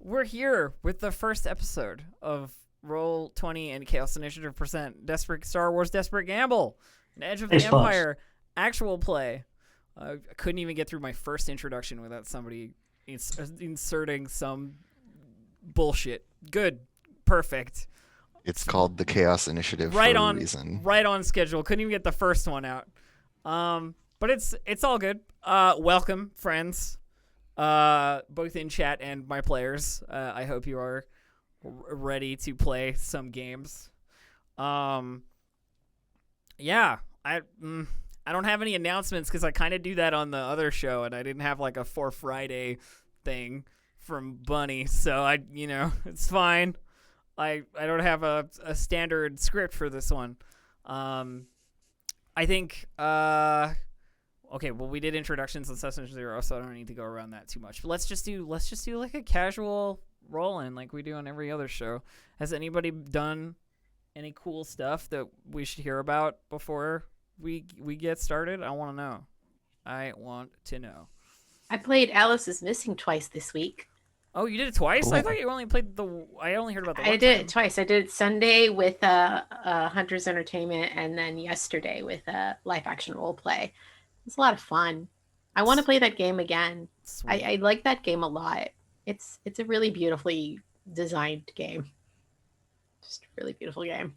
we're here with the first episode of Roll20 and Chaos Initiative present Star Wars Desperate Gamble, an Edge of the Empire actual play. I couldn't even get through my first introduction without somebody inserting some bullshit. Good. Perfect. It's called the Chaos Initiative for a reason. Right on schedule. Couldn't even get the first one out. But it's all good. Welcome, friends. Both in chat and my players. I hope you are ready to play some games. Yeah, I don't have any announcements because I kind of do that on the other show, and I didn't have like a For Friday thing from Bunny, so it's fine. I don't have a standard script for this one. I think okay, well, we did introductions on Session Zero, so I don't need to go around that too much. But let's just do like a casual roll-in like we do on every other show. Has anybody done any cool stuff that we should hear about before we get started? I want to know. I played Alice is Missing twice this week. Oh, you did it twice? Cool. I thought you only played I only heard about the one I did it twice. I did it Sunday with Hunter's Entertainment, and then yesterday with Live Action Role Play. It's a lot of fun. I want to play that game again. I like that game a lot. It's a really beautifully designed game. Just a really beautiful game.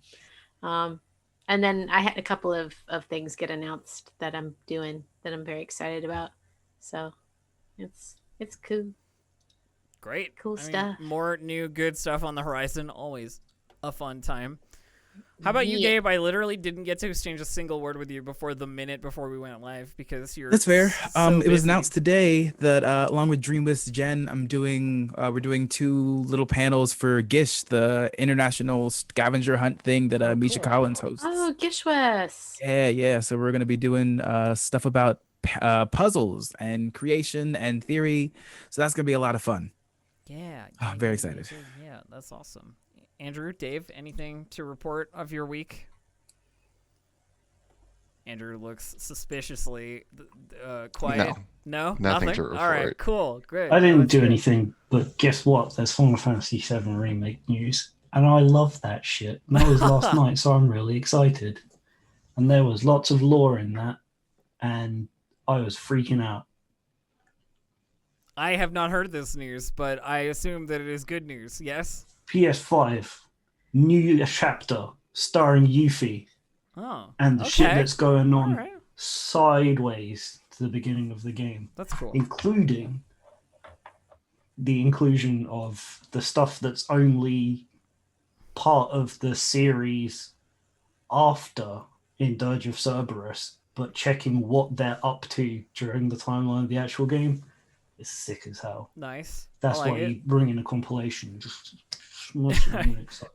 And then I had a couple of things get announced that I'm doing that I'm very excited about. So it's cool. Great. Cool stuff. More new good stuff on the horizon. Always a fun time. How about you, Gabe? I literally didn't get to exchange a single word with you before we went live because you're That's fair. So it was announced today that along with Dreamless Jen, we're doing 2 little panels for Gish, the international scavenger hunt thing that Misha Collins hosts. Oh, Gishwas. Yeah. So we're gonna be doing stuff about puzzles and creation and theory. So that's gonna be a lot of fun. Yeah. I'm very excited. Yeah, that's awesome. Andrew, Dave, anything to report of your week? Andrew looks suspiciously quiet. No? Nothing to report. All right, cool, great. I didn't do anything, but guess what? There's Final Fantasy VII Remake news, and I love that shit. And that was last night, so I'm really excited. And there was lots of lore in that, and I was freaking out. I have not heard this news, but I assume that it is good news, yes? PS5, new chapter, starring Yuffie. Oh, and the shit that's going on right. Sideways to the beginning of the game. That's cool. Including the inclusion of the stuff that's only part of the series after in Dirge of Cerberus, but checking what they're up to during the timeline of the actual game is sick as hell. Nice. That's why you bring in a compilation. Just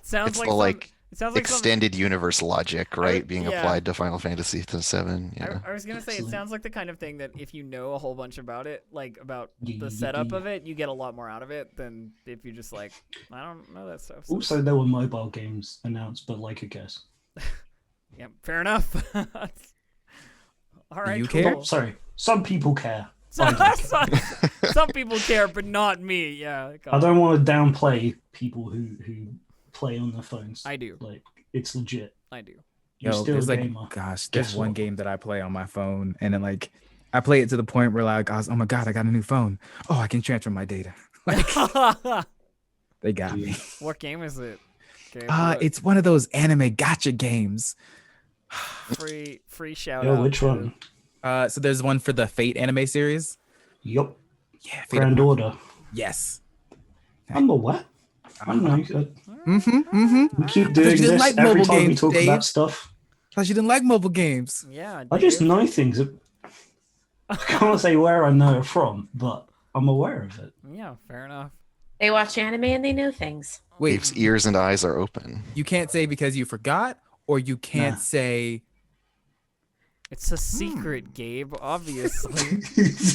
sounds it's like extended universe logic, right? Being applied to Final Fantasy VII. Yeah. I was gonna say it sounds like the kind of thing that if you know a whole bunch about it, like about the setup of it, you get a lot more out of it than if you just like I don't know that stuff. So. Also, there were mobile games announced, but like a guess. Yeah, fair enough. All right, you cool. care? Sorry, some people care. Some people care, but not me. Yeah. I don't want to downplay people who play on their phones. I do. Like, it's legit. I do. You're still a gamer. There's one game that I play on my phone, and then like I play it to the point where like oh my god, I got a new phone. Oh, I can transfer my data. Like they got me. What game is it? Okay, it's one of those anime gotcha games. Free shout out. Which one? So there's one for the Fate anime series. Yup. Yeah, Grand Order. Yes. I'm aware. I know. We keep doing this like every time we talk about stuff. Because you didn't like mobile games. Yeah. I just know things. I can't say where I know it from, but I'm aware of it. Yeah, fair enough. They watch anime and they know things. Wait, Dave's ears and eyes are open. You can't say because you forgot, or you can't say. It's a secret, Gabe, obviously.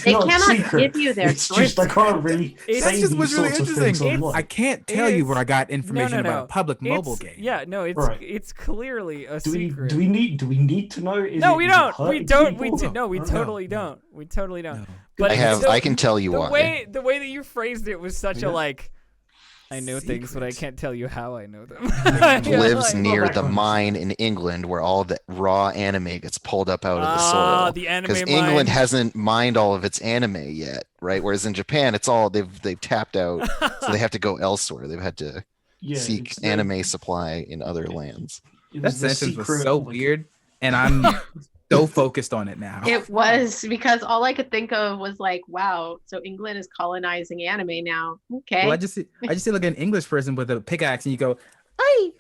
They cannot give you their sources. Just I can't really say just these what's really sorts of things interesting. online. I can't tell you where I got information about a public mobile game. Yeah, no, it's clearly a secret. Do we need to know? We don't. We totally don't. We totally don't. No. But I can tell you the why. way that you phrased it was such a like I know things, but I can't tell you how I know them. Lives Like- near back the on. mine in England where all the raw anime gets pulled up out of the Ah, soil. the anime Because England mine. hasn't mined all of its anime yet, right? Whereas in Japan, it's all they've tapped out, so they have to go elsewhere. They've had to Yeah, seek it's the- anime supply in other lands. It That was the sentence was secret, so like- weird, and I'm so focused on it now. It was because all I could think of was like, wow, so England is colonizing anime now. Okay. Well, I just see like an English person with a pickaxe, and you go, "Hey,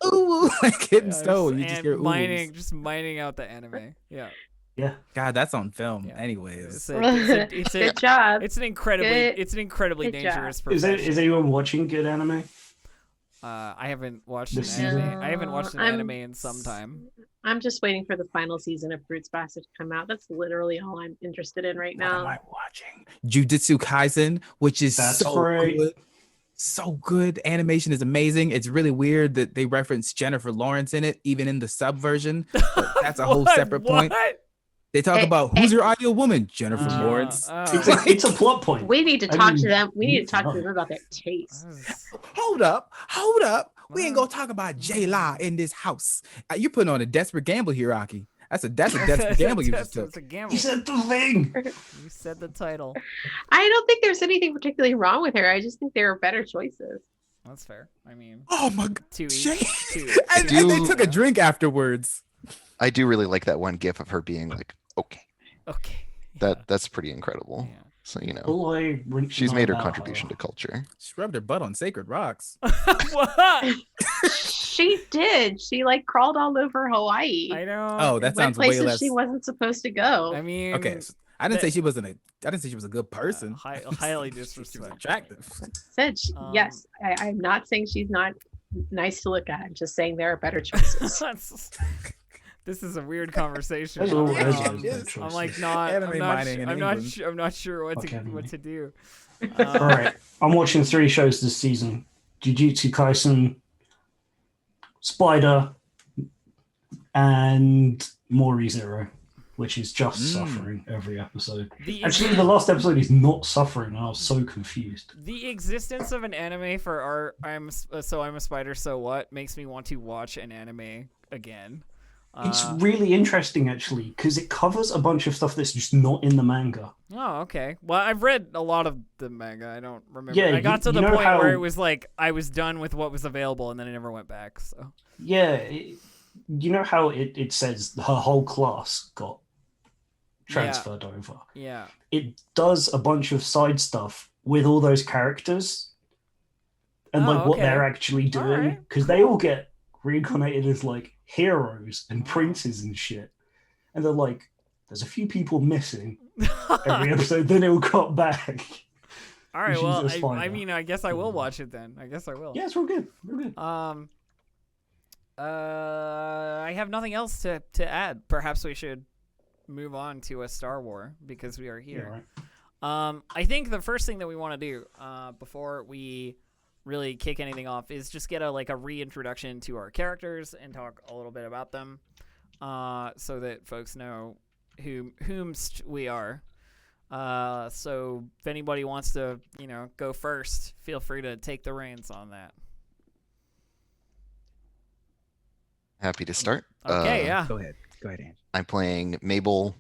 ooh," like hitting stone. You just and hear mining, oohs. just mining out the anime. Yeah. Yeah. God, that's on film. Yeah. Anyways, It's a Good job. it's an incredibly Good dangerous Is profession. anyone watching good anime? I haven't watched This an anime. season? I haven't watched an I'm- anime in some time. I'm just waiting for the final season of Fruits Basket to come out. That's literally all I'm interested in right what am now. I watching? Jujutsu Kaisen, which is That's so great. good. So good. Animation is amazing. It's really weird that they reference Jennifer Lawrence in it, even in the sub version. But that's a whole What? separate point. What? They talk Hey, about who's your ideal woman, Jennifer Uh, Lawrence. It's a plot point. We need to I talk mean, to them. We need to talk to no. them about their taste. Hold up. We ain't Well, gonna talk about J La in this house. You're putting on a desperate gamble here, Aki. That's a desperate gamble you just took. It's a gamble. You said the thing. You said the title. I don't think there's anything particularly wrong with her. I just think there are better choices. That's fair. I mean, Oh my god. to each. Jay. To And to they each, took a yeah. drink afterwards. I do really like that one gif of her being like, okay. Okay. That's pretty incredible. Yeah. So, you know, All I she's made her know about contribution to culture. She rubbed her butt on sacred rocks. What? She did. She like crawled all over Hawaii. I know. Oh, that Went sounds way places less. she wasn't supposed to go. I mean, Okay, I didn't say she wasn't a. I didn't say she was a good person. highly She was disrespectful. attractive. Said yes. I'm not saying she's not nice to look at. I'm just saying there are better choices. This is a weird conversation. There's always Yeah, those it is. choices. I'm like not. Anime I'm not. mining in I'm not. England. I'm not sure what Fuck to anime. what to do. All right, I'm watching 3 shows this season: Jujutsu Kaisen, Spider, and Mori Zero, which is just suffering every episode. Actually, the last episode is not suffering, and I was so confused. The existence of an anime for our I'm a spider so what makes me want to watch an anime again. It's really interesting, actually, because it covers a bunch of stuff that's just not in the manga. Oh, okay. Well, I've read a lot of the manga. I don't remember. Yeah, I got to you the know point where how- it was like I was done with what was available, and then I never went back. So Yeah, you know how it says her whole class got transferred over? yeah. It does a bunch of side stuff with all those characters and Oh, like what okay. they're actually doing, Alright. because they all get reincarnated as like heroes and princes and shit, and they're like, there's a few people missing every episode, then it'll cut back. All right. should Well, just I find out. mean, I guess I will watch it then. I guess I will. Yeah, it's real good, real good. I have nothing else to add. Perhaps we should move on to a Star War because we are Yeah, here. right. I think the first thing that we want to do before we really kick anything off is just get a reintroduction to our characters and talk a little bit about them, so that folks know whomst we are. So if anybody wants to, go first, feel free to take the reins on that. Happy to start. Okay, yeah. Go ahead, Ange. I'm playing Mabel.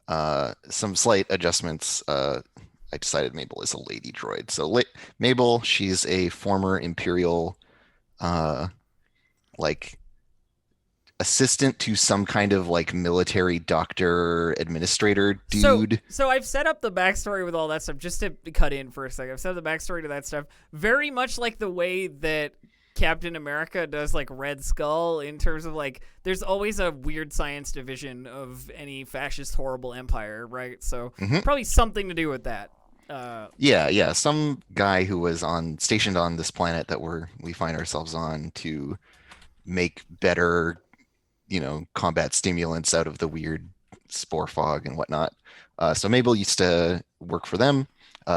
Some slight adjustments. I decided Mabel is a lady droid. So Mabel, she's a former Imperial, assistant to some kind of military doctor administrator dude. So I've set up the backstory with all that stuff. Just to cut in for a second, I've set up the backstory to that stuff very much like the way that Captain America does Red Skull, in terms of there's always a weird science division of any fascist horrible empire, right? So probably something to do with that. Yeah. Some guy who was stationed on this planet that we find ourselves on to make better, combat stimulants out of the weird spore fog and whatnot. So Mabel used to work for them.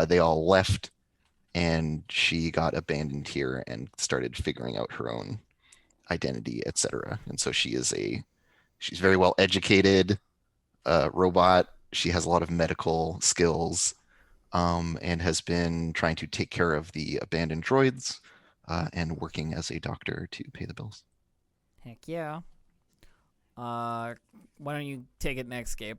They all left, and she got abandoned here and started figuring out her own identity, etc. And so she's very well educated robot. She has a lot of medical skills. and has been trying to take care of the abandoned droids and working as a doctor to pay the bills. Heck yeah. Why don't you take it next, Gabe?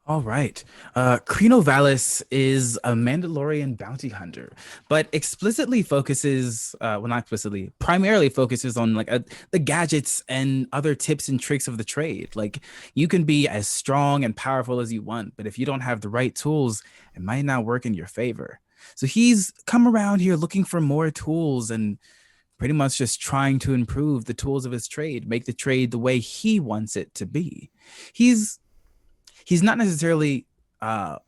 All right. Krino Valis is a Mandalorian bounty hunter, but explicitly focuses, well, not explicitly, primarily focuses on like the gadgets and other tips and tricks of the trade. Like, you can be as strong and powerful as you want, but if you don't have the right tools, it might not work in your favor. So he's come around here looking for more tools and pretty much just trying to improve the tools of his trade, make the trade the way he wants it to be. He's not necessarily the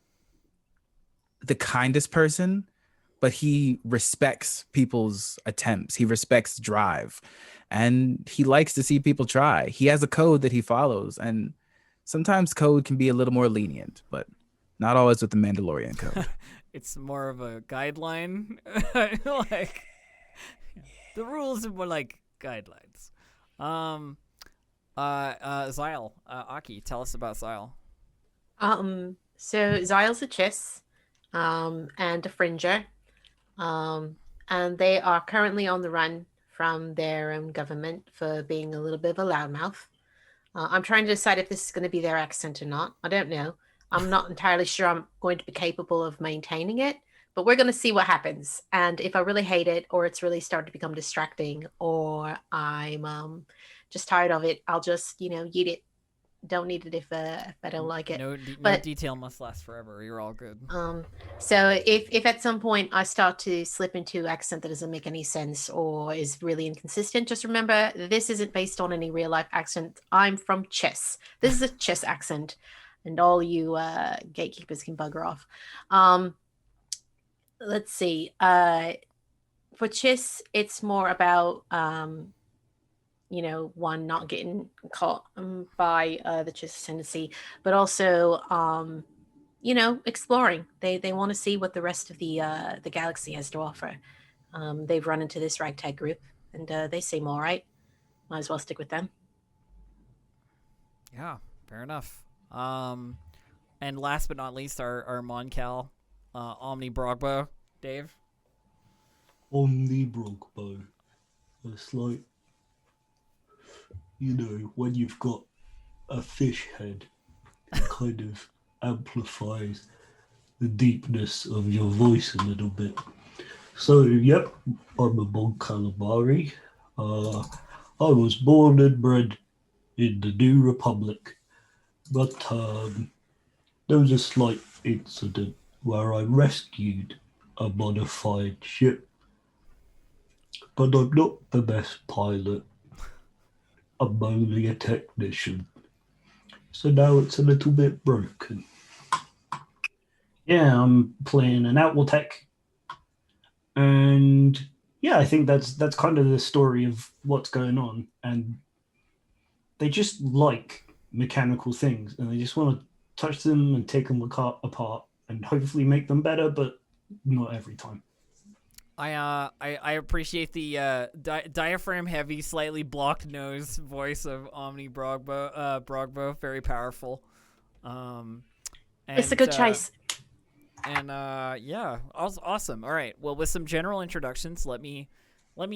kindest person, but he respects people's attempts. He respects drive, and he likes to see people try. He has a code that he follows, and sometimes code can be a little more lenient, but not always with the Mandalorian code. It's more of a guideline. Like, the rules are more like guidelines. Zyle, Aki, tell us about Zyle. So Zyle's a Chiss, and a Fringer, and they are currently on the run from their own government for being a little bit of a loudmouth. I'm trying to decide if this is going to be their accent or not. I don't know. I'm not entirely sure I'm going to be capable of maintaining it, but we're going to see what happens. And if I really hate it, or it's really starting to become distracting, or I'm just tired of it, I'll just, yeet it. Don't need it if I don't like it. No detail must last forever. You're all good. So if at some point I start to slip into accent that doesn't make any sense or is really inconsistent, just remember this isn't based on any real life accent. I'm from Chess. This is a Chess accent, and all you gatekeepers can bugger off. Let's see. For Chess, it's more about one, not getting caught by the Chiss ascendancy, but also exploring. They want to see what the rest of the galaxy has to offer. They've run into this ragtag group, and they seem all right. Might as well stick with them. Yeah, fair enough. And last but not least, our Moncal, Omni Brogbo, Dave. Omni Brogbo. It's like, when you've got a fish head, it kind of amplifies the deepness of your voice a little bit. So, yep, I'm a Mon Calamari. I was born and bred in the New Republic, but there was a slight incident where I rescued a modified ship, but I'm not the best pilot. I'm only a technician, so now it's a little bit broken. Yeah, I'm playing an Outwatech, and yeah, I think that's kind of the story of what's going on. And they just like mechanical things, and they just want to touch them and take them apart and hopefully make them better, but not every time. I appreciate the diaphragm heavy, slightly blocked nose voice of Omni Brogbo. Very powerful. It's a good choice. And yeah, awesome. All right. Well, with some general introductions, let me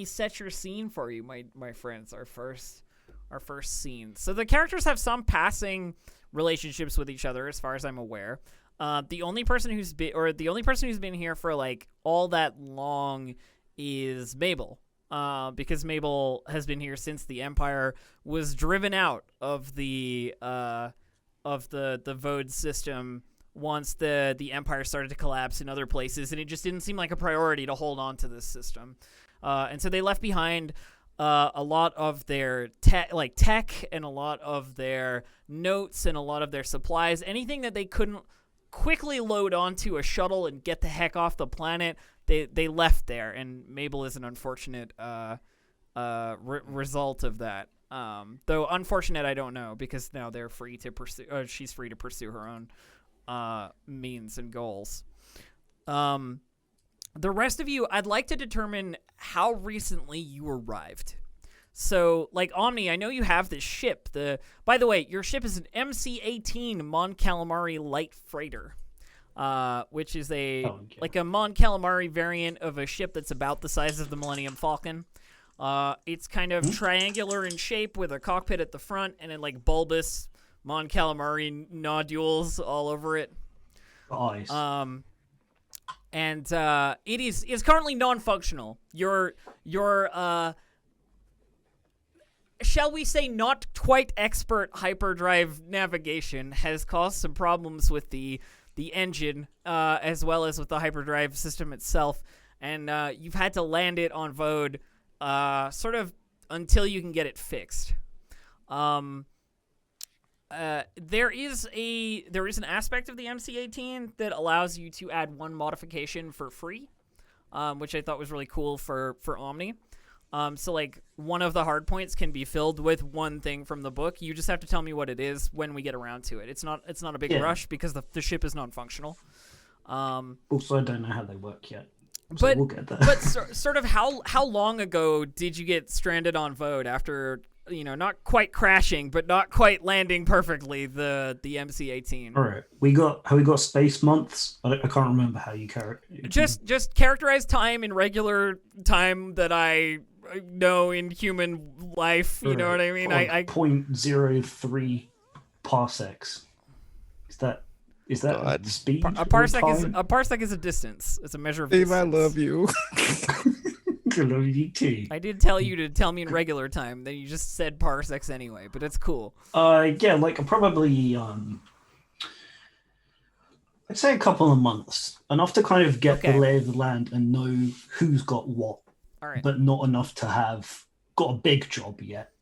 set your scene for you, my friends. Our first scene. So the characters have some passing relationships with each other, as far as I'm aware. The only person who's been here for like all that long is Mabel, because Mabel has been here since the Empire was driven out of the Vode system once the Empire started to collapse in other places, and it just didn't seem like a priority to hold on to this system, and so they left behind a lot of their tech and a lot of their notes and a lot of their supplies, anything that they couldn't quickly load onto a shuttle and get the heck off the planet, they left there, and Mabel is an unfortunate result of that. Though unfortunate, I don't know, because now they're free to pursue. She's free to pursue her own means and goals. The rest of you, I'd like to determine how recently you arrived. So, like, Omni, I know you have this ship. By the way, your ship is an MC-18 Mon Calamari light freighter. which is like Okay. a Mon Calamari variant of a ship that's about the size of the Millennium Falcon. It's kind of triangular in shape with a cockpit at the front and then like bulbous Mon Calamari nodules all over it. Eyes. And it is currently non-functional. Your shall we say not quite expert hyperdrive navigation has caused some problems with the engine as well as with the hyperdrive system itself, and you've had to land it on Vode sort of until you can get it fixed. There is an aspect of the MC-18 that allows you to add one modification for free, which I thought was really cool for Omni. So like one of the hard points can be filled with one thing from the book. You just have to tell me what it is when we get around to it. It's not a big rush because the ship is non-functional. Also, I don't know how they work yet. So But we'll get there. but sort of how long ago did you get stranded on Vode after, you know, not quite crashing but not quite landing perfectly the MC-18? All right, have we got space months? I can't remember how you Just characterize time in regular time that I know in human life. You know what I mean? I 0.03 parsecs. Is that God. speed? a or parsec is a distance. It's a measure of Dave, I distance. love you. I love you too. I did tell you to tell me in regular time, then you just said parsecs anyway, but it's cool. Yeah, like probably I'd say a couple of months, enough to kind of get Okay. the lay of the land and know who's got what, All right. but not enough to have got a big job yet,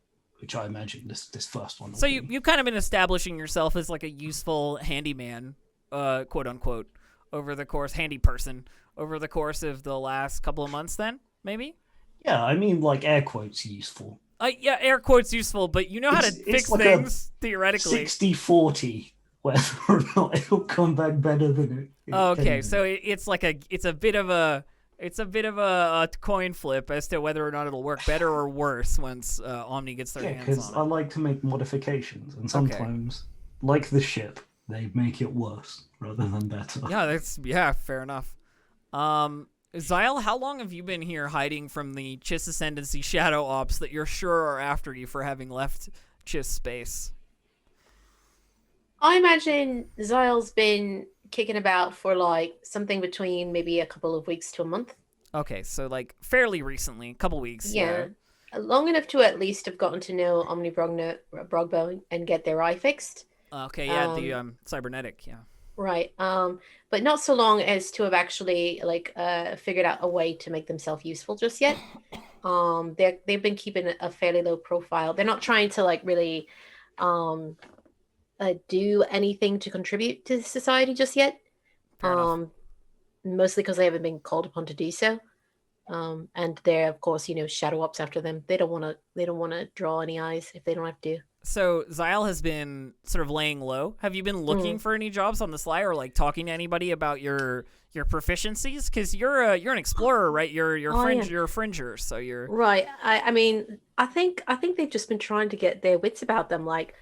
which I imagine this first one. So will be. you've kind of been establishing yourself as like a useful handyman, quote unquote, over the course, handy person, over the course of the last couple of months then, maybe? Yeah, I mean like air quotes useful. Yeah, air quotes useful, but you know how to It's fix like things, theoretically. 60-40, whether or not it'll come back better than it. Oh, okay, can. so it's a bit of a coin flip as to whether or not it'll work better or worse once Omni gets their Yeah, hands because I on it. like to make modifications, and sometimes, like the ship, they make it worse rather than better. Yeah, fair enough. Zyle, how long have you been here hiding from the Chiss Ascendancy shadow ops that you're sure are after you for having left Chiss space? I imagine Zyle's been kicking about for like something between maybe a couple of weeks to a month. Okay, so like fairly recently, a couple weeks. Yeah. Long enough to at least have gotten to know Omni Brogbone and get their eye fixed. Okay, yeah, the cybernetic, yeah. Right. But not so long as to have actually like figured out a way to make themselves useful just yet. They've been keeping a fairly low profile. They're not trying to like really do anything to contribute to society just yet. Fair enough. Mostly because they haven't been called upon to do so. And they're of course, shadow ops after them. They don't want to draw any eyes if they don't have to. So Zyle has been sort of laying low. Have you been looking for any jobs on the sly, or like talking to anybody about your proficiencies? Because you're an explorer, right? You're Yeah. you're a fringer, so you're Right. I mean, I think they've just been trying to get their wits about them, like,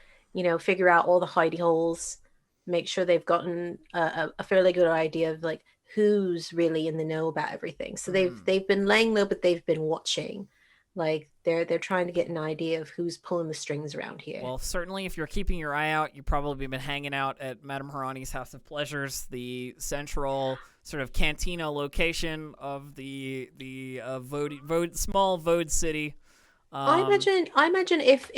figure out all the hidey holes, make sure they've gotten a fairly good idea of like who's really in the know about everything. So they've been laying low, but they've been watching. Like they're trying to get an idea of who's pulling the strings around here. Well, certainly if you're keeping your eye out, you've probably been hanging out at Madame Harani's House of Pleasures, the central sort of cantina location of the small Vode city. I imagine if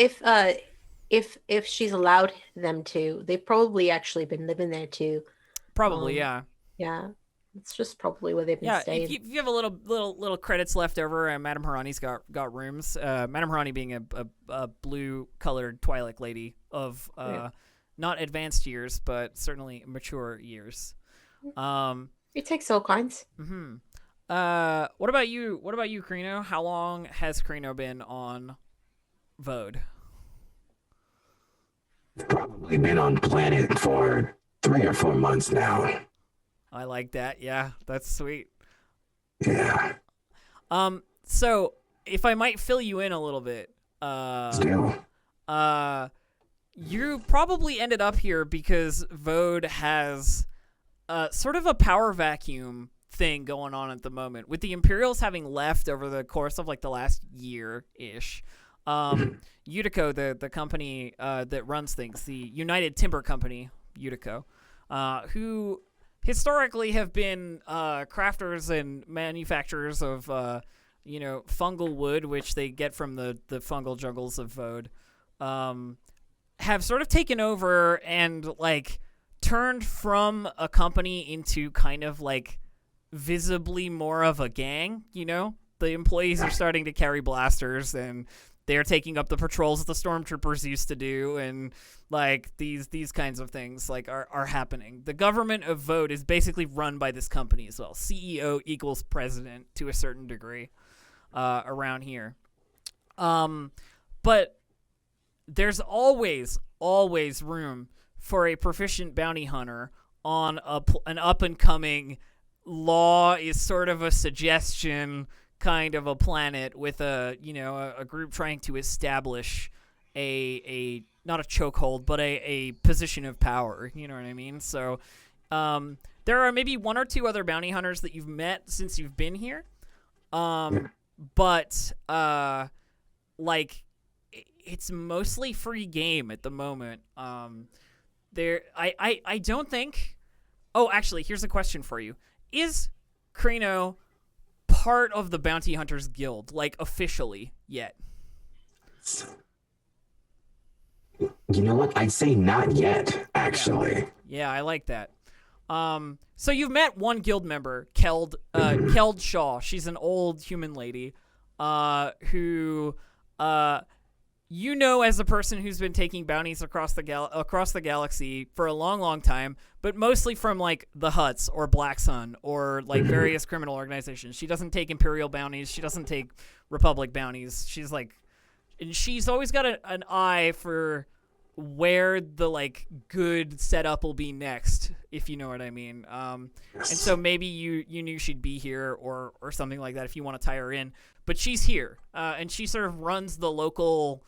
she's allowed them to, they've probably actually been living there too. Probably, yeah. Yeah, it's just probably where they've been staying. If you have a little credits left over, Madame Harani's got rooms. Madame Harani being a blue-colored Twi'lek lady of not advanced years, but certainly mature years. It takes all kinds. Mm-hmm. What about you? What about you, Krino? How long has Krino been on Vode? Probably been on planet for 3 or 4 months now. I like that. Yeah, that's sweet. Yeah. So if I might fill you in a little bit, Still. you probably ended up here because Vode has sort of a power vacuum thing going on at the moment, with the Imperials having left over the course of like the last year-ish. Utico, the company that runs things, the United Timber Company, Utico, who historically have been crafters and manufacturers of fungal wood, which they get from the fungal jungles of Vode, have sort of taken over and like turned from a company into kind of like visibly more of a gang. The employees are starting to carry blasters, and they're taking up the patrols that the stormtroopers used to do, and like these kinds of things like are happening. The government of Vode is basically run by this company as well. CEO equals president to a certain degree around here. But there's always room for a proficient bounty hunter on an up-and-coming law is sort of a suggestion kind of a planet with a group trying to establish a not a chokehold, but a position of power. You know what I mean? So there are maybe one or two other bounty hunters that you've met since you've been here. But like it's mostly free game at the moment. I don't think. Oh, actually, here's a question for you: is Krino part of the Bounty Hunters Guild, like officially yet? You know what? I'd say not yet, actually. Yeah, I like that. So you've met one guild member, Kel Shaw. She's an old human lady, who as a person who's been taking bounties across the galaxy for a long, long time, but mostly from like the Hutts or Black Sun or like various criminal organizations. She doesn't take Imperial bounties. She doesn't take Republic bounties. And she's always got an eye for where the like good setup will be next, if you know what I mean. And so maybe you knew she'd be here or something like that if you want to tie her in. But she's here, and she sort of runs the local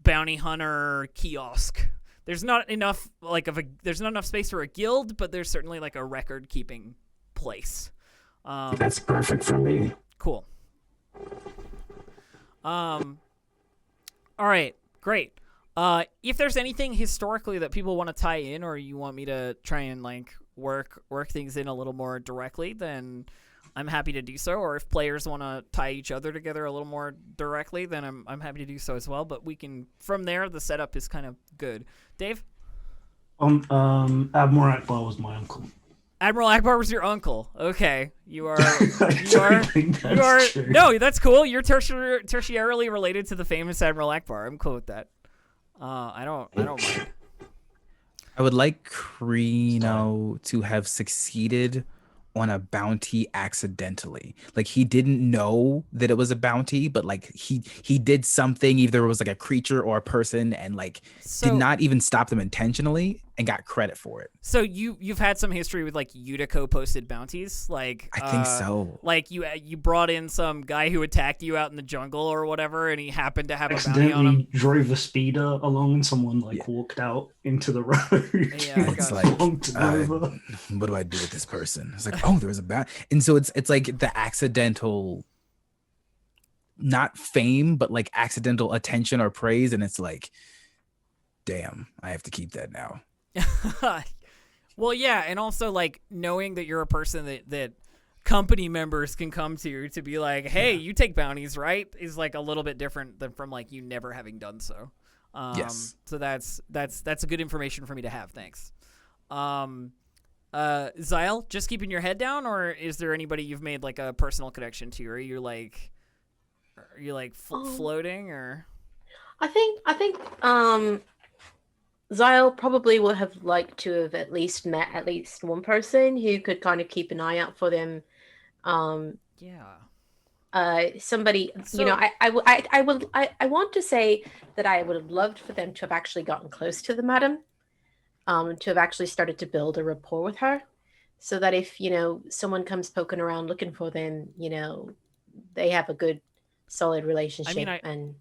bounty hunter kiosk. There's not enough space for a guild, but there's certainly like a record keeping place. That's perfect for me. Cool. All right, great. If there's anything historically that people want to tie in, or you want me to try and like work things in a little more directly, then I'm happy to do so. Or if players want to tie each other together a little more directly, then I'm happy to do so as well. But we can, from there, the setup is kind of good. Dave? Admiral Akbar was my uncle. Admiral Akbar was your uncle. Okay, you are. True. No, that's cool. You're tertiarily related to the famous Admiral Akbar. I'm cool with that. I don't mind. I would like Krino to have succeeded on a bounty accidentally. Like he didn't know that it was a bounty, but like he did something, either it was like a creature or a person, and like did not even stop them intentionally and got credit for it. So you've had some history with like Utico posted bounties, like I think so. Like you brought in some guy who attacked you out in the jungle or whatever, and he happened to have a bounty on him. Drove a speeder along, and someone walked out into the road. Yeah, it's like, what do I do with this person? It's like, oh, there was a bounty, and so it's like the accidental, not fame, but like accidental attention or praise, and it's like, damn, I have to keep that now. Well, yeah, and also like knowing that you're a person that company members can come to be like, hey, you take bounties, right? Is like a little bit different than from like you never having done so. Yes. So that's a good information for me to have. Thanks. Zyle, just keeping your head down, or is there anybody you've made like a personal connection to? Or are you floating, or? I think Zyle probably would have liked to have at least met at least one person who could kind of keep an eye out for them. Somebody, so, I want to say that I would have loved for them to have actually gotten close to the madam, to have actually started to build a rapport with her, so that if someone comes poking around looking for them, they have a good solid relationship. I mean,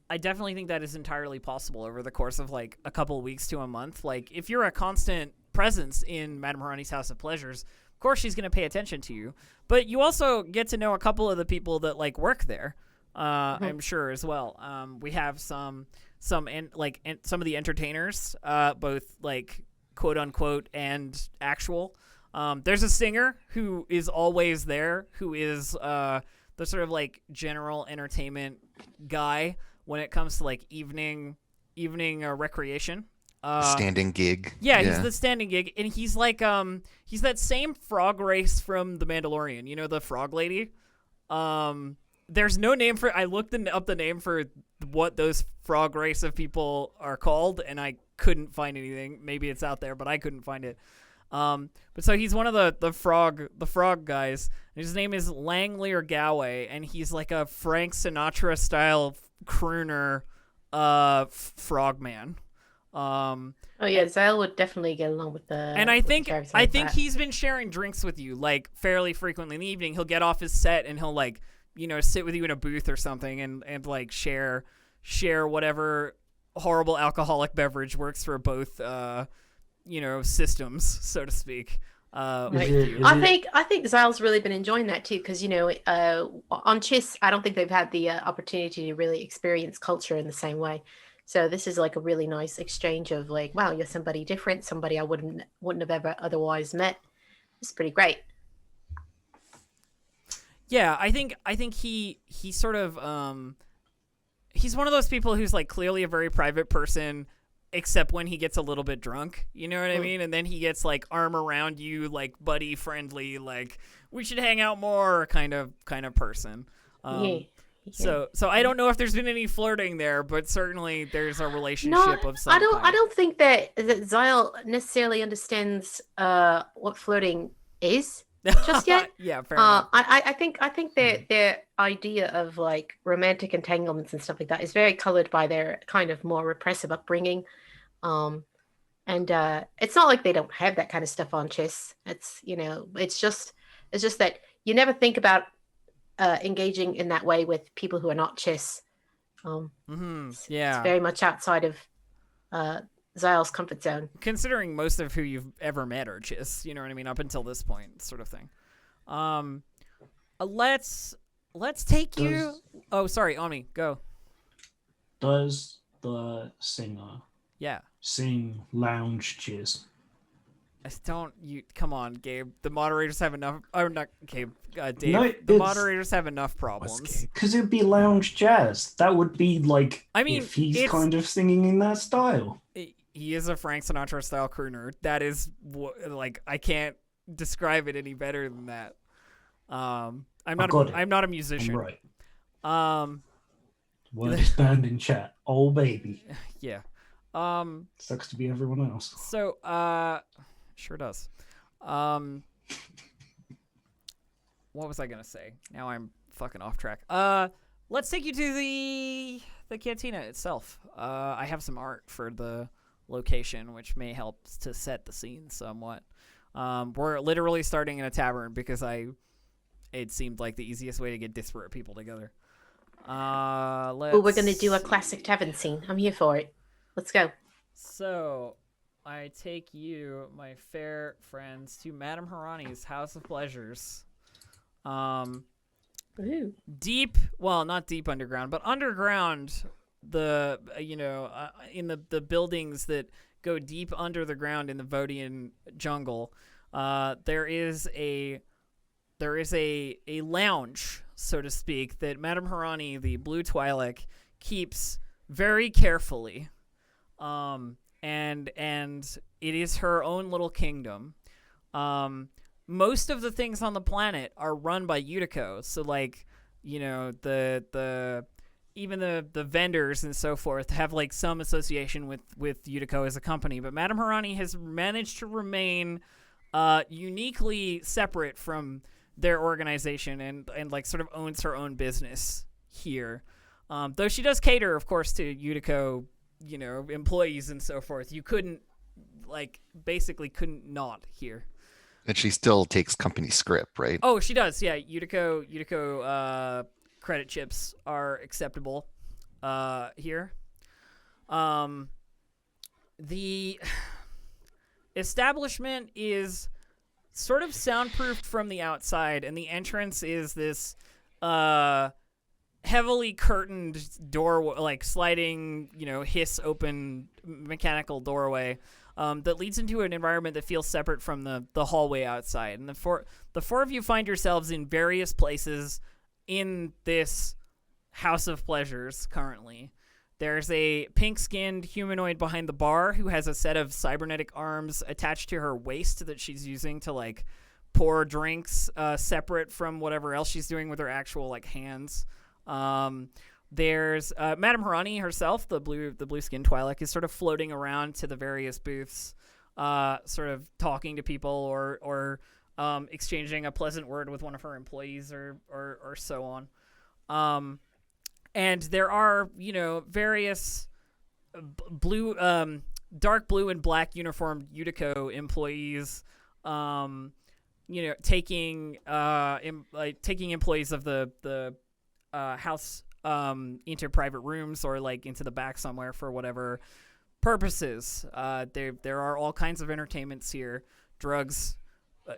I definitely think that is entirely possible over the course of like a couple of weeks to a month. Like if you're a constant presence in Madame Harani's House of Pleasures, of course she's gonna pay attention to you. But you also get to know a couple of the people that like work there. I'm sure as well. We have some of the entertainers, both like quote unquote and actual. There's a singer who is always there, who is the sort of like general entertainment guy when it comes to like evening recreation. Standing gig. Yeah, he's the standing gig, and he's like he's that same frog race from The Mandalorian. You know, the frog lady. There's no name for. I looked up the name for what those frog race of people are called, and I couldn't find anything. Maybe it's out there, but I couldn't find it. But so he's one of the frog guys. And his name is Langlear Galway, and he's like a Frank Sinatra style crooner, frogman. Oh yeah, Zyle would definitely get along with the. And I think he's been sharing drinks with you like fairly frequently in the evening. He'll get off his set and he'll like sit with you in a booth or something and like share whatever horrible alcoholic beverage works for both systems, so to speak. I think Zyle's really been enjoying that too, because on Chiss I don't think they've had the opportunity to really experience culture in the same way. So this is like a really nice exchange of like, wow, you're somebody different, somebody I wouldn't have ever otherwise met. It's pretty great. Yeah, I think he sort of he's one of those people who's like clearly a very private person, except when he gets a little bit drunk, you know what I mean? And then he gets like arm around you, like buddy friendly, like we should hang out more kind of person. So I don't know if there's been any flirting there, but certainly there's a relationship of some kind. I don't think that Zyle necessarily understands what flirting is just yet. Yeah, fair enough. I think their idea of like romantic entanglements and stuff like that is very colored by their kind of more repressive upbringing. And it's not like they don't have that kind of stuff on Chiss. It's it's just that you never think about engaging in that way with people who are not Chiss. It's very much outside of Zyle's comfort zone. Considering most of who you've ever met are Chiss, you know what I mean, up until this point, sort of thing. Let's take you. Oh, sorry, Ami, go. Does the singer sing lounge cheers? Come on, Gabe. The moderators have enough. Oh, not Gabe. Dave. No, the moderators have enough problems. Because it'd be lounge jazz. That would be like, I mean, if he's kind of singing in that style. He is a Frank Sinatra style crooner. That is like, I can't describe it any better than that. I'm not a musician. I'm right. Word is banned in chat. Oh baby. Yeah. Sucks to be everyone else. So sure does. What was I gonna say? Now I'm fucking off track. Let's take you to the cantina itself. I have some art for the location, which may help to set the scene somewhat. We're literally starting in a tavern because it seemed like the easiest way to get disparate people together. We're gonna do a classic tavern scene. I'm here for it. Let's go. So, I take you, my fair friends, to Madame Harani's House of Pleasures. Deep, well, not deep underground, but underground. In the buildings that go deep under the ground in the Vodian jungle, there is a lounge, so to speak, that Madame Harani, the Blue Twi'lek, keeps very carefully. And it is her own little kingdom. Most of the things on the planet are run by Utico, so like, even the vendors and so forth have like some association with Utico as a company, but Madame Harani has managed to remain uniquely separate from their organization and like sort of owns her own business here. Though she does cater, of course, to Utico, employees and so forth. You couldn't not here. And she still takes company script, right? Oh, she does. Yeah, Utico credit chips are acceptable here. The establishment is sort of soundproofed from the outside, and the entrance is this heavily curtained door, like sliding, hiss open mechanical doorway that leads into an environment that feels separate from the hallway outside. And the four of you find yourselves in various places in this House of Pleasures currently. There's a pink-skinned humanoid behind the bar who has a set of cybernetic arms attached to her waist that she's using to, like, pour drinks separate from whatever else she's doing with her actual, like, hands. There's Madame Harani herself, the blue-skinned Twi'lek, is sort of floating around to the various booths, sort of talking to people or exchanging a pleasant word with one of her employees or so on. And there are, various dark blue and black uniformed Utico employees, taking employees of the house into private rooms or like into the back somewhere for whatever purposes. There are all kinds of entertainments here, drugs,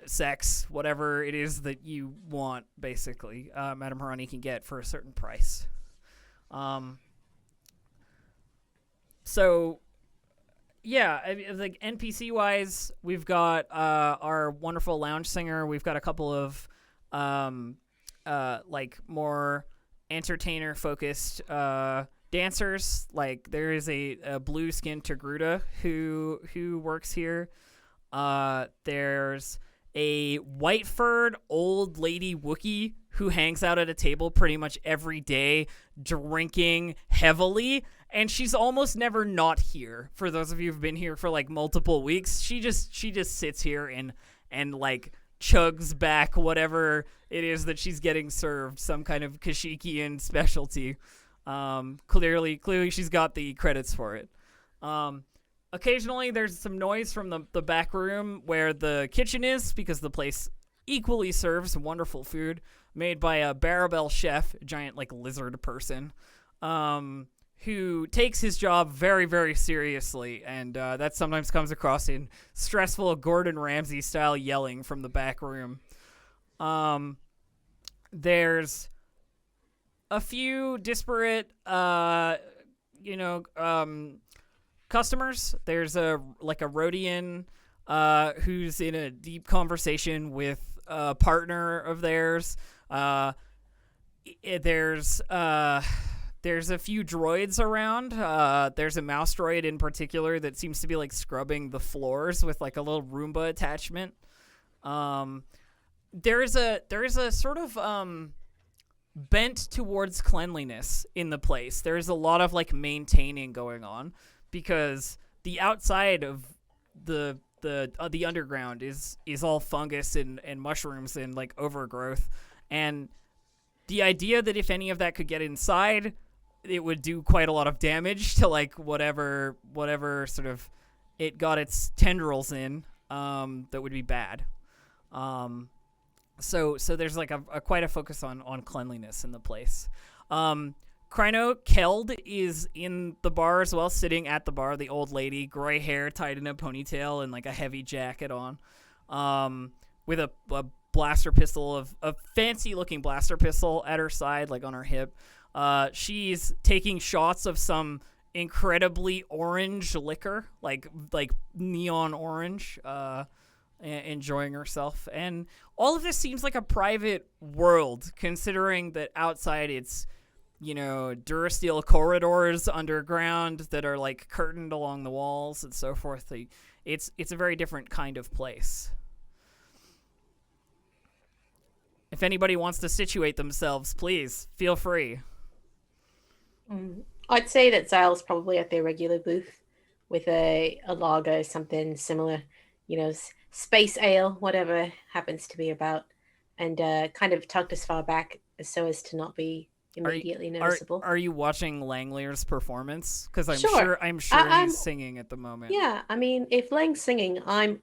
sex, whatever it is that you want, basically. Madame Harani can get for a certain price. So yeah, like NPC wise, we've got our wonderful lounge singer. We've got a couple of like more entertainer focused dancers. Like there is a blue skinned Togruta who works here. There's a white furred old lady Wookiee who hangs out at a table pretty much every day, drinking heavily, and she's almost never not here. For those of you who've been here for like multiple weeks, she just sits here and like chugs back whatever it is that she's getting served, some kind of Kashyyykian specialty. Clearly she's got the credits for it. Occasionally there's some noise from the back room where the kitchen is, because the place equally serves wonderful food made by a Barabel chef, a giant like lizard person, who takes his job very, very seriously, and that sometimes comes across in stressful Gordon Ramsay style yelling from the back room. There's a few disparate customers. There's a Rhodian who's in a deep conversation with a partner of theirs. There's a few droids around. There's a mouse droid in particular that seems to be like scrubbing the floors with like a little Roomba attachment. There is a sort of bent towards cleanliness in the place. There's a lot of like maintaining going on, because the outside of the underground is all fungus and mushrooms and like overgrowth, and the idea that if any of that could get inside, it would do quite a lot of damage to like whatever sort of it got its tendrils in, that would be bad. So there's like a quite a focus on cleanliness in the place. Kryno Keld is in the bar as well, sitting at the bar, the old lady, gray hair tied in a ponytail and like a heavy jacket on, with a blaster pistol, a fancy looking blaster pistol at her side, like on her hip. She's taking shots of some incredibly orange liquor, like neon orange, enjoying herself. And all of this seems like a private world, considering that outside it's, Durasteel corridors underground that are like curtained along the walls and so forth. It's a very different kind of place. If anybody wants to situate themselves, please feel free. I'd say that Zale's probably at their regular booth with a lager, something similar, space ale, whatever happens to be about, and kind of tucked as far back so as to not be immediately noticeable. Are you watching Langlier's performance? Because I'm Sure. sure he's singing at the moment. Yeah, I mean, if Lang's singing, I'm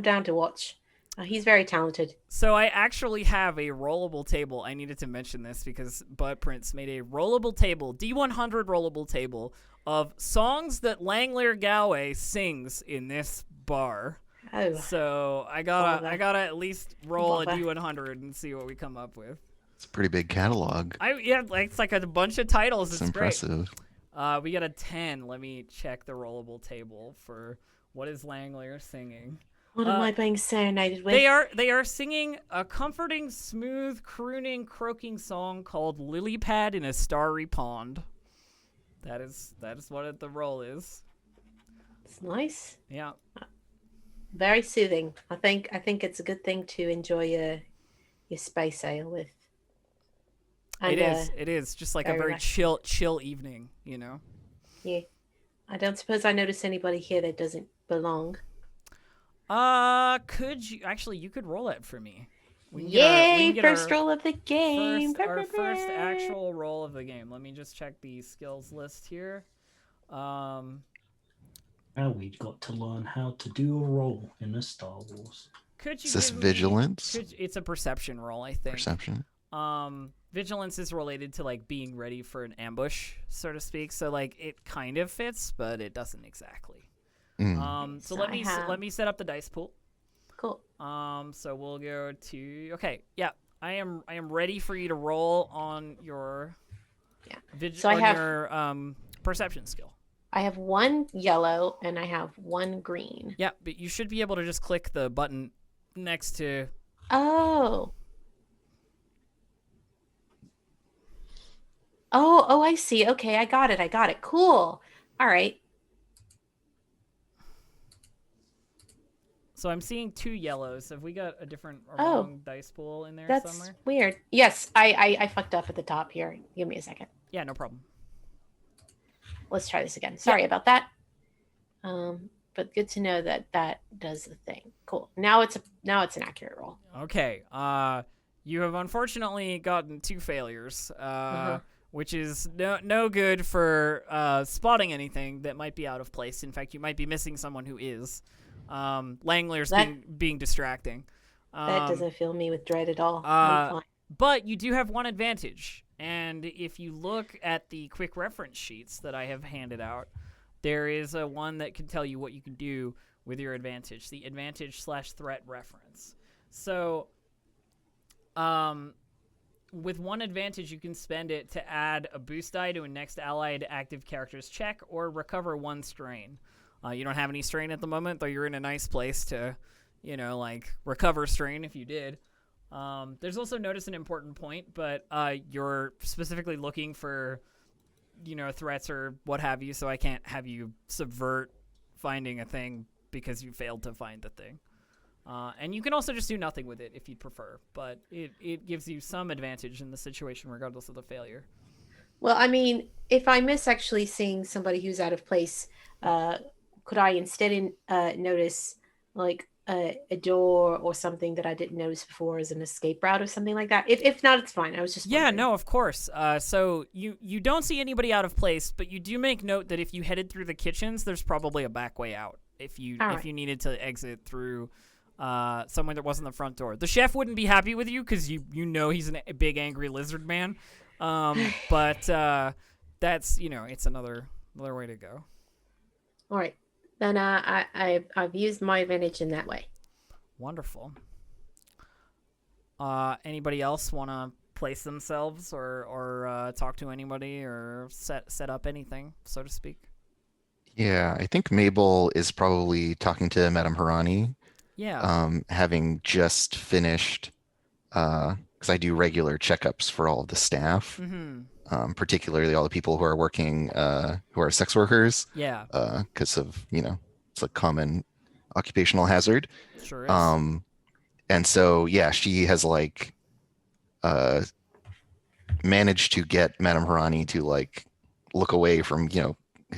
down to watch. He's very talented. So I actually have a rollable table. I needed to mention this because Bud Prince made a rollable table, D100 rollable table, of songs that Langlir Galway sings in this bar. Oh, So I gotta at least roll a D100 and see what we come up with. It's a pretty big catalog. It's like a bunch of titles. It's It's great. impressive. We got a 10. Let me check the rollable table for what is Langlair singing. what am I being serenaded with? They are singing a comforting, smooth, crooning, croaking song called Lily Pad in a Starry Pond. That is what the roll is. It's nice. Yeah. Very soothing. I think it's a good thing to enjoy your space ale with. And, It is just like a very relaxing. chill evening, you know. Yeah. I don't suppose I notice anybody here that doesn't belong. You could roll it for me. We can get First roll of the game. Our first actual roll of the game. Let me just check the skills list here. Now we've got to learn how to do a roll in the Star Wars. Could you Is this give me- vigilance? It's a perception roll, I think. Perception. Vigilance is related to like being ready for an ambush, so to speak. So like it kind of fits, but it doesn't exactly. Mm. So So let I me set up the dice pool. Cool. So we'll go to yeah. I am ready for you to roll on your your perception skill. I have one yellow and I have one green. Yeah, but you should be able to just click the button next to. Oh. Oh, I see. Okay, I got it. Cool. All right. So I'm seeing 2 yellows. Have we got a Oh. wrong dice pool in there That's somewhere? weird. Yes, I fucked up at the top here. Give me a second. Yeah, no problem. Let's try this again. Sorry about that. But good to know that does the thing. Cool. Now it's an accurate roll. Okay. You have unfortunately gotten 2 failures. Which is no good for spotting anything that might be out of place. In fact, you might be missing someone who is. Langlair's being distracting. That doesn't fill me with dread at all. I'm fine. But you do have one advantage. And if you look at the quick reference sheets that I have handed out, there is a one that can tell you what you can do with your advantage. The advantage/threat reference. So, with one advantage, you can spend it to add a boost die to a next allied active character's check or recover 1 strain. You don't have any strain at the moment, though you're in a nice place to, recover strain if you did. There's also, notice an important point, but you're specifically looking for, threats or what have you, so I can't have you subvert finding a thing because you failed to find the thing. And you can also just do nothing with it if you'd prefer, but it gives you some advantage in the situation regardless of the failure. Well, I mean, if I miss actually seeing somebody who's out of place, could I instead notice like a door or something that I didn't notice before as an escape route or something like that? If not, it's fine. I was just wondering. No, of course. So you don't see anybody out of place, but you do make note that if you headed through the kitchens, there's probably a back way out if you needed to exit through somewhere that wasn't the front door. The chef wouldn't be happy with you because you know he's a big angry lizard man. But that's it's another way to go. All right. Then I've used my advantage in that way. Wonderful. Anybody else want to place themselves or talk to anybody or set up anything, so to speak? Yeah, I think Mabel is probably talking to Madame Harani. Yeah. Having just finished, because I do regular checkups for all of the staff, particularly all the people who are working, who are sex workers. Yeah. Because of, it's a common occupational hazard. Sure is. And so, yeah, she has managed to get Madame Harani to look away from,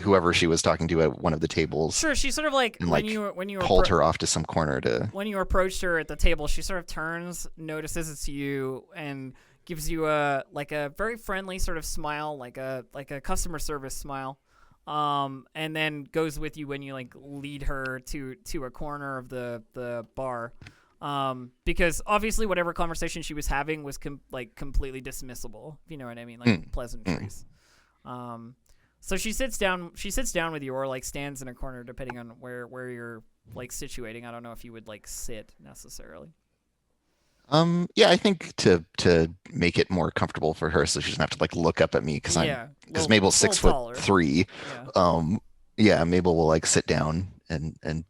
whoever she was talking to at one of the tables. Sure, she sort of when you pulled her off to some corner to. When you approached her at the table, she sort of turns, notices it's you, and gives you a very friendly sort of smile, like a customer service smile, and then goes with you when you lead her to a corner of the bar, because obviously whatever conversation she was having was completely dismissible, if you know what I mean, pleasantries. So she sits down. She sits down with you, or like stands in a corner, depending on where you're like situating. I don't know if you would like sit necessarily. Yeah, I think to make it more comfortable for her, so she doesn't have to like look up at me because Mabel's 6'3". Yeah. Yeah, Mabel will like sit down and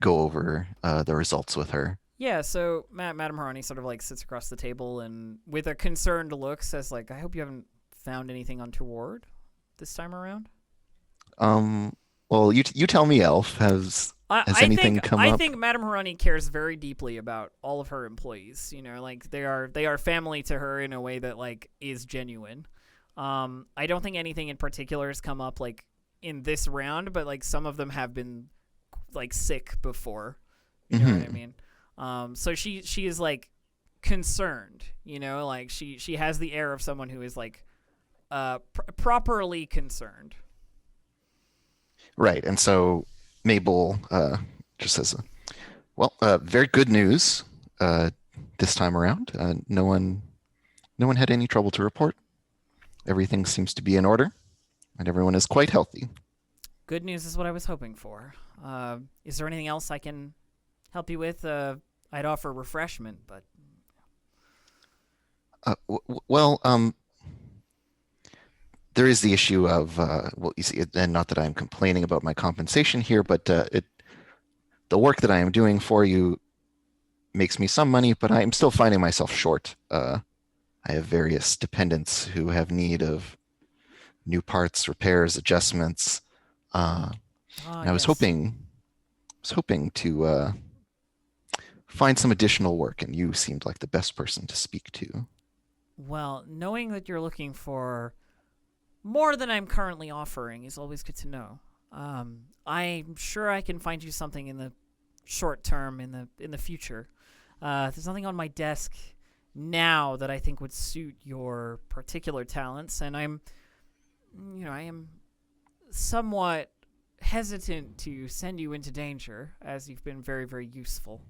go over the results with her. Yeah, so Madame Harani sort of like sits across the table and with a concerned look says like, I hope you haven't found anything untoward this time around. Well, you tell me, Elf. Has anything come up? I think Madame Harani cares very deeply about all of her employees. You know, like they are family to her in a way that like is genuine. I don't think anything in particular has come up like in this round, but like some of them have been like sick before. You know what I mean? So she is like concerned, you know, like she has the air of someone who is like properly concerned. Right, and so Mabel just says, "Well, very good news this time around. No one had any trouble to report. Everything seems to be in order, and everyone is quite healthy." Good news is what I was hoping for. Is there anything else I can help you with? I'd offer refreshment, but there is the issue of well, you see, and not that I'm complaining about my compensation here, but the work that I am doing for you makes me some money, but I am still finding myself short. I have various dependents who have need of new parts, repairs, adjustments. And I was hoping to find some additional work, and you seemed like the best person to speak to. Well, knowing that you're looking for more than I'm currently offering is always good to know. I'm sure I can find you something in the short term, in the future. There's nothing on my desk now that I think would suit your particular talents, and I am somewhat hesitant to send you into danger, as you've been very, very useful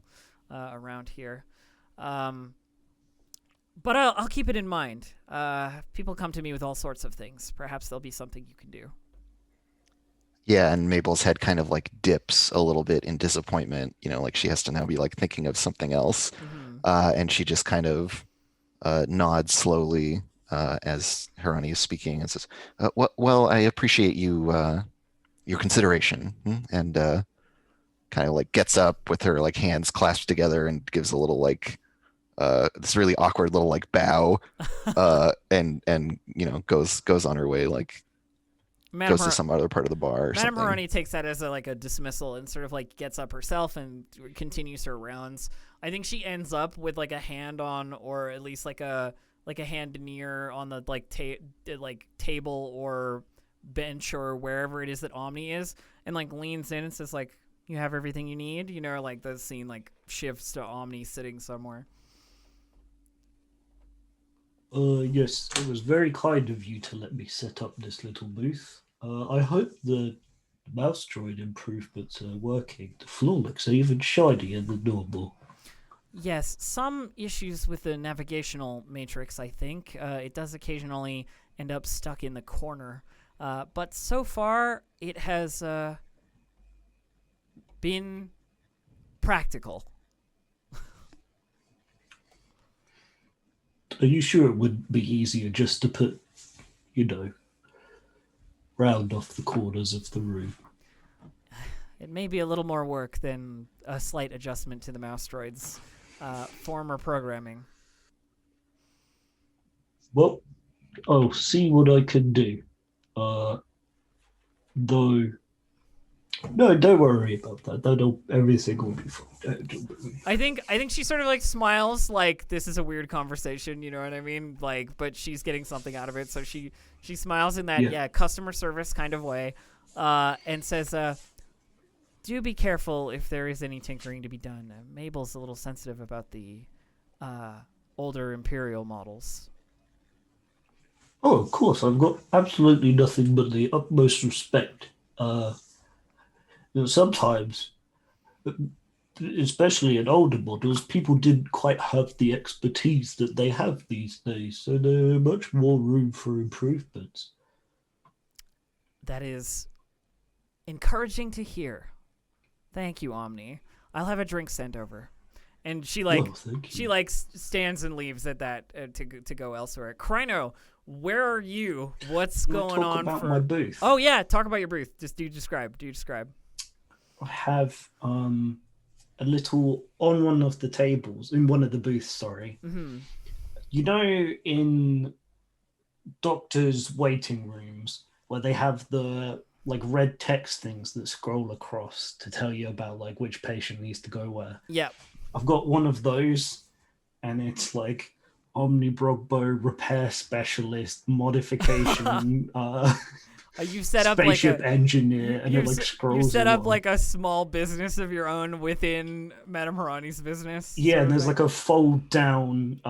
around here. But I'll keep it in mind. People come to me with all sorts of things. Perhaps there'll be something you can do. Yeah, and Mabel's head kind of like dips a little bit in disappointment. You know, like she has to now be like thinking of something else. And she just kind of nods slowly as Harani is speaking and says, well, I appreciate you your consideration. And kind of like gets up with her like hands clasped together and gives a little like this really awkward little like bow and goes on her way, like goes to some other part of the bar or Madame something. Harani takes that as a dismissal and sort of like gets up herself and continues her rounds. I think she ends up with like a hand on, or at least like a hand near on the like table or bench or wherever it is that Omni is, and like leans in and says like, "You have everything you need," you know, like the scene like shifts to Omni sitting somewhere. Yes, it was very kind of you to let me set up this little booth. I hope the mouse droid improvements are working. The floor looks even shinier than normal. Yes, some issues with the navigational matrix, I think. It does occasionally end up stuck in the corner. But so far, it has been practical. Are you sure it would be easier just to put, round off the corners of the room? It may be a little more work than a slight adjustment to the mouse droid's former programming. Well, I'll see what I can do. Though, no, don't worry about that. Everything will be fine. I think she sort of like smiles, like this is a weird conversation, you know what I mean? Like, but she's getting something out of it, so she smiles in that customer service kind of way, and says, "Do be careful if there is any tinkering to be done. Mabel's a little sensitive about the older Imperial models." Oh, of course, I've got absolutely nothing but the utmost respect. Sometimes, especially in older models, people didn't quite have the expertise that they have these days, so there's much more room for improvements. That is encouraging to hear. Thank you, Omni. I'll have a drink sent over. And she stands and leaves at that to go elsewhere. Kryno, where are you? What's going on about for my booth? Oh yeah, talk about your booth. Just do you describe? I have a little on one of the tables in one of the booths. Sorry, you know, in doctors' waiting rooms where they have the like red text things that scroll across to tell you about like which patient needs to go where. Yep. I've got one of those, and it's like Omni Brogbo repair specialist modification. You set up spaceship like a engineer, and it like scrolls. You set up along. like a small business of your own within Madame Harani's business. Yeah, and there's like a fold down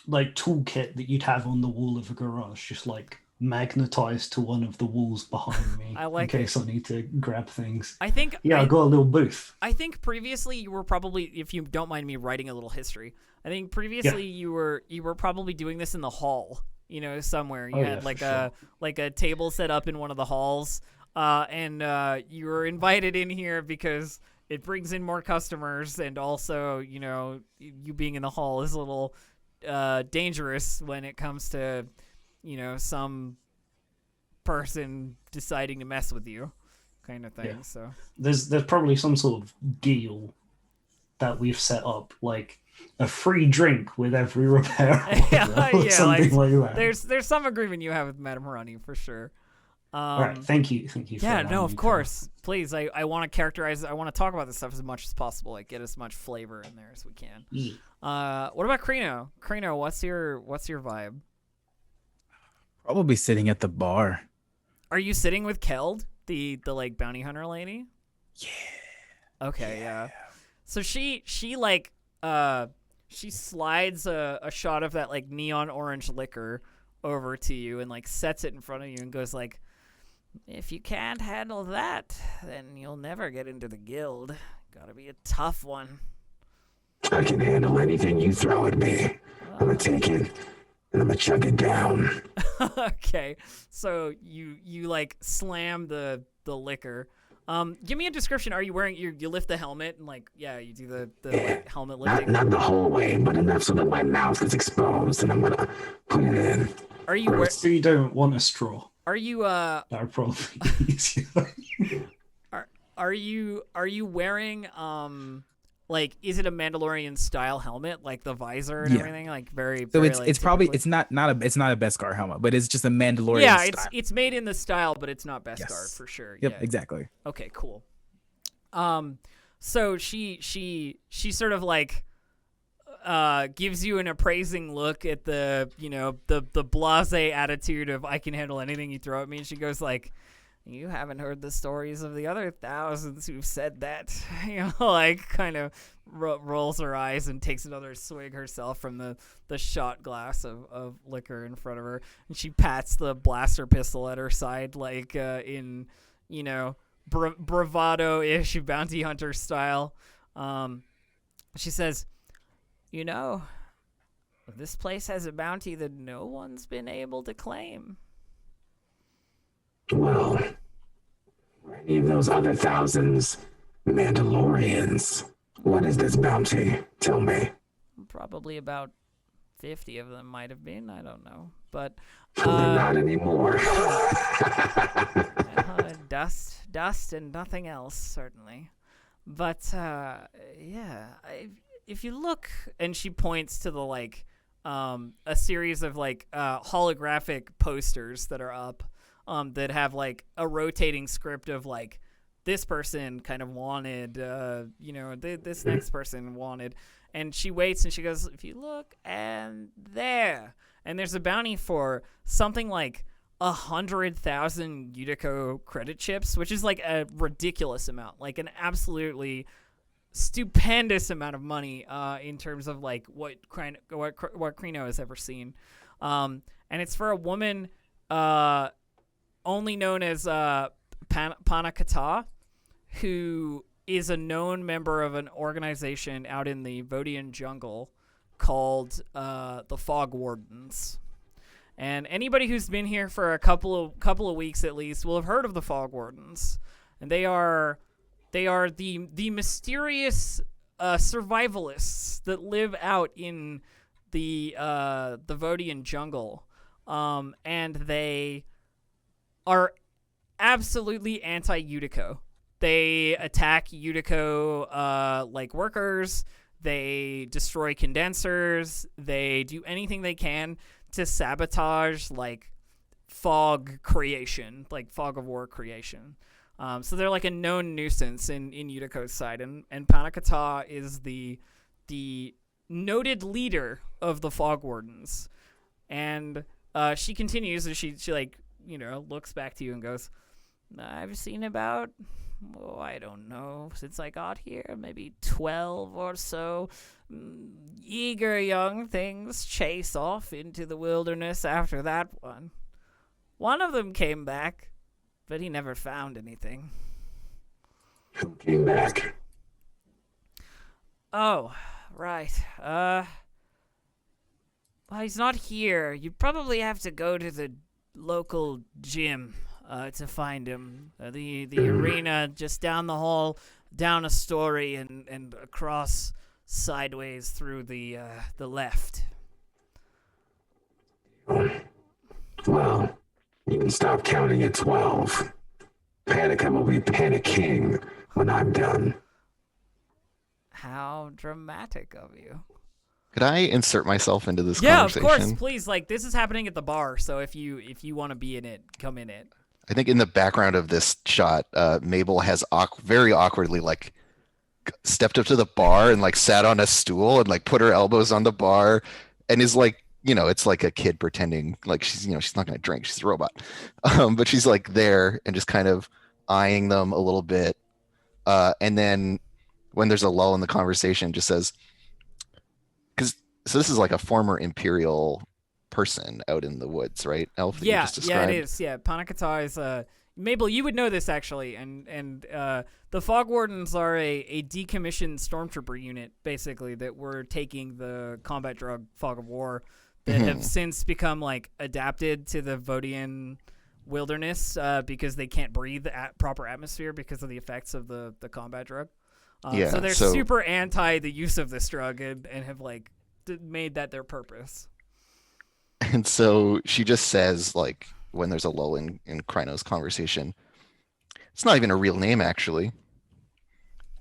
like toolkit that you'd have on the wall of a garage, just like magnetized to one of the walls behind me in case I need to grab things. I think I got a little booth. I think previously you were probably, if you don't mind me writing a little history, I think previously you were probably doing this in the hall, you know, somewhere. You had like a table set up in one of the halls, and you were invited in here because it brings in more customers, and also, you know, you being in the hall is a little dangerous when it comes to, you know, some person deciding to mess with you, kind of thing. Yeah. So there's probably some sort of deal that we've set up, like a free drink with every repair, something like that. There's some agreement you have with Madame Harani for sure. All right, thank you. Yeah, no, of course. Please, I want to characterize. I want to talk about this stuff as much as possible. Like, get as much flavor in there as we can. What about Kryno? Kryno, what's your vibe? Probably sitting at the bar. Are you sitting with Keld, the like bounty hunter lady? Yeah. Okay, yeah. So she like she slides a shot of that like neon orange liquor over to you and like sets it in front of you and goes like, "If you can't handle that, then you'll never get into the guild. Gotta be a tough one." I can handle anything you throw at me. I'm gonna take it and I'm gonna chug it down. Okay, so you like slam the liquor. Give me a description. Are you wearing you lift the helmet and like you do the like, helmet lifting? Not the whole way, but enough so that my mouth is exposed and I'm gonna put it in. Are you so you don't want a straw? Are you that would probably be easier. Are you wearing like, is it a Mandalorian style helmet, like the visor and everything, like very? So very, it's like, probably it's not a Beskar helmet, but it's just a Mandalorian. Yeah, style. it's made in the style, but it's not Beskar for sure. Yep, yeah. exactly. Okay, cool. So she sort of like gives you an appraising look at the the blasé attitude of I can handle anything you throw at me, and she goes like, "You haven't heard the stories of the other thousands who've said that." Like kind of rolls her eyes and takes another swig herself from the shot glass of liquor in front of her. And she pats the blaster pistol at her side like in, bravado-ish bounty hunter style. She says, this place has a bounty that no one's been able to claim. Well, any of those other thousands Mandalorians, what is this bounty? Tell me. Probably about 50 of them might have been. I don't know. But not anymore. Dust and nothing else, certainly. But if you look, and she points to the like a series of like holographic posters that are up. That have like a rotating script of like this person kind of wanted, this next person wanted, and she waits and she goes, if you look and there's a bounty for something like 100,000 Utico credit chips, which is like a ridiculous amount, like an absolutely stupendous amount of money in terms of like what Kryno has ever seen, and it's for a woman only known as Panakata, who is a known member of an organization out in the Vodian jungle called the Fog Wardens. And anybody who's been here for a couple of weeks at least will have heard of the Fog Wardens. And they are the mysterious survivalists that live out in the Vodian jungle. And they are absolutely anti-Utico. They attack Utico like workers. They destroy condensers. They do anything they can to sabotage like fog creation, like fog of war creation. So they're like a known nuisance in Utico's side, and Panakata is the noted leader of the Fog Wardens. And she continues, and she like, you know, looks back to you and goes, I've seen about, I don't know, since I got here, maybe 12 or so eager young things chase off into the wilderness after that one. One of them came back, but he never found anything. Who came back? Oh, right. Well, he's not here. You'd probably have to go to the local gym to find him. The arena just down the hall, down a story, and across sideways through the left. Well, you can stop counting at 12. Panicum will be panicking when I'm done. How dramatic of you. Could I insert myself into this Yeah, of conversation? course, please. Like, this is happening at the bar, so if you want to be in it, come in it. I think in the background of this shot, Mabel has very awkwardly like stepped up to the bar and like sat on a stool and like put her elbows on the bar and is like, you know, it's like a kid pretending like she's, you know, she's not going to drink. She's a robot. But she's like there and just kind of eyeing them a little bit. And then when there's a lull in the conversation, just says, so this is like a former Imperial person out in the woods, right? Elf that you just described? Yeah, it is. Yeah, Panakata is Mabel, you would know this actually, and the Fog Wardens are a decommissioned stormtrooper unit, basically, that were taking the combat drug Fog of War that have since become like adapted to the Vodian wilderness because they can't breathe the proper atmosphere because of the effects of the combat drug. So they're super anti the use of this drug and have like made that their purpose. And so she just says, like, when there's a lull in Kryno's conversation, it's not even a real name, actually.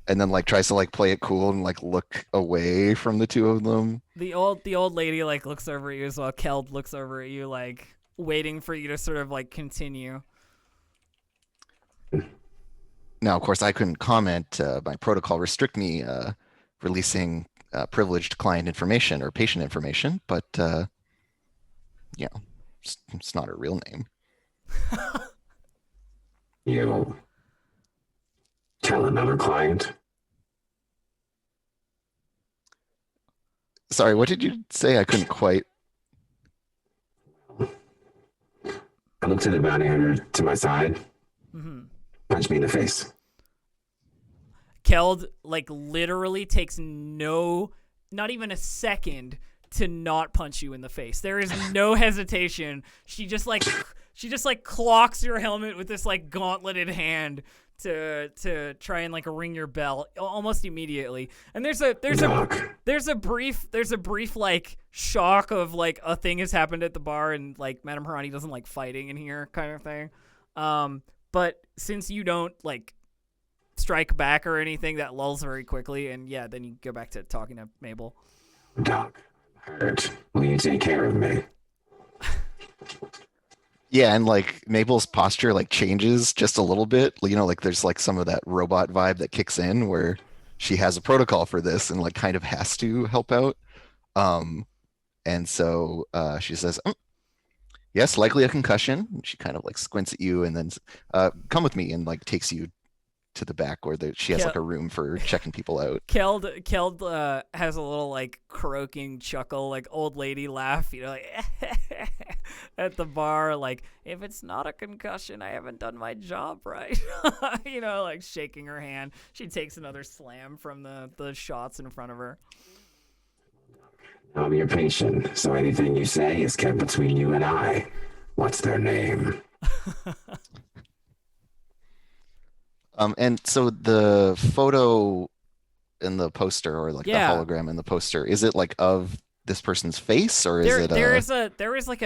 And then, like, tries to, like, play it cool and, like, look away from the two of them. The old lady, like, looks over at you as well. Kel looks over at you, like, waiting for you to sort of, like, continue. Now, of course, I couldn't comment. My protocol restrict me releasing privileged client information or patient information, but... you know, it's not her real name. You tell another client. Sorry, what did you say? I couldn't quite. I looked at the bounty hunter to my side. Punch me in the face. Keld, like, literally takes not even a second to not punch you in the face. There is no hesitation. She just clocks your helmet with this like gauntleted hand to try and like ring your bell almost immediately. And there's a brief like shock of like a thing has happened at the bar and like Madame Harani doesn't like fighting in here kind of thing. But since you don't like strike back or anything, that lulls very quickly, and yeah, then you go back to talking to Mabel. Doc, hurt. Will you take care of me? Yeah, and like Mabel's posture like changes just a little bit. You know, like there's like some of that robot vibe that kicks in where she has a protocol for this and like kind of has to help out. And so she says, yes, likely a concussion. And she kind of like squints at you and then come with me and like takes you to the back where she has like a room for checking people out. Keld has a little like croaking chuckle, like old lady laugh, you know, like at the bar, like if it's not a concussion, I haven't done my job right. You know, like shaking her hand. She takes another slam from the shots in front of her. I'm your patient, so anything you say is kept between you and I. What's their name? And so the photo in the poster, or like Yeah. the hologram in the poster, is it like of this person's face, or is There, it there is like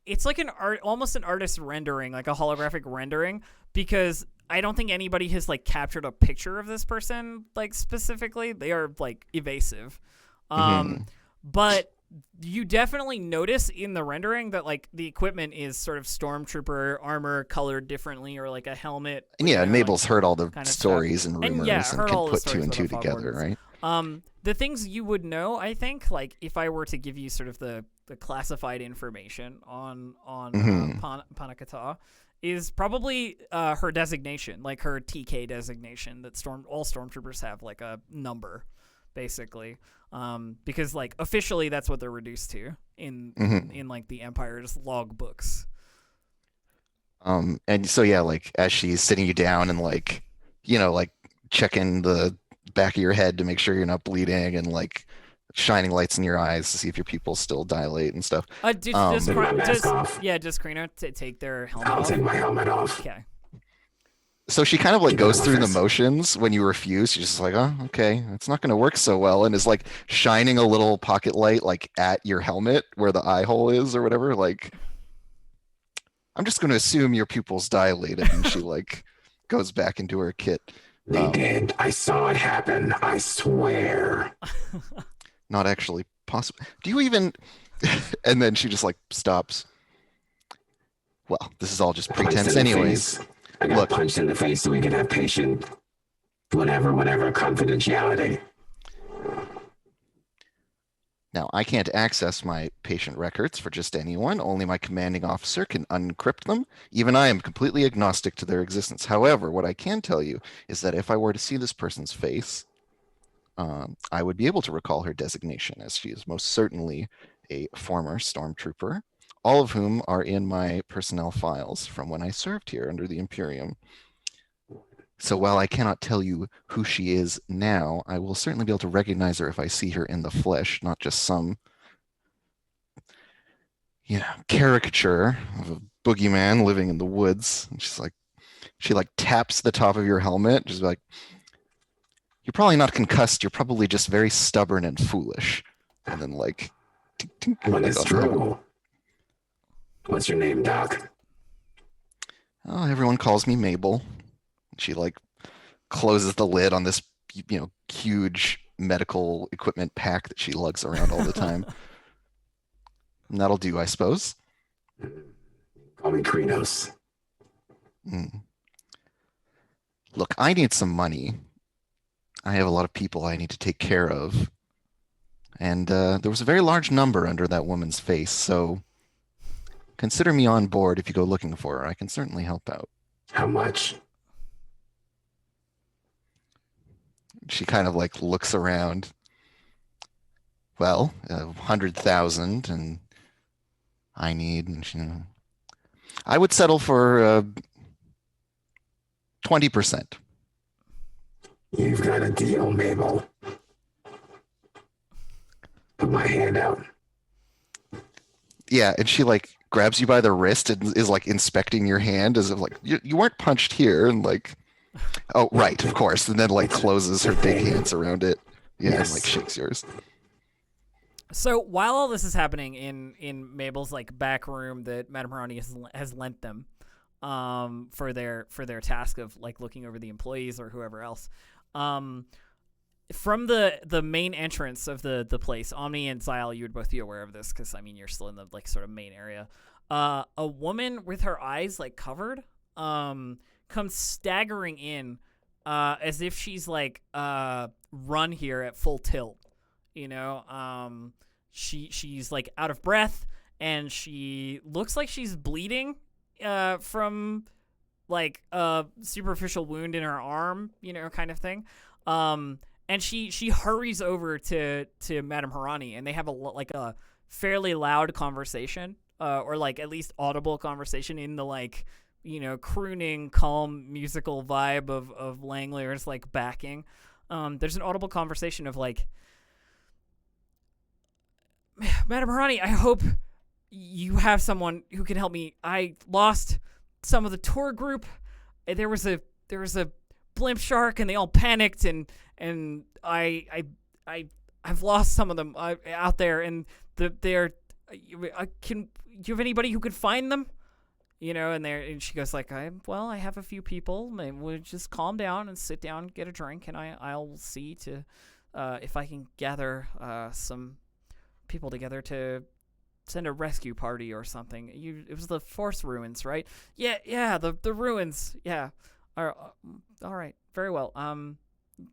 it's like almost an artist rendering, like a holographic rendering, because I don't think anybody has like captured a picture of this person like specifically. They are like evasive, but you definitely notice in the rendering that like the equipment is sort of stormtrooper armor colored differently, or like a helmet. And yeah, and Mabel's like, heard all the kind of stories stuff. and rumors and heard can all the put two stories and about two the Fog together, Wardens. right? The things you would know, I think, like if I were to give you sort of the classified information on Panakata, is probably her designation, like her TK designation that all stormtroopers have, like a number, basically, because like officially that's what they're reduced to in like the Empire's log books. And so yeah, like as she's sitting you down and like, you know, like checking the back of your head to make sure you're not bleeding, and like shining lights in your eyes to see if your pupils still dilate and stuff. Does Krino take their helmet I'll off? take my helmet off. Okay. So she kind of like Keep goes it through the focused. motions when you refuse. She's just like, oh, okay, it's not going to work so well, and is like shining a little pocket light like at your helmet where the eye hole is or whatever. Like, I'm just going to assume your pupils dilated, and she like goes back into her kit. They did. I saw it happen. I swear. Not actually possible. Do you even? And then she just like stops. Well, this is all just Punched pretense, in the anyways. face. I got Look. punched in the face so we could have patient, whatever, confidentiality. Now, I can't access my patient records for just anyone. Only my commanding officer can uncrypt them. Even I am completely agnostic to their existence. However, what I can tell you is that if I were to see this person's face, I would be able to recall her designation, as she is most certainly a former stormtrooper, all of whom are in my personnel files from when I served here under the Imperium. So while I cannot tell you who she is now, I will certainly be able to recognize her if I see her in the flesh, not just some, caricature of a boogeyman living in the woods. And she like taps the top of your helmet, just like, you're probably not concussed, you're probably just very stubborn and foolish. And then like, tink, tink, Well, like it's off. true. What's your name, Doc? Oh, everyone calls me Mabel. She like closes the lid on this, huge medical equipment pack that she lugs around all the time. And that'll do, I suppose. Call me Krenos. Look, I need some money. I have a lot of people I need to take care of. And there was a very large number under that woman's face, so consider me on board if you go looking for her. I can certainly help out. How much? She kind of like looks around. Well, 100,000, and I need, I would settle for 20%. You've got a deal, Mabel. Put my hand out. Yeah, and she like grabs you by the wrist and is like inspecting your hand as if like you weren't punched here, and like, oh right, of course, and then like closes her big hands around it. Yeah, Yes. and like shakes yours. So while all this is happening in Mabel's like back room that Madame Harani has lent them for their task of like looking over the employees or whoever else, from the main entrance of the place, Omni and Xyle, you would both be aware of this because I mean you're still in the like sort of main area. A woman with her eyes like covered comes staggering in as if she's like run here at full tilt. She's like out of breath, and she looks like she's bleeding from like a superficial wound in her arm, kind of thing. And she hurries over to Madame Harani, and they have a fairly loud conversation, or like at least audible conversation in the like crooning, calm musical vibe of Langler's like backing. There's an audible conversation of like, Madam Harani, I hope you have someone who can help me. I lost some of the tour group. There was a blimp shark, and they all panicked, and I've lost some of them out there, and they're. Do you have anybody who could find them? And she goes like, I have a few people. Maybe we'll just calm down and sit down, get a drink, and I'll see to if I can gather some people together to send a rescue party or something. It was the Force ruins, right? Yeah, the ruins. Yeah. All right, very well.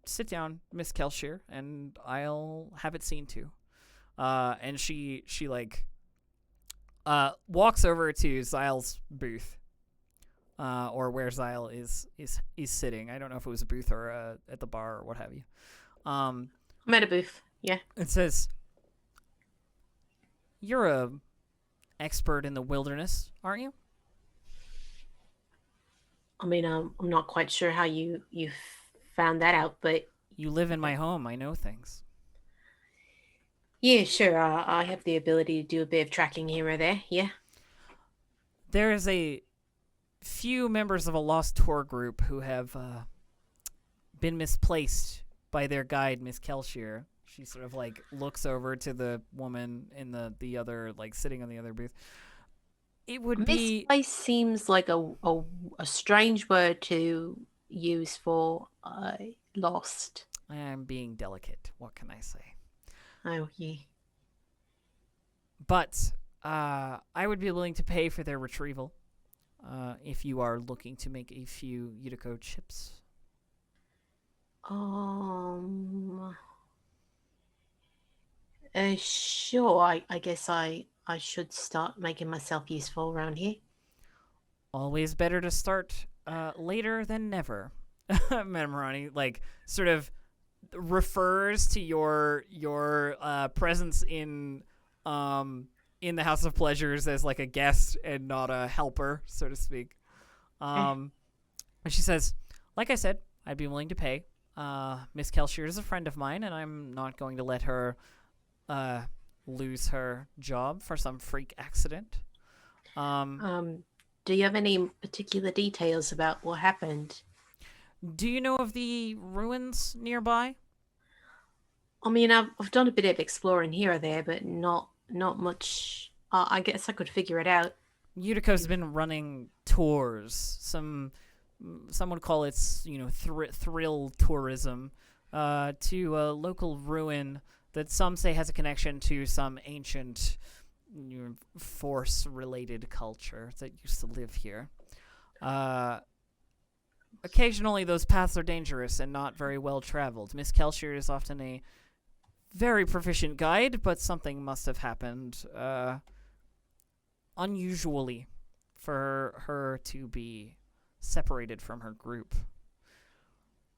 Sit down, Miss Kel Shaw, and I'll have it seen to. And she like walks over to Zyle's booth, or where Zyle is sitting. I don't know if it was a booth or at the bar or what have you. I'm at a booth. Yeah. It says, "You're a expert in the wilderness, aren't you?" I mean, I'm not quite sure how you found that out, but You live in my home. I know things. yeah, sure. I have the ability to do a bit of tracking here or there. Yeah. There is a few members of a lost tour group who have been misplaced by their guide, Miss Kel Shaw. She sort of like looks over to the woman in the other, like sitting on the other booth. It would be Misplaced seems like a strange word to use for lost. I'm being delicate. What can I say? Oh, yeah. But I would be willing to pay for their retrieval if you are looking to make a few Utico chips. Sure. I guess I should start making myself useful around here. Always better to start later than never. Madam Harani, like, sort of refers to your presence in the House of Pleasures as like a guest and not a helper, so to speak. And she says, like I said, I'd be willing to pay. Miss Kel Shaw is a friend of mine, and I'm not going to let her lose her job for some freak accident. Do you have any particular details about what happened? Do you know of the ruins nearby? I mean, I've done a bit of exploring here or there, but not much. I guess I could figure it out. Utico's been running tours. Some would call it, thrill tourism, to a local ruin that some say has a connection to some ancient Force-related culture that used to live here. Occasionally, those paths are dangerous and not very well traveled. Miss Kel Shaw is often a very proficient guide, but something must have happened unusually for her to be separated from her group.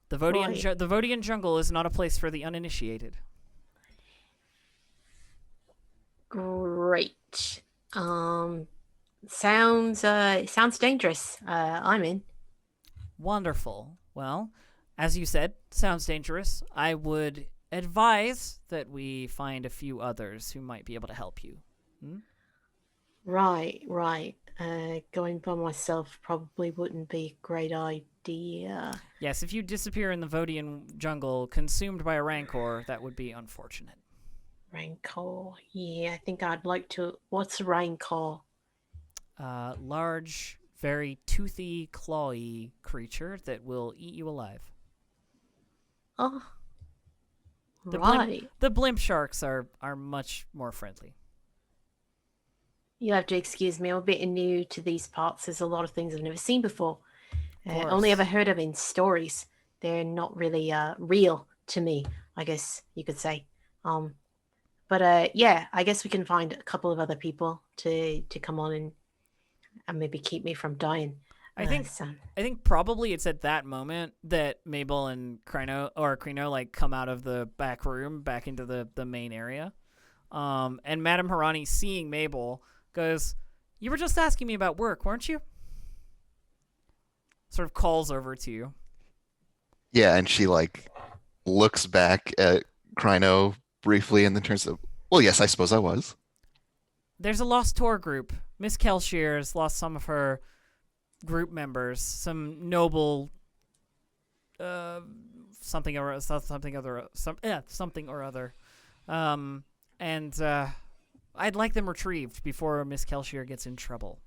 The Vodian jungle is not a place for the uninitiated. Great. Sounds dangerous. I'm in. Wonderful. Well, as you said, sounds dangerous. I would advise that we find a few others who might be able to help you. Right. Going by myself probably wouldn't be a great idea. Yes, if you disappear in the Vodian jungle consumed by a rancor, that would be unfortunate. Rancor. Yeah, I think I'd like to. What's a rancor? Large, very toothy, clawy creature that will eat you alive. Oh, right. The blimp sharks are much more friendly. You'll have to excuse me. I'm a bit new to these parts. There's a lot of things I've never seen before. Only ever heard of in stories. They're not really real to me, I guess you could say. But yeah, I guess we can find a couple of other people to come on and maybe keep me from dying. I think probably it's at that moment that Mabel and Crino like come out of the back room back into the main area. And Madame Harani, seeing Mabel, goes, "You were just asking me about work, weren't you?" Sort of calls over to you. Yeah, and she like looks back at Crino briefly and then turns to, Well, yes, I suppose I was. There's a lost tour group. Miss Kel Shaw has lost some of her group members, some noble something or other. And I'd like them retrieved before Miss Kel Shaw gets in trouble.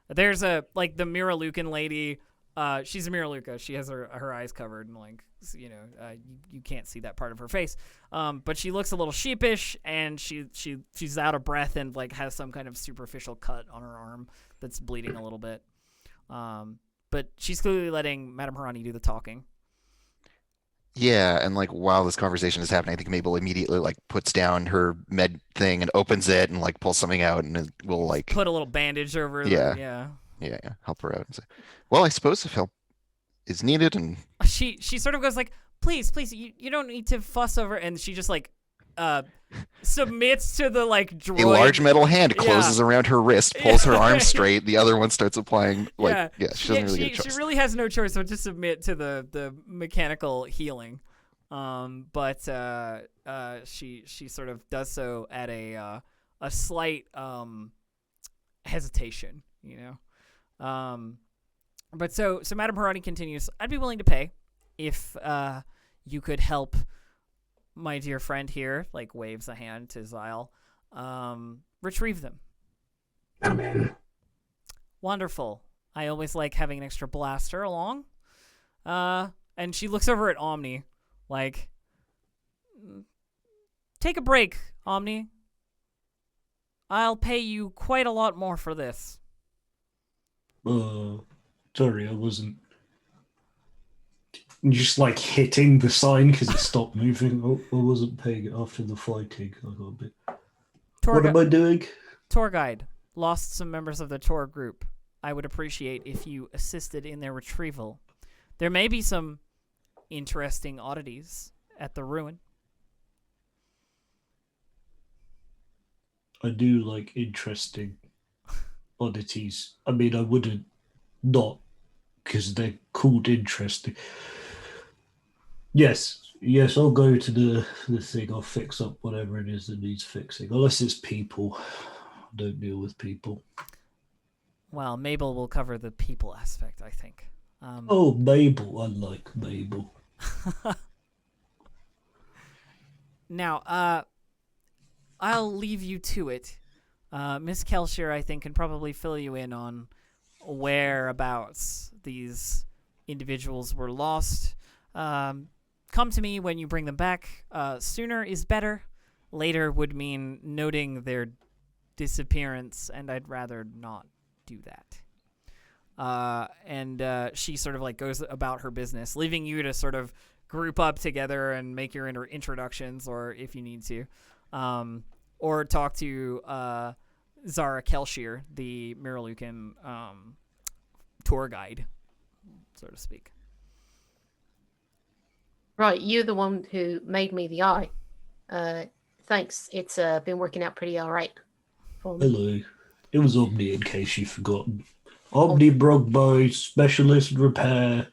There's the Miralucan lady. She's a Miraluca. She has her eyes covered and you can't see that part of her face. But she looks a little sheepish and she's out of breath and has some kind of superficial cut on her arm that's bleeding a little bit. But she's clearly letting Madame Harani do the talking. Yeah, and while this conversation is happening, I think Mabel immediately puts down her med thing and opens it and pulls something out and it will put a little bandage over it. Yeah, help her out and say, well, I suppose if help is needed. And she sort of goes please, you don't need to fuss over, and she just submits to the droid. A large metal hand closes around her wrist, pulls her arm straight. The other one starts applying. She doesn't really get a choice. She really has no choice but to submit to the mechanical healing. But she sort of does so at a slight hesitation, But so Madame Harani continues. I'd be willing to pay if you could help my dear friend here, waves a hand to Zyle, retrieve them. I'm in. Wonderful. I always like having an extra blaster along. And she looks over at Omni, take a break, Omni. I'll pay you quite a lot more for this. Sorry, I wasn't just hitting the sign because it stopped moving. I wasn't paying it after the fighting. I got a bit. What am I doing? Tour guide. Lost some members of the tour group. I would appreciate if you assisted in their retrieval. There may be some interesting oddities at the ruin. I do like interesting oddities. I mean, I wouldn't not, because they're called interesting. Yes, I'll go to the thing. I'll fix up whatever it is that needs fixing. Unless it's people. I don't deal with people. Well, Mabel will cover the people aspect, I think. Mabel. I like Mabel. Now, I'll leave you to it. Miss Kel Shaw, I think, can probably fill you in on whereabouts these individuals were lost. Come to me when you bring them back. Sooner is better. Later would mean noting their disappearance, and I'd rather not do that. And she sort of goes about her business, leaving you to sort of group up together and make your introductions, or if you need to, or talk to Zara Kel Shaw, the Miralucan tour guide, so to speak. Right, you're the one who made me the eye. Thanks. It's been working out pretty all right for me. Hello. It was Omni, in case you've forgotten. Omni Brogbo, specialist repair,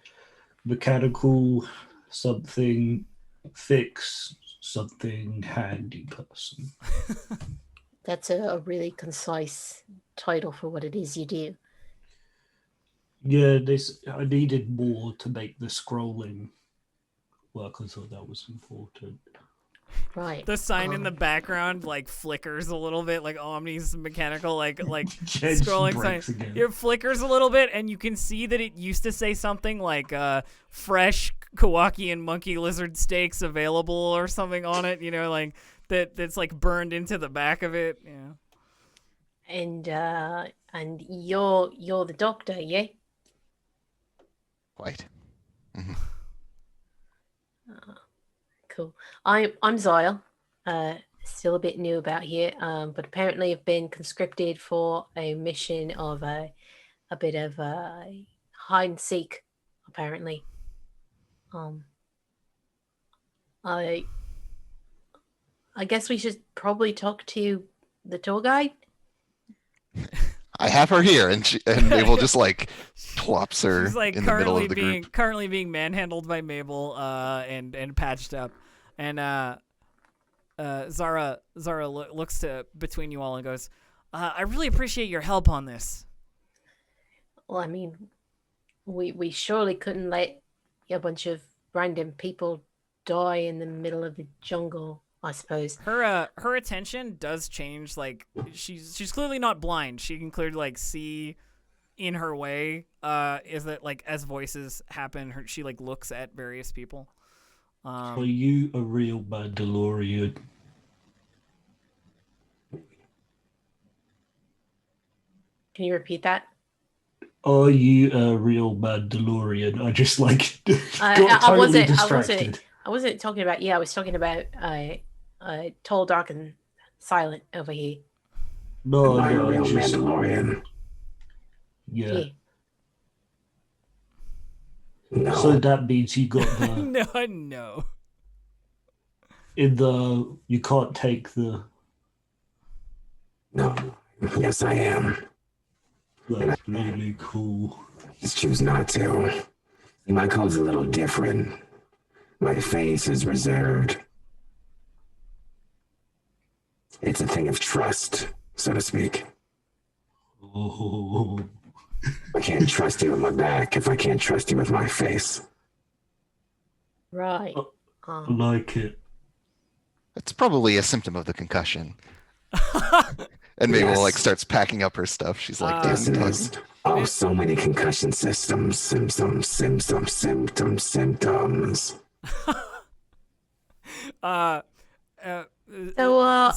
mechanical something, fix something handy person. That's a really concise title for what it is you do. Yeah, I needed more to make the scrolling work. I thought that was important. Right. The sign in the background flickers a little bit, Omni's mechanical scrolling sign. Again. It flickers a little bit, and you can see that it used to say something fresh Kawaki and monkey lizard steaks available or something on it. That's burned into the back of it. Yeah. And you're the doctor, yeah? Quite. Mm-hmm. Cool. I'm Zyle. Still a bit new about here, but apparently I've been conscripted for a mission of a bit of hide and seek. Apparently, I guess we should probably talk to the tour guide. I have her here, and Mabel just plops her She's in the middle of the group. Currently being manhandled by Mabel, and patched up, and Zara looks to between you all and goes, I really appreciate your help on this. Well, I mean, we surely couldn't let a bunch of random people die in the middle of the jungle, I suppose. Her attention does change. Like she's clearly not blind. She can clearly like see in her way. Is that like as voices happen, she like looks at various people. Are you a real bad DeLorean? Can you repeat that? Are you a real bad DeLorean? I just like got I totally distracted. I wasn't talking about. Yeah, I was talking about tall, dark, and silent over here. No, Am I a no, real just, Mandalorian? yeah. No. So that means you got the No. you can't take the. No. Yes, I am. That's really cool. Just choose not to. My code's a little different. My face is reserved. It's a thing of trust, so to speak. Oh, I can't trust you with my back if I can't trust you with my face. Right. I like it. That's probably a symptom of the concussion. And Mabel Yes. like starts packing up her stuff. She's like, Yes, damn it it. is. Oh, so many concussion symptoms. Symptoms. So,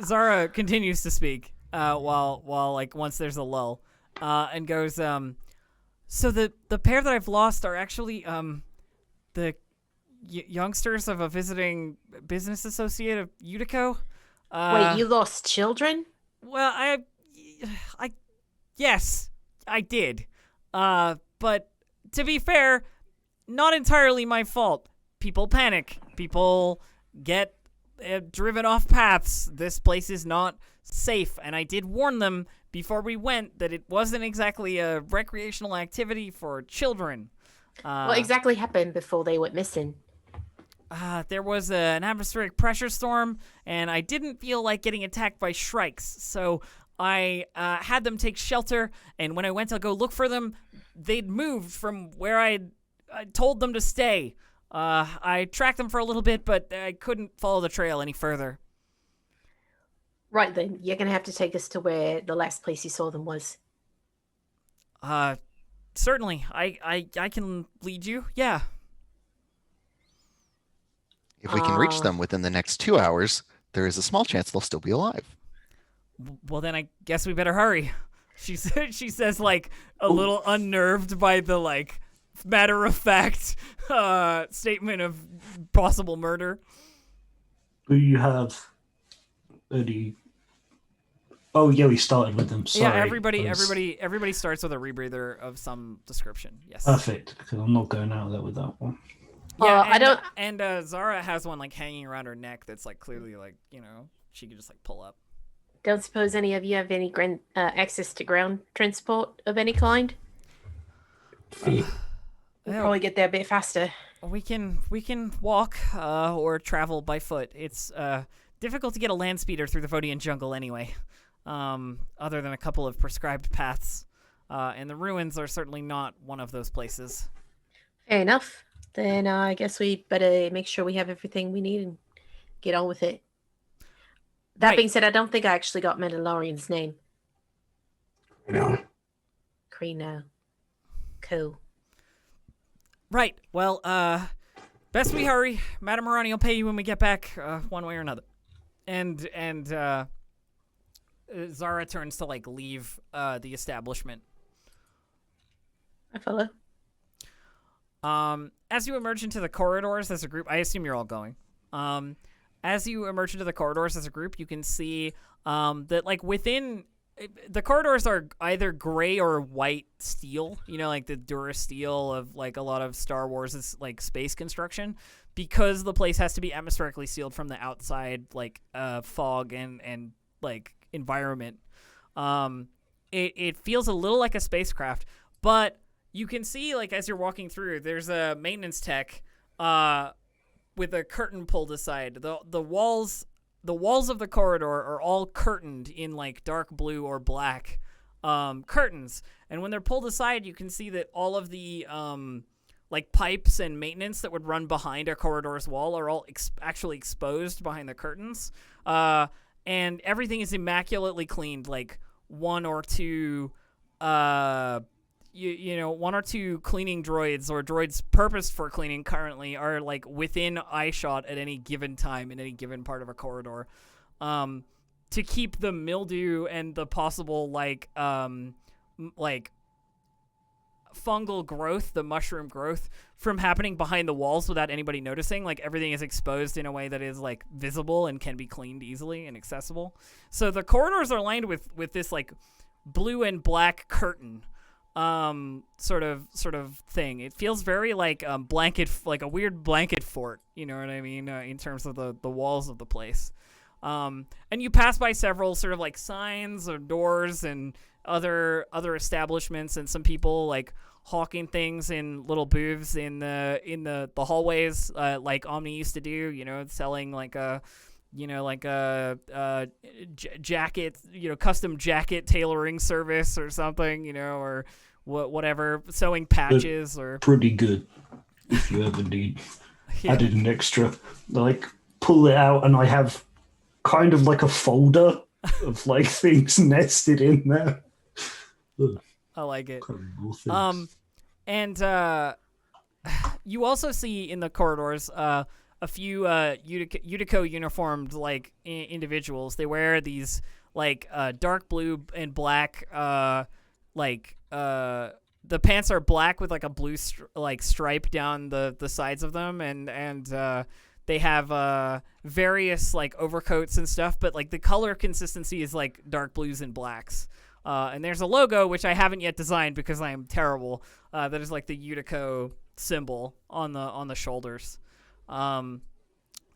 Zara continues to speak while like once there's a lull, and goes, so the pair that I've lost are actually the youngsters of a visiting business associate of Utico. wait, you lost children? Well, yes, I did. But to be fair, not entirely my fault. People panic. People get driven off paths. This place is not safe, and I did warn them before we went that it wasn't exactly a recreational activity for children. What exactly happened before they went missing? There was an atmospheric pressure storm, and I didn't feel like getting attacked by shrikes, so I had them take shelter, and when I went to go look for them, they'd moved from where I told them to stay. I tracked them for a little bit, but I couldn't follow the trail any further. Right then, you're gonna have to take us to where the last place you saw them was. Certainly. I can lead you, yeah. If we can reach them within the next 2 hours, there is a small chance they'll still be alive. Well, then I guess we better hurry. She says, like, a little unnerved by the, like, matter-of-fact statement of possible murder. Do you have any? Oh yeah, we started with them. Sorry, yeah, everybody starts with a rebreather of some description. Yes. Perfect, because I'm not going out there with that one. Yeah, I don't. And Zara has one like hanging around her neck that's like clearly like she could just like pull up. Don't suppose any of you have any access to ground transport of any kind? We'll probably get there a bit faster. We can walk or travel by foot. It's difficult to get a land speeder through the Vodian jungle anyway. Other than a couple of prescribed paths, and the ruins are certainly not one of those places. Fair enough. Then I guess we better make sure we have everything we need and get on with it. That Right. being said, I don't think I actually got Mandalorian's name. No. Krino. Cool. Right. Well, best we hurry. Madame Marani will pay you when we get back, one way or another. And Zara turns to like leave the establishment. I follow. As you emerge into the corridors as a group, I assume you're all going. As you emerge into the corridors as a group, you can see that like within the corridors are either gray or white steel, like the Durasteel of like a lot of Star Wars' like space construction, because the place has to be atmospherically sealed from the outside, like fog and like environment. It feels a little like a spacecraft, but you can see like as you're walking through, there's a maintenance tech with a curtain pulled aside. The walls the walls of the corridor are all curtained in like dark blue or black curtains, and when they're pulled aside, you can see that all of the like pipes and maintenance that would run behind a corridor's wall are all actually exposed behind the curtains, and everything is immaculately cleaned. Like one or two one or two cleaning droids or droids purposed for cleaning currently are like within eyeshot at any given time in any given part of a corridor, to keep the mildew and the possible like fungal growth, the mushroom growth, from happening behind the walls without anybody noticing. Like everything is exposed in a way that is like visible and can be cleaned easily and accessible. So the corridors are lined with this like blue and black curtain sort of thing. It feels very like blanket, like a weird blanket fort, you know what I mean, in terms of the walls of the place. And you pass by several sort of like signs or doors and other establishments, and some people like hawking things in little booths in the hallways, like Omni used to do, you know, selling like a jacket, you know, custom jacket tailoring service or something, you know, or whatever, sewing patches or pretty good if you ever need. Yeah. I did an extra, like pull it out, and I have kind of like a folder of like things nested in there. I like it. Incredible things. And you also see in the corridors a few Utico uniformed like individuals. They wear these like dark blue and black the pants are black with like a blue stripe down the sides of them, and they have various like overcoats and stuff, but like the color consistency is like dark blues and blacks. And there's a logo, which I haven't yet designed because I am terrible, that is like the Utico symbol on the shoulders. And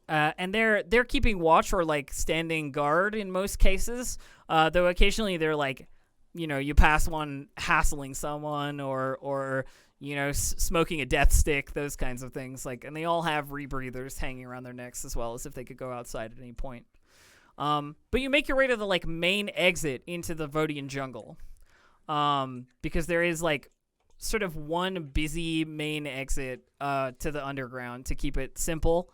they're keeping watch or like standing guard in most cases, though occasionally they're like, you know, you pass one hassling someone or you know, smoking a death stick, those kinds of things. Like, and they all have rebreathers hanging around their necks as well, as if they could go outside at any point. But you make your way to the like main exit into the Vodian jungle, because there is like sort of one busy main exit to the underground to keep it simple.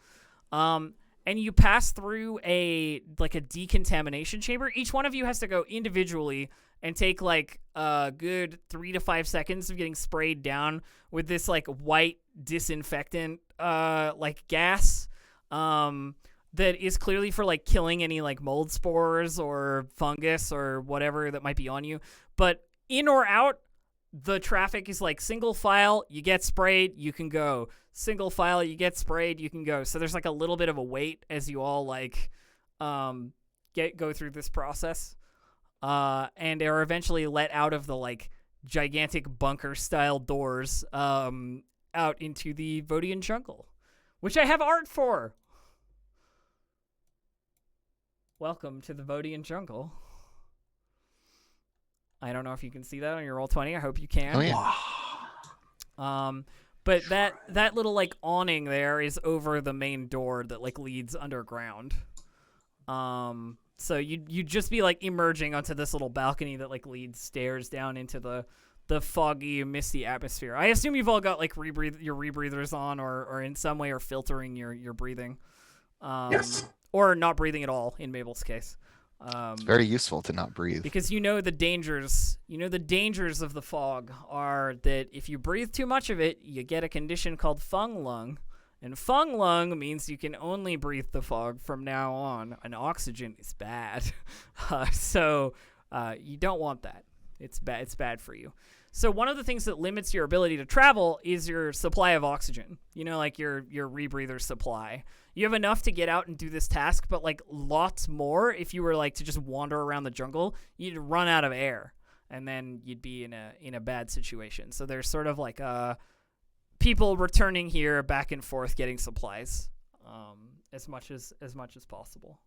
And you pass through a decontamination chamber. Each one of you has to go individually and take like a good 3 to 5 seconds of getting sprayed down with this like white disinfectant like gas that is clearly for like killing any like mold spores or fungus or whatever that might be on you. But in or out, the traffic is like single file, you get sprayed, you can go. Single file, you get sprayed, you can go. So there's like a little bit of a wait as you all like go through this process. And are eventually let out of the like gigantic bunker style doors out into the Vodian jungle, which I have art for. Welcome to the Vodian jungle. I don't know if you can see that on your Roll20. I hope you can. Oh yeah. But that little like awning there is over the main door that like leads underground. So you'd just be like emerging onto this little balcony that like leads stairs down into the foggy, misty atmosphere. I assume you've all got like your rebreathers on or in some way are filtering your breathing. Yes. Or not breathing at all in Mabel's case. It's very useful to not breathe. Because you know the dangers of the fog are that if you breathe too much of it, you get a condition called Fungal. And Fungal means you can only breathe the fog from now on, and oxygen is bad. So you don't want that. It's bad for you. So one of the things that limits your ability to travel is your supply of oxygen. You know, like your rebreather supply. You have enough to get out and do this task, but like lots more if you were like to just wander around the jungle, you'd run out of air, and then you'd be in a bad situation. So there's sort of like people returning here back and forth getting supplies as much as possible.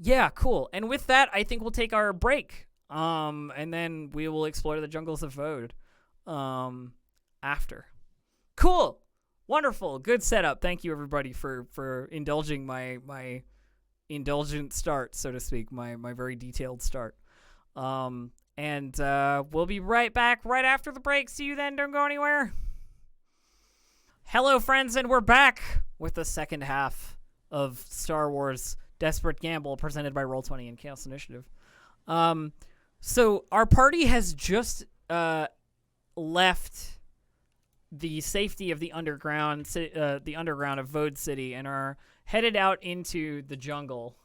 Yeah, cool. And with that, I think we'll take our break. And then we will explore the jungles of Vode after. Cool. Wonderful. Good setup. Thank you, everybody, for indulging my indulgent start, so to speak, my very detailed start. And we'll be right back right after the break. See you then. Don't go anywhere. Hello, friends, and we're back with the second half of Star Wars Desperate Gamble presented by Roll20 and Chaos Initiative. So our party has just left the safety of the underground of Vode City and are headed out into the jungle,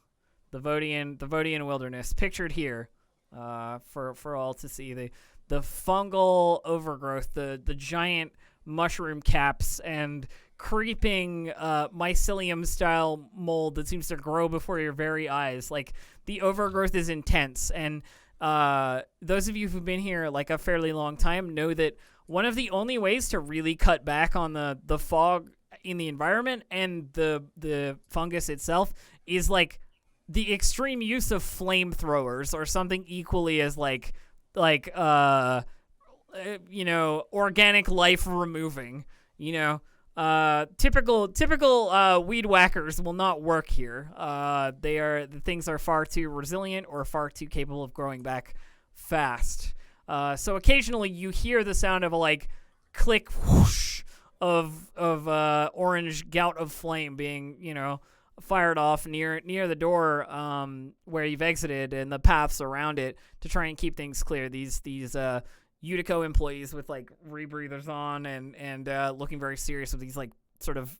the Vodian wilderness, pictured here, for all to see. The fungal overgrowth, the giant mushroom caps and creeping mycelium style mold that seems to grow before your very eyes. Like, the overgrowth is intense, and those of you who've been here like a fairly long time know that one of the only ways to really cut back on the fog in the environment and the fungus itself is like the extreme use of flamethrowers or something equally as like organic life removing, typical weed whackers will not work here. The things are far too resilient or far too capable of growing back fast. So occasionally you hear the sound of a like click whoosh of orange gout of flame being, fired off near the door where you've exited and the paths around it to try and keep things clear. These Utico employees with like rebreathers on and looking very serious with these like sort of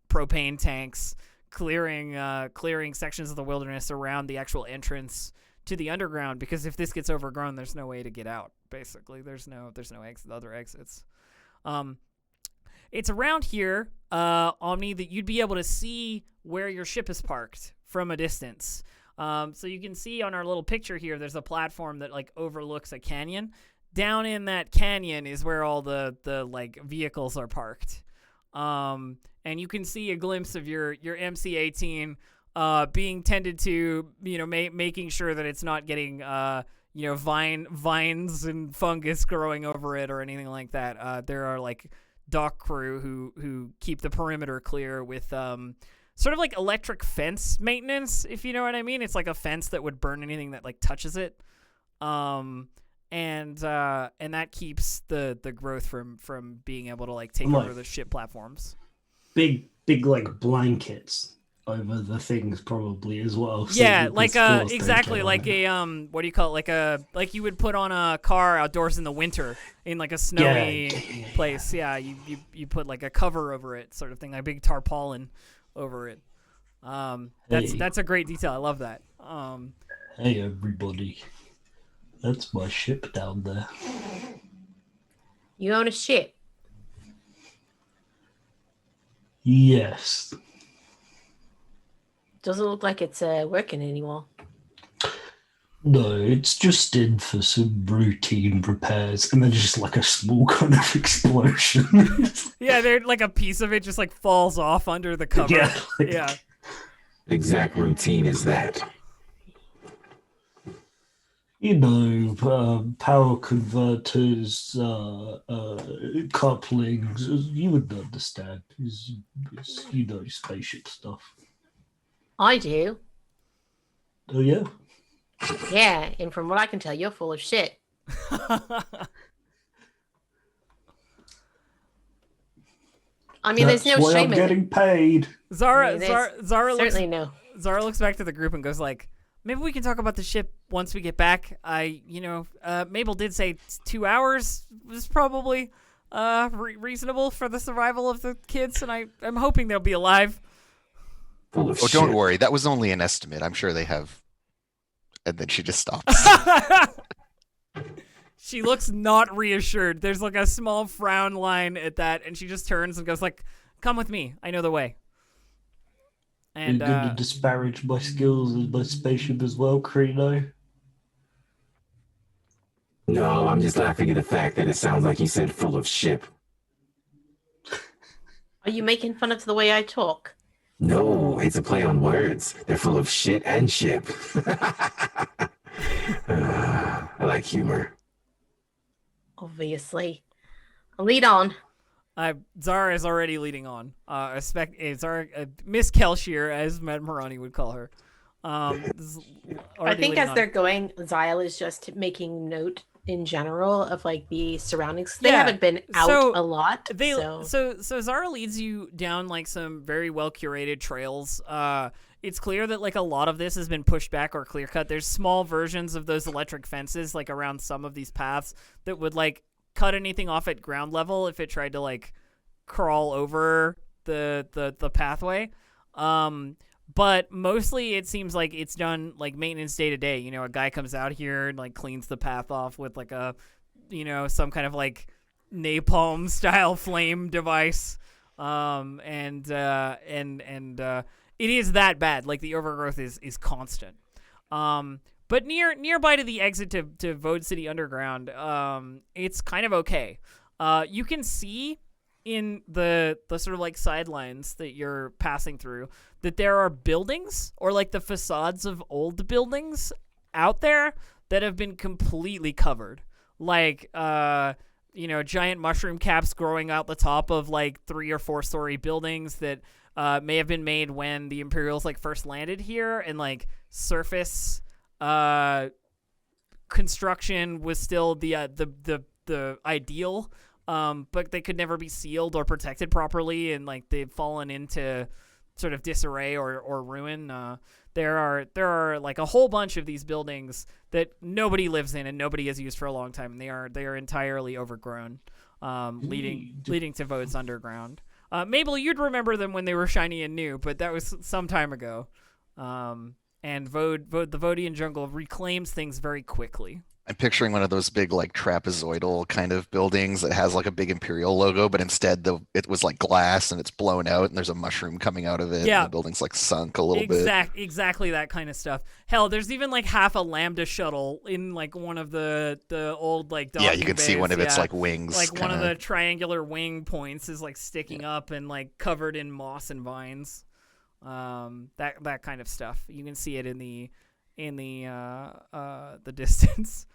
propane tanks clearing sections of the wilderness around the actual entrance to the underground, because if this gets overgrown, there's no way to get out. Basically, there's no other exits. It's around here, Omni, that you'd be able to see where your ship is parked from a distance. So you can see on our little picture here, there's a platform that like overlooks a canyon. Down in that canyon is where all the like vehicles are parked. And you can see a glimpse of your MC-18 being tended to, making sure that it's not getting vines and fungus growing over it or anything like that. There are like dock crew who keep the perimeter clear with sort of like electric fence maintenance, if you know what I mean. It's like a fence that would burn anything that like touches it. And that keeps the growth from being able to like take over the ship platforms. Big like blankets over the things probably as well. So yeah, like exactly like a what do you call it? Like you would put on a car outdoors in the winter in like a snowy place. Yeah, you put like a cover over it, sort of thing, like a big tarpaulin over it. That's a great detail. I love that. Hey everybody. That's my ship down there. You own a ship? Yes. Doesn't look like it's working anymore. No, it's just in for some routine repairs, and then just like a small kind of explosion. Yeah, there like a piece of it just like falls off under the cover. Yeah. Yeah. Exact routine is that? Power converters, couplings, you would understand. It's spaceship stuff. I do. Oh, yeah? Yeah, and from what I can tell, you're full of shit. I mean, That's there's no why shame I'm in it. getting paid. Zara Certainly no. Zara looks back to the group and goes like, maybe we can talk about the ship once we get back. Mabel did say 2 hours was probably reasonable for the survival of the kids, and I'm hoping they'll be alive. Oh, don't worry. That was only an estimate. I'm sure they have. And then she just stops. She looks not reassured. There's like a small frown line at that, and she just turns and goes like, come with me. I know the way. And You're going to disparage my skills and my spaceship as well, Creeno? No, I'm just laughing at the fact that it sounds like you said full of ship. Are you making fun of the way I talk? No, it's a play on words. They're full of shit and ship. I like humor. Obviously. Lead on. Zara is already leading on. Zara, Miss Kelshire, as Matt Morani would call her. I think as they're going, Zyle is just making note in general of like the surroundings. They haven't been out a lot. So Zara leads you down like some very well curated trails. It's clear that like a lot of this has been pushed back or clear cut. There's small versions of those electric fences like around some of these paths that would like cut anything off at ground level if it tried to like crawl over the pathway. But mostly it seems like it's done like maintenance day to day. You know, a guy comes out here and like cleans the path off with like a, you know, some kind of like napalm style flame device. It is that bad. Like the overgrowth is constant. But nearby to the exit to Vode City Underground, it's kind of okay. You can see in the sort of like sidelines that you're passing through that there are buildings or like the facades of old buildings out there that have been completely covered. Like, you know, giant mushroom caps growing out the top of like 3 or 4 story buildings that may have been made when the Imperials like first landed here, and like surface construction was still the ideal, but they could never be sealed or protected properly, and like they've fallen into sort of disarray or ruin. There are like a whole bunch of these buildings that nobody lives in and nobody has used for a long time, and they are entirely overgrown, leading to Vode's Underground. Mabel, you'd remember them when they were shiny and new, but that was some time ago. And the Vodian jungle reclaims things very quickly. I'm picturing one of those big like trapezoidal kind of buildings that has like a big Imperial logo, but instead it was like glass and it's blown out and there's a mushroom coming out of it. Yeah. And the building's like sunk a little bit. Exactly that kind of stuff. Hell, there's even like half a Lambda shuttle in like one of the old like docking Yeah, you can see bays. one of its like wings. Like kinda... one of the triangular wing points is like sticking up and like covered in moss and vines. That kind of stuff. You can see it in the distance.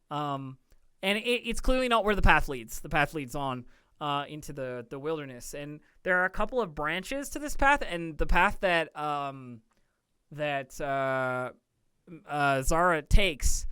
And it's clearly not where the path leads. The path leads on into the wilderness, and there are a couple of branches to this path, and the path that Zara takes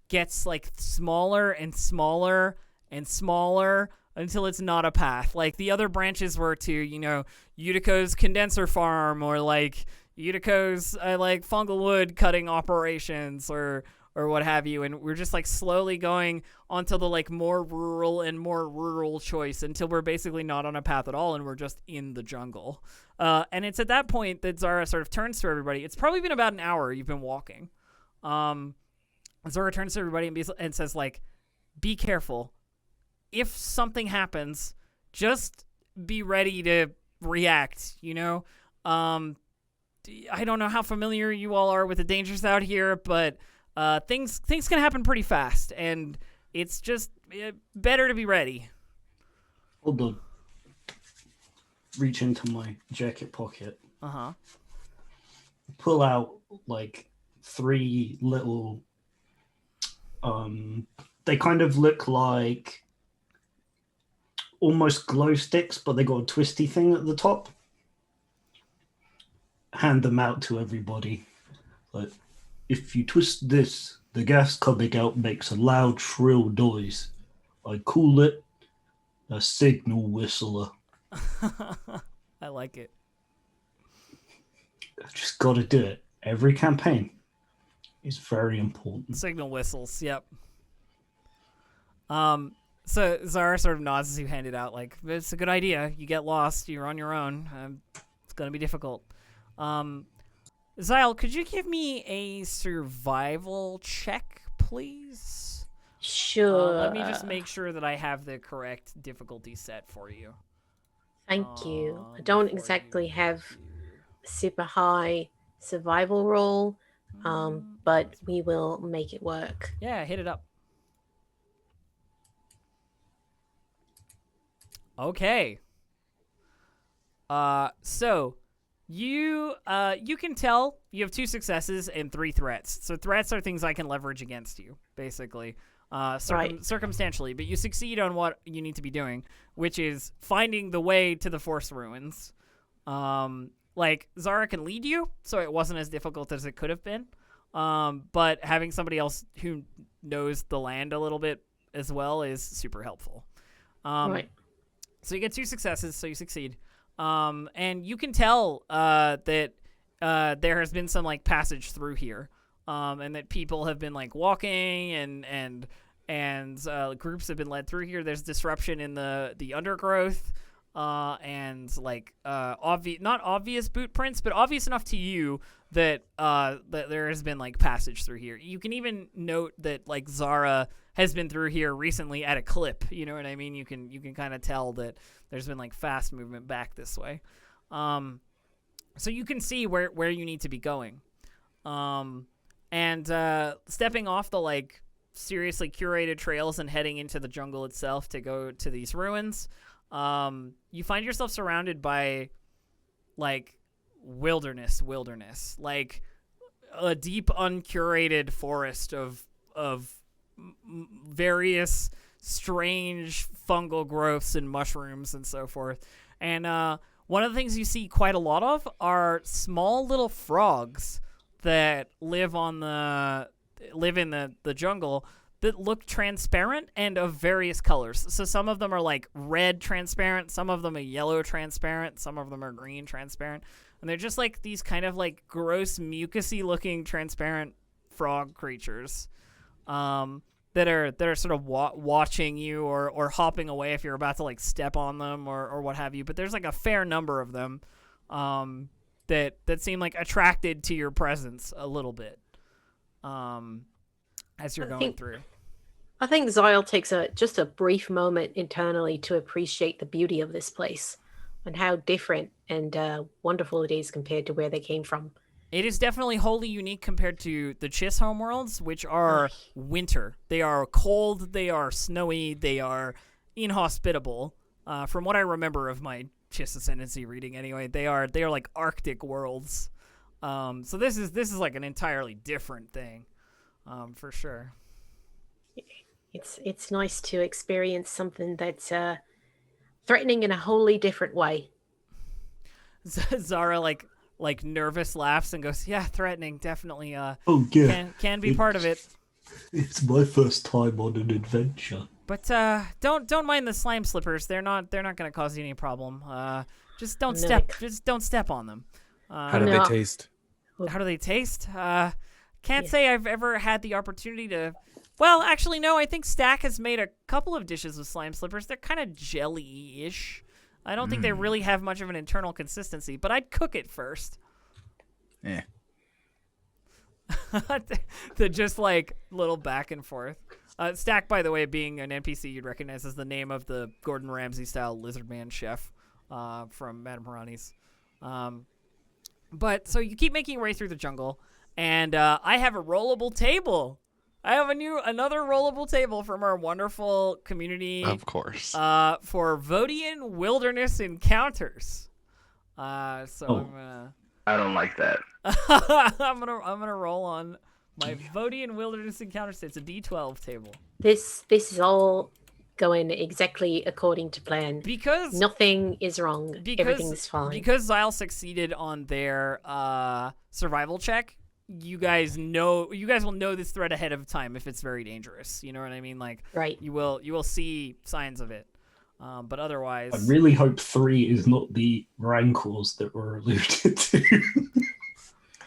gets like smaller and smaller and smaller until it's not a path. Like the other branches were to, you know, Utico's condenser farm, or like Utico's like fungal wood cutting operations, or what have you, and we're just like slowly going onto the like more rural choice until we're basically not on a path at all and we're just in the jungle. And it's at that point that Zara sort of turns to everybody. It's probably been about an hour you've been walking. Zara turns to everybody and says like, be careful. If something happens, just be ready to react, you know? I don't know how familiar you all are with the dangers out here, but things can happen pretty fast, and it's just better to be ready. Hold on. Reach into my jacket pocket. Uh-huh. Pull out like 3 little they kind of look like almost glow sticks, but they got a twisty thing at the top. Hand them out to everybody. Like, if you twist this, the gas coming out makes a loud, shrill noise. I call it a signal whistler. I like it. I've just got to do it. Every campaign is very important. Signal whistles, yep. So Zara sort of nods as you hand it out, like, it's a good idea. You get lost, you're on your own. It's going to be difficult. Zyle, could you give me a survival check, please? Sure. Let me just make sure that I have the correct difficulty set for you. Thank you. I don't exactly have super high survival roll, but we will make it work. Yeah, hit it up. Okay. So you can tell you have 2 successes and 3 threats. So threats are things I can leverage against you, basically. Right. circumstantially, but you succeed on what you need to be doing, which is finding the way to the Force Ruins. Like, Zara can lead you, so it wasn't as difficult as it could have been. But having somebody else who knows the land a little bit as well is super helpful. Right. So you get 2 successes, so you succeed. And you can tell that there has been some like passage through here, and that people have been like walking and groups have been led through here. There's disruption in the undergrowth, and like not obvious boot prints, but obvious enough to you that that there has been like passage through here. You can even note that like Zara has been through here recently at a clip. You know what I mean? You can kind of tell that there's been like fast movement back this way. So you can see where you need to be going. And stepping off the like seriously curated trails and heading into the jungle itself to go to these ruins, you find yourself surrounded by like wilderness, like a deep uncurated forest of various strange fungal growths and mushrooms and so forth. And one of the things you see quite a lot of are small little frogs that live in the jungle that look transparent and of various colors. So some of them are like red transparent, some of them are yellow transparent, some of them are green transparent. And they're just like these kind of like gross mucusy looking transparent frog creatures that are sort of watching you or hopping away if you're about to like step on them or what have you. But there's like a fair number of them that seem like attracted to your presence a little bit as you're going through. I think Zyle takes just a brief moment internally to appreciate the beauty of this place and how different and wonderful it is compared to where they came from. It is definitely wholly unique compared to the Chiss homeworlds, which are winter. They are cold, they are snowy, they are inhospitable. From what I remember of my Chiss Ascendancy reading anyway, they are like Arctic worlds. So this is like an entirely different thing, for sure. It's nice to experience something that's threatening in a wholly different way. Zara like nervous laughs and goes, "Yeah, threatening, definitely. Oh yeah, can be part of it. It's my first time on an adventure. But don't mind the slime slippers. They're not gonna cause you any problem. Just don't step on them. How do they taste? How do they taste? Can't say I've ever had the opportunity to. Well, actually, no. I think Stack has made a couple of dishes with slime slippers. They're kind of jelly-ish. I don't think they really have much of an internal consistency, but I'd cook it first. Yeah. The just like little back and forth. Stack, by the way, being an NPC you'd recognize as the name of the Gordon Ramsay-style lizard man chef from Madame Hirani's. But so you keep making your way through the jungle, and I have a rollable table. I have another rollable table from our wonderful community. Of course. For Vodian Wilderness Encounters. I'm gonna. I don't like that. I'm gonna roll on my Vodian Wilderness Encounters. It's a D12 table. This is all going exactly according to plan. Because nothing is wrong. Everything's fine. Because Zyle succeeded on their survival check. You guys will know this threat ahead of time if it's very dangerous. You know what I mean? Like, right. You will see signs of it. But otherwise, I really hope 3 is not the rancors that were alluded to.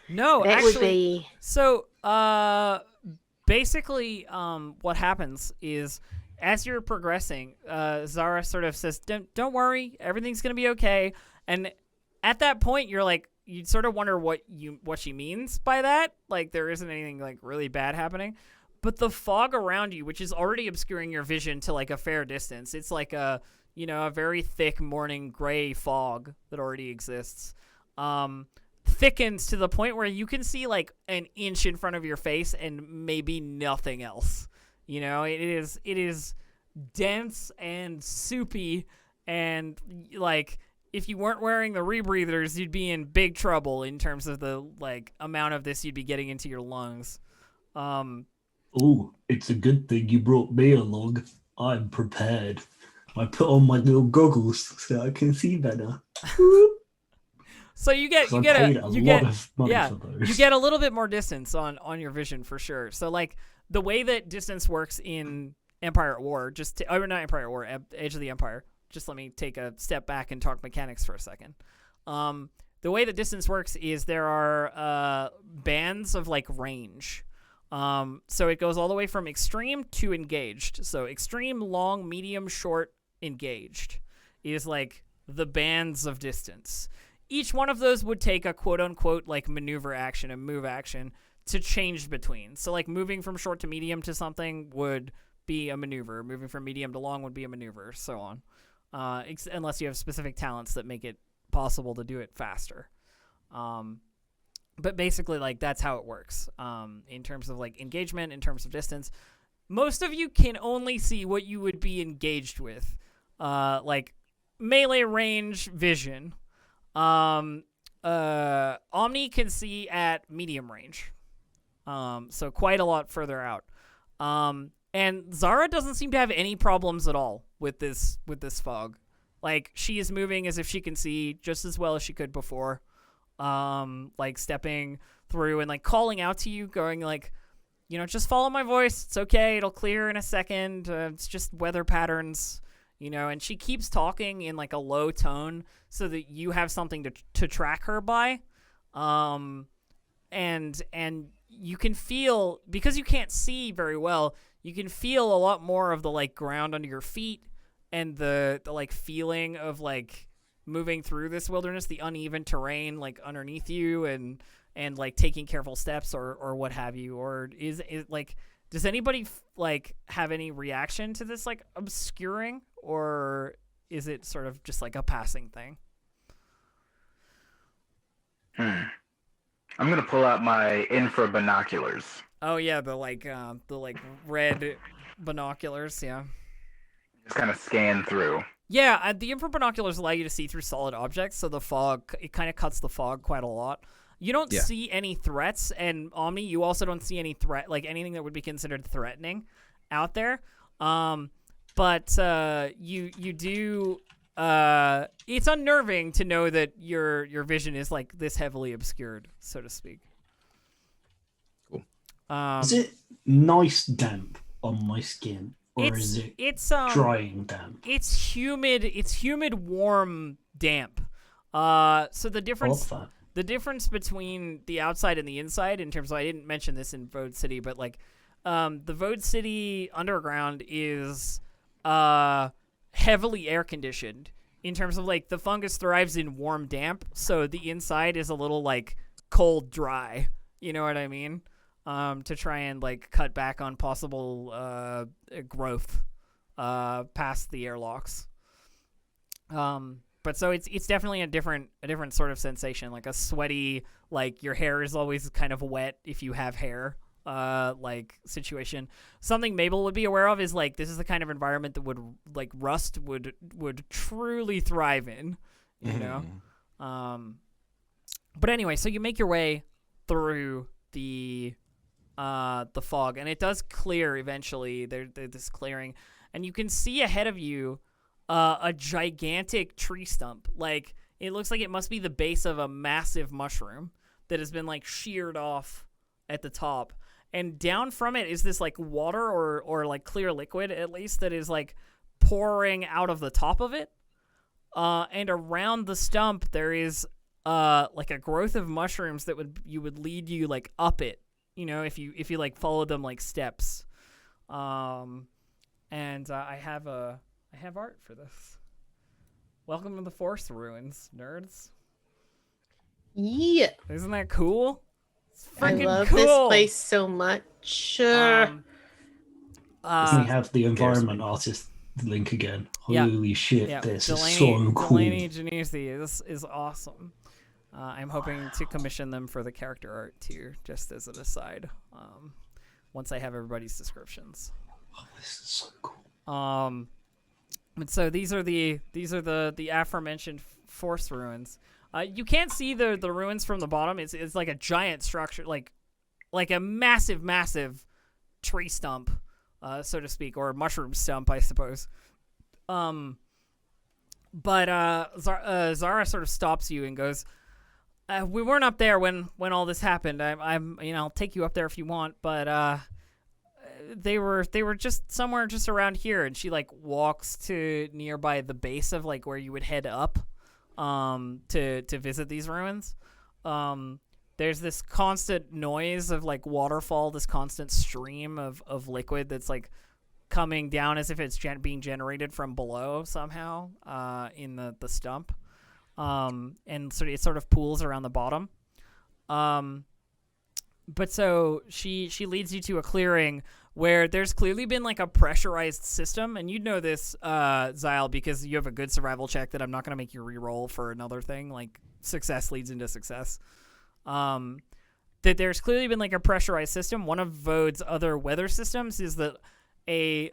No, that actually, would be. So, basically, what happens is as you're progressing, Zara sort of says, "Don't worry, everything's gonna be okay." And at that point, you're like, you sort of wonder what she means by that. Like, there isn't anything like really bad happening, but the fog around you, which is already obscuring your vision to like a fair distance, it's like a very thick morning gray fog that already exists. Thickens to the point where you can see like an inch in front of your face and maybe nothing else. You know, it is dense and soupy, and like if you weren't wearing the rebreathers, you'd be in big trouble in terms of the like amount of this you'd be getting into your lungs. Oh, it's a good thing you brought me along. I'm prepared. I put on my little goggles so I can see better. So you get 'Cause I paid a lot of money yeah, for those. you get a little bit more distance on your vision for sure. So like the way that distance works in Empire at War, or not Empire at War, Age of the Empire. Just let me take a step back and talk mechanics for a second. The way that distance works is there are bands of like range. So it goes all the way from extreme to engaged. So extreme, long, medium, short, engaged is like the bands of distance. Each one of those would take a quote-unquote like maneuver action, a move action, to change between. So like moving from short to medium to something would be a maneuver. Moving from medium to long would be a maneuver, so on. Unless you have specific talents that make it possible to do it faster. But basically, like, that's how it works in terms of like engagement, in terms of distance. Most of you can only see what you would be engaged with, like melee range vision. Omni can see at medium range, so quite a lot further out. And Zara doesn't seem to have any problems at all with this fog. Like, she is moving as if she can see just as well as she could before. Like stepping through and like calling out to you, going like, you know, just follow my voice. It's okay. It'll clear in a second. It's just weather patterns, you know. And she keeps talking in like a low tone so that you have something to track her by. And you can feel, because you can't see very well, you can feel a lot more of the like ground under your feet and the like feeling of like moving through this wilderness, the uneven terrain like underneath you, and like taking careful steps or what have you. Or is like, does anybody like have any reaction to this like obscuring, or is it sort of just like a passing thing? I'm gonna pull out my infra binoculars. Oh yeah, the red binoculars, yeah. Just kind of scan through. Yeah, the infra binoculars allow you to see through solid objects, so the fog, it kind of cuts the fog quite a lot. You don't see any threats, and Omni, you also don't see any threat, like anything that would be considered threatening out there. But you do. It's unnerving to know that your vision is like this heavily obscured, so to speak. Cool. Is it nice damp on my skin, or is it drying damp? It's humid. It's humid, warm, damp. So the difference between the outside and the inside, in terms of, I didn't mention this in Vode City, but like the Vode City underground is heavily air conditioned, in terms of like the fungus thrives in warm damp, so the inside is a little like cold dry, you know what I mean, to try and like cut back on possible growth past the airlocks. But so it's definitely a different sort of sensation, like a sweaty, like your hair is always kind of wet if you have hair, like situation. Something Mabel would be aware of is like, this is the kind of environment that would like Rust would truly thrive in, you know. But anyway, so you make your way through the fog, and it does clear eventually. There's this clearing, and you can see ahead of you a gigantic tree stump. Like, it looks like it must be the base of a massive mushroom that has been like sheared off at the top. And down from it is this like water or like clear liquid, at least, that is like pouring out of the top of it. And around the stump there is like a growth of mushrooms that would lead you like up it, you know, if you like followed them like steps. And I have art for this. Welcome to the Forest Ruins, nerds. Yeah. Isn't that cool? I love cool. this place so much. Let me have the environment artist link again. Holy shit, this is so cool. Delaney Janisi is awesome. I'm hoping to commission them for the character art too, just as an aside. Once I have everybody's descriptions. Oh, this is so cool. And so these are the aforementioned Forest Ruins. You can't see the ruins from the bottom. It's like a giant structure, like a massive tree stump, so to speak, or mushroom stump, I suppose. But Zara sort of stops you and goes, "We weren't up there when all this happened. I'm I'll take you up there if you want, but they were just somewhere just around here." And she like walks to nearby the base of like where you would head up, to visit these ruins. There's this constant noise of like waterfall, this constant stream of liquid that's like coming down as if it's being generated from below somehow in the stump, and it sort of pools around the bottom. But so she leads you to a clearing where there's clearly been like a pressurized system, and you'd know this, Zyle, because you have a good survival check that I'm not going to make you re-roll for another thing. Like success leads into success. That there's clearly been like a pressurized system. One of Vode's other weather systems is that a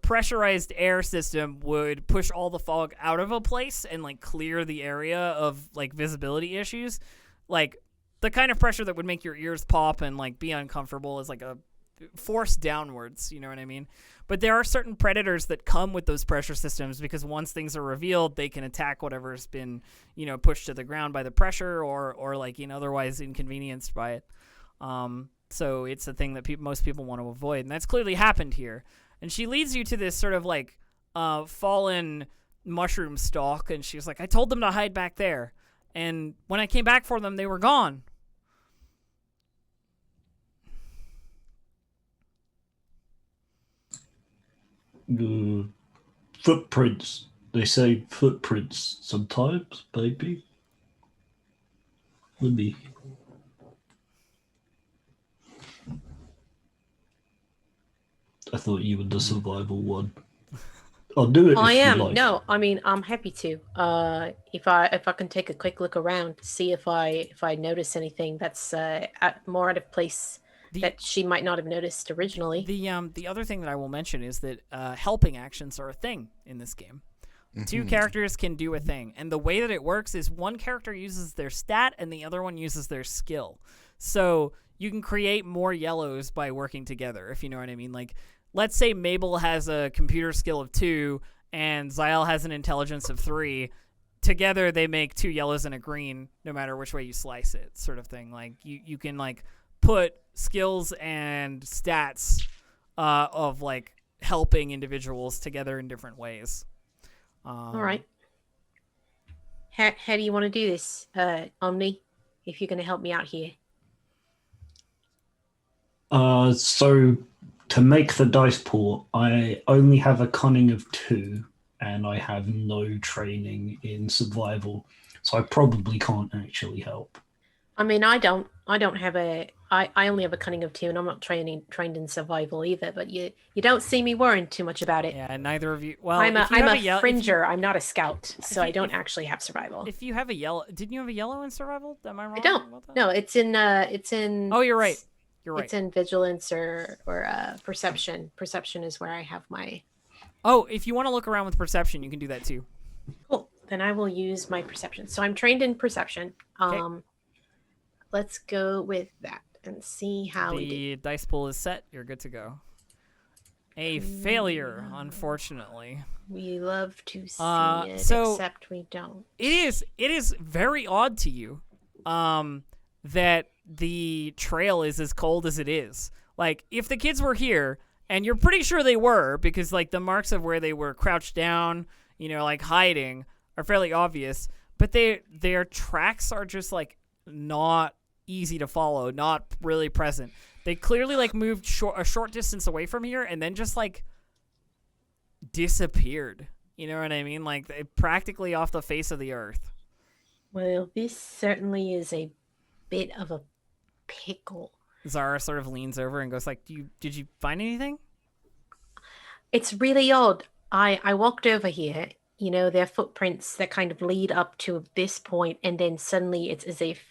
pressurized air system would push all the fog out of a place and like clear the area of like visibility issues. Like the kind of pressure that would make your ears pop and like be uncomfortable is like a force downwards, you know what I mean? But there are certain predators that come with those pressure systems, because once things are revealed, they can attack whatever's been, pushed to the ground by the pressure or like otherwise inconvenienced by it. So it's a thing that most people want to avoid, and that's clearly happened here. And she leads you to this sort of like fallen mushroom stalk, and she was like, "I told them to hide back there, and when I came back for them, they were gone." The footprints. They say footprints sometimes, baby. Let me. I thought you were the survival one. I'll do it. I if am. You like. No, I mean I'm happy to. If I can take a quick look around to see if I notice anything that's more out of place that she might not have noticed originally. The other thing that I will mention is that helping actions are a thing in this game. Mm-hmm. 2 characters can do a thing, and the way that it works is one character uses their stat and the other one uses their skill. So you can create more yellows by working together, if you know what I mean. Like, let's say Mabel has a computer skill of 2 and Zyle has an intelligence of 3. Together they make 2 yellows and a green, no matter which way you slice it, sort of thing. Like you can like put skills and stats of like helping individuals together in different ways. All right. How do you want to do this, Omni? If you're going to help me out here. So to make the dice pool, I only have a cunning of 2, and I have no training in survival, so I probably can't actually help. I mean, I only have a cunning of 2, and I'm not trained in survival either. But you don't see me worrying too much about it. Yeah, neither of you. Well, I'm a fringer. I'm not a scout, so I don't actually have survival. If you have a yellow, didn't you have a yellow in survival? Am I wrong? I don't. About that? No, it's in. Oh, you're right. You're right. It's in vigilance or perception. Perception is where I have my. Oh, if you want to look around with perception, you can do that too. Cool. Then I will use my perception. So I'm trained in perception. Okay. Let's go with that and see how the dice pool is set. You're good to go. A failure, unfortunately. We love to see it, except we don't. It is very odd to you, that the trail is as cold as it is. Like, if the kids were here, and you're pretty sure they were, because like the marks of where they were crouched down, like hiding, are fairly obvious, but their tracks are just like not easy to follow, not really present. They clearly like moved a short distance away from here and then just like disappeared. You know what I mean? Like, they practically off the face of the earth. Well, this certainly is a bit of a pickle. Zara sort of leans over and goes like, did you find anything? It's really odd. I walked over here, there are footprints that kind of lead up to this point, and then suddenly it's as if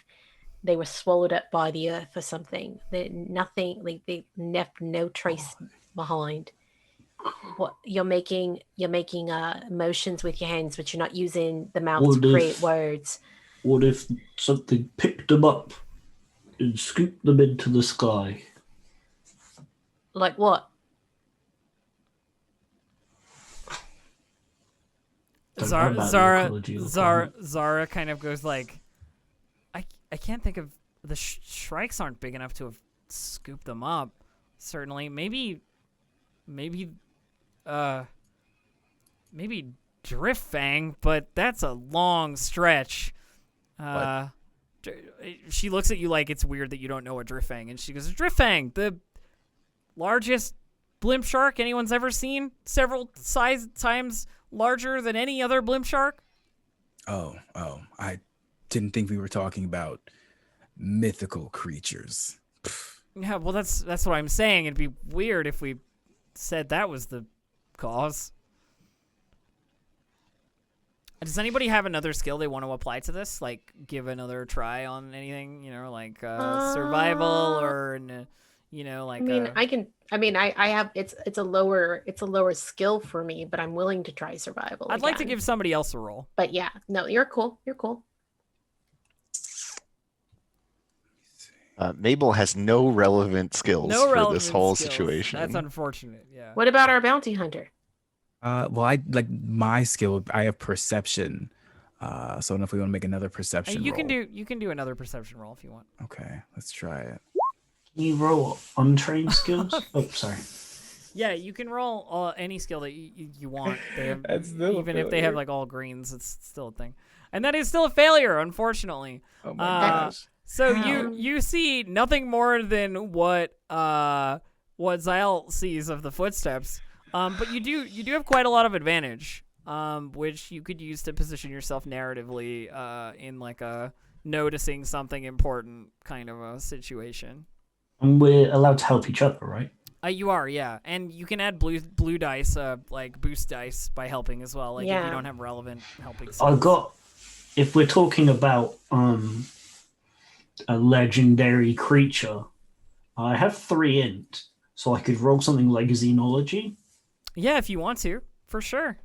they were swallowed up by the earth or something. Nothing, like they left no trace behind. What you're making motions with your hands, but you're not using the mouth to create words. What if something picked them up and scooped them into the sky? Like what? Don't know about the ecology of the planet. Zara kind of goes like, I can't think of the shrikes aren't big enough to have scooped them up. Certainly, maybe Driftfang, but that's a long stretch. She looks at you like it's weird that you don't know what Driftfang, and she goes, Driftfang, the largest blimp shark anyone's ever seen, several times larger than any other blimp shark. Oh, I didn't think we were talking about mythical creatures. Yeah, well, that's what I'm saying. It'd be weird if we said that was the cause. Does anybody have another skill they want to apply to this? Like, give another try on anything, like survival or, like. I have. It's a lower skill for me, but I'm willing to try survival. I'd like to give somebody else a roll. But yeah, no, you're cool. You're cool. Mabel has no relevant skills for this whole situation. That's unfortunate. Yeah. What about our bounty hunter? Well, I like my skill. I have perception. So I don't know if we want to make another perception roll. You can do another perception roll if you want. Okay, let's try it. Can you roll untrained skills? Oh, sorry. Yeah, you can roll any skill that you want. They have, That's still even if they have like all greens, it's still a thing, and that is still a failure, unfortunately. Oh my gosh. So you see nothing more than what Zyle sees of the footsteps. But you do have quite a lot of advantage, which you could use to position yourself narratively in like a noticing something important kind of a situation. And we're allowed to help each other, right? You are, yeah, and you can add blue dice, like boost dice, by helping as well. Like if you don't have relevant helping skills. If we're talking about a legendary creature, I have 3 int, so I could roll something like Xenology. Yeah, if you want to, for sure.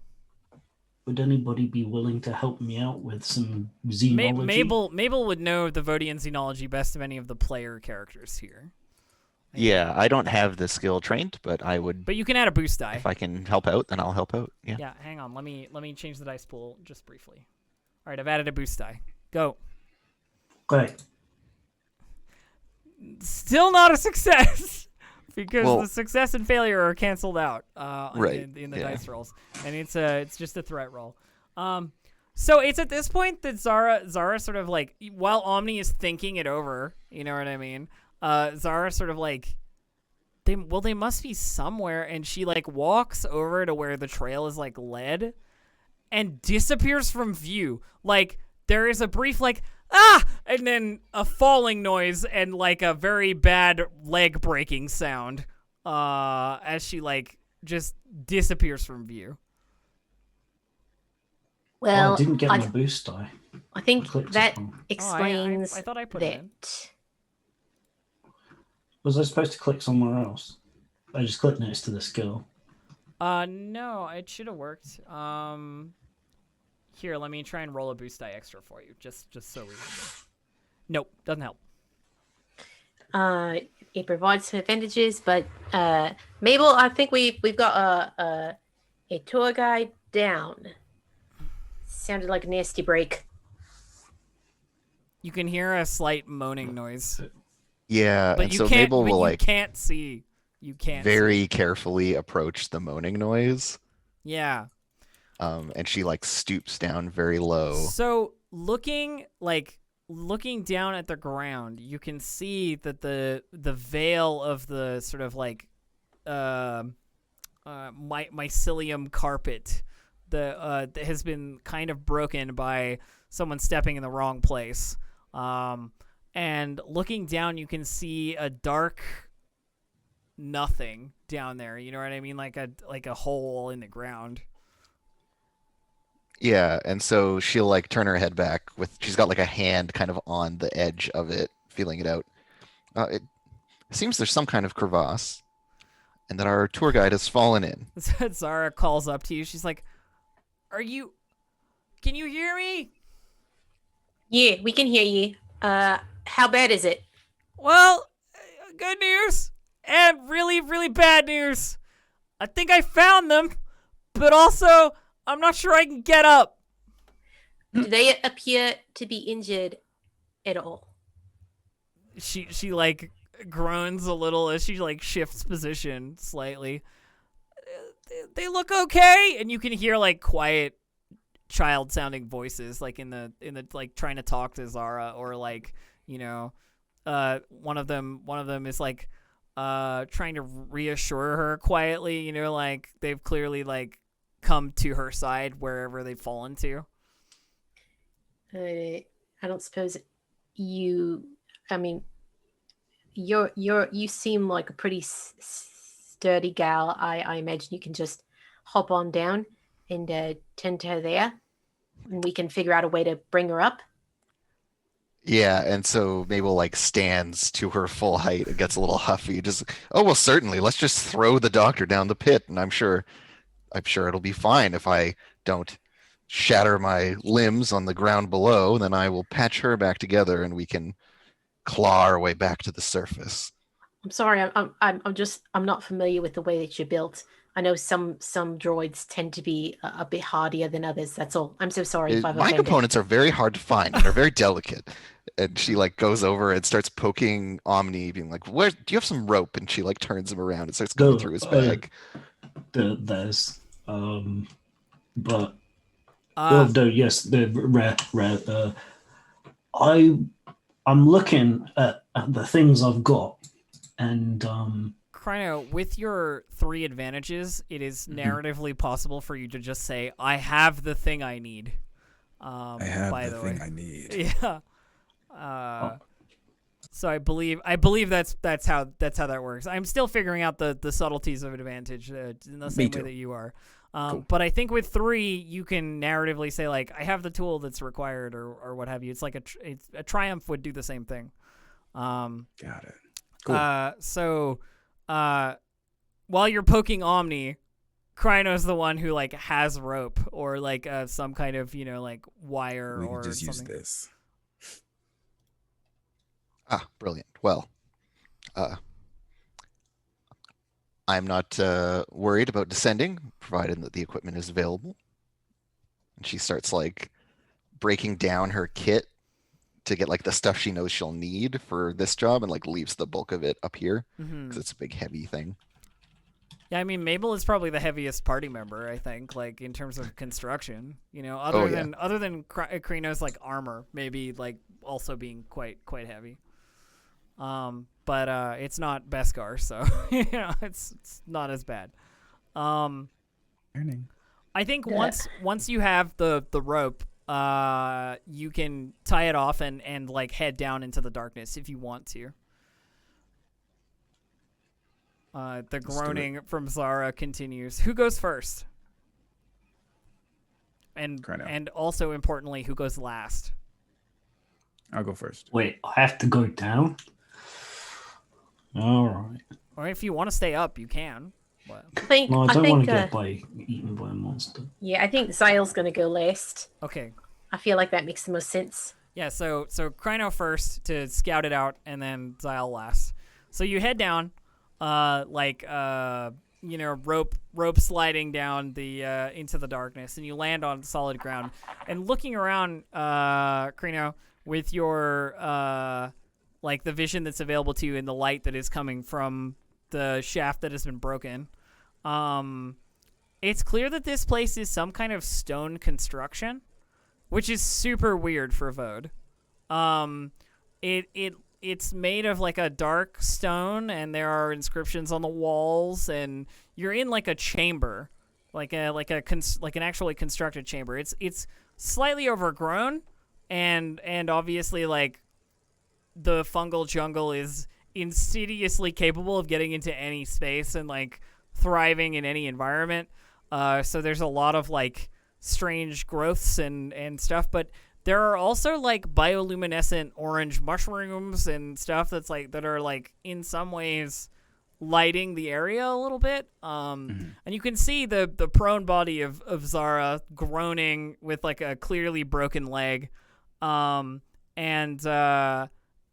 Would anybody be willing to help me out with some Xenology? Mabel would know the Vodian Xenology best of any of the player characters here. Yeah, I don't have the skill trained, but I would. But you can add a boost die. If I can help out, then I'll help out. Yeah. Yeah, hang on. Let me change the dice pool just briefly. All right, I've added a boost die. Go. Okay. Still not a success. Because the success and failure are canceled out in the dice rolls, and it's just a threat roll. So it's at this point that Zara sort of like, while Omni is thinking it over, you know what I mean? Zara sort of like, they must be somewhere, and she like walks over to where the trail is like led, and disappears from view. Like there is a brief like, and then a falling noise and like a very bad leg breaking sound as she like just disappears from view. Well, I didn't get my boost die. I think that explains I thought I put it in. Was I supposed to click somewhere else? I just clicked next to the skill. No, it should have worked. Here, let me try and roll a boost die extra for you, just so we. Nope, doesn't help. It provides some advantages, but Mabel, I think we've got a tour guide down. Sounded like a nasty break. You can hear a slight moaning noise. Yeah, but and you so can't, Mabel will like can't see. You can't very carefully approach the moaning noise. Yeah. And she like stoops down very low. So looking down at the ground, you can see that the veil of the sort of like mycelium carpet that has been kind of broken by someone stepping in the wrong place. And looking down, you can see a dark nothing down there. You know what I mean? Like a hole in the ground. Yeah, and so she'll like turn her head back she's got like a hand kind of on the edge of it, feeling it out. It seems there's some kind of crevasse, and that our tour guide has fallen in. Zara calls up to you. She's like, can you hear me? Yeah, we can hear you. How bad is it? Well, good news. And really, really bad news. I think I found them, but also I'm not sure I can get up. Do they appear to be injured at all? She like groans a little as she like shifts position slightly. They look okay, and you can hear like quiet child sounding voices like in the like trying to talk to Zara, or like, you know, one of them is like trying to reassure her quietly, you know, like they've clearly like come to her side wherever they've fallen to. I don't suppose you seem like a pretty sturdy gal. I imagine you can just hop on down and tend to her there, and we can figure out a way to bring her up. Yeah, and so Mabel like stands to her full height and gets a little huffy. Just, oh well, certainly. Let's just throw the doctor down the pit, and I'm sure it'll be fine if I don't shatter my limbs on the ground below. Then I will patch her back together, and we can claw our way back to the surface. I'm sorry, I'm not familiar with the way that you're built. I know some droids tend to be a bit hardier than others. That's all. I'm so sorry if I've My offended. components are very hard to find and are very delicate. And she like goes over and starts poking Omni, being like, "Where do you have some rope?" And she like turns him around and starts going through his bag. There's but yes, the rare. I'm looking at the things I've got, and Kryno, with your 3 advantages, it is narratively possible for you to just say, "I have the thing I need." I have the thing I need. Yeah. So I believe that's how that works. I'm still figuring out the subtleties of advantage in the same way that you are. Cool. But I think with 3, you can narratively say like, "I have the tool that's required," or what have you. It's like a triumph would do the same thing. Got it. Cool. So while you're poking Omni, Kryno's the one who like has rope or like some kind of, you know, like wire we or can just something. use this. Ah, brilliant. Well, I'm not worried about descending, provided that the equipment is available. And she starts like breaking down her kit to get like the stuff she knows she'll need for this job, and like leaves the bulk of it up here because it's a big heavy thing. Yeah, I mean, Mabel is probably the heaviest party member, I think, like in terms of construction. You know, other than Kryno's like armor, maybe like also being quite heavy. But it's not Beskar, so you know, it's not as bad. Learning. I think once you have the rope, you can tie it off and like head down into the darkness if you want to. The groaning from Zara continues. Who goes first? And also importantly, who goes last? I'll go first. wait, I have to go down. All right. Or if you want to stay up, you can. But... I No, I don't think want to get eaten by a monster. yeah, I think Zyle's gonna go last. Okay. I feel like that makes the most sense. Yeah, so Kryno first to scout it out, and then Zyle last. So you head down, you know, rope sliding down the into the darkness, and you land on solid ground. And looking around, Kryno, with your like the vision that's available to you in the light that is coming from the shaft that has been broken, it's clear that this place is some kind of stone construction, which is super weird for Vode. It's made of like a dark stone, and there are inscriptions on the walls, and you're in like a chamber, like an actually constructed chamber. It's slightly overgrown, and obviously like the fungal jungle is insidiously capable of getting into any space and like thriving in any environment. So there's a lot of like strange growths and stuff, but there are also like bioluminescent orange mushrooms and stuff that are like in some ways lighting the area a little bit. And you can see the prone body of Zara groaning with like a clearly broken leg. And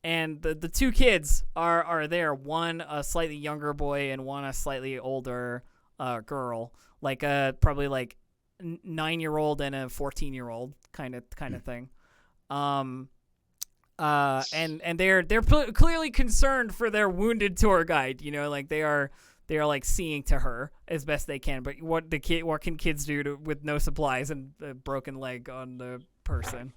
the two kids are there. One a slightly younger boy and one a slightly older girl, like probably like 9-year-old and a 14-year-old kind of thing. And they're clearly concerned for their wounded tour guide. Like they are like seeing to her as best they can. But what can kids do with no supplies and a broken leg on the person?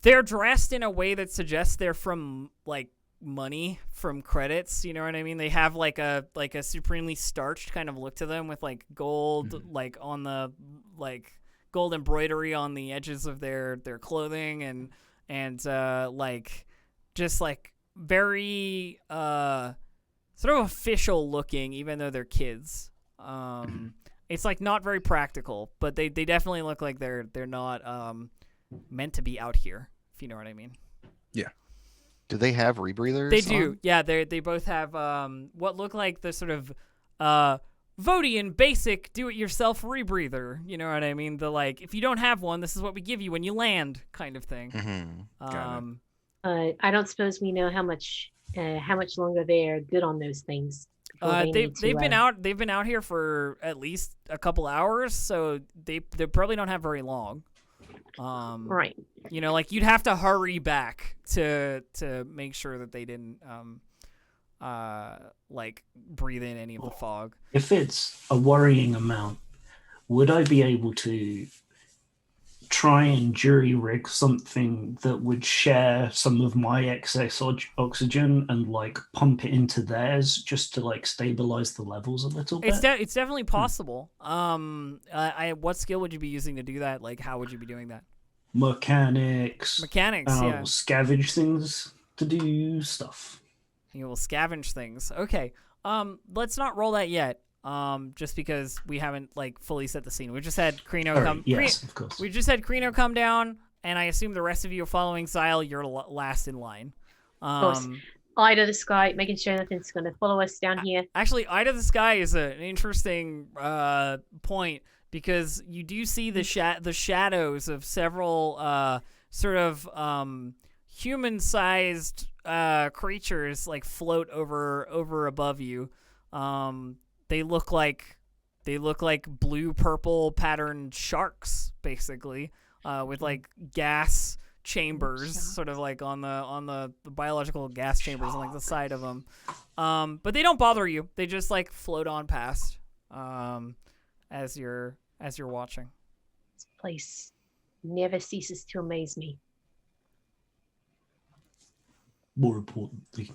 They're dressed in a way that suggests they're from like money from credits. You know what I mean? They have like a supremely starched kind of look to them with like gold like on the like gold embroidery on the edges of their clothing and like just like very sort of official looking, even though they're kids. It's like not very practical, but they definitely look like they're not meant to be out here, if you know what I mean. Yeah. Do they have rebreathers? They do. on? Yeah, they both have what look like the sort of Vodian basic do-it-yourself rebreather. You know what I mean? The like, if you don't have one, this is what we give you when you land, kind of thing. Mm-hmm. I don't suppose we know how much longer they're good on those things. They've been out here for at least a couple hours, so they probably don't have very long. Right. Like you'd have to hurry back to make sure that they didn't like breathe in any of the fog. If it's a worrying amount, would I be able to try and jury rig something that would share some of my excess oxygen and like pump it into theirs just to like stabilize the levels a little bit? It's definitely possible. What skill would you be using to do that? Like, how would you be doing that? Mechanics. Yeah. Scavenge things to do stuff. You will scavenge things. Okay. Let's not roll that yet. Just because we haven't like fully set the scene. We just had Krino come. Yes, of course. We just had Krino come down, and I assume the rest of you are following Xyle. You're last in line. Of course. Eye to the sky, making sure nothing's going to follow us down here. Actually, Eye to the Sky is an interesting point because you do see the shadows of several sort of human-sized creatures like float over above you. They look like blue purple patterned sharks, basically, with like gas chambers, sort of like on the biological gas chambers on like the side of them. But they don't bother you. They just like float on past as you're watching. This place never ceases to amaze me. More importantly.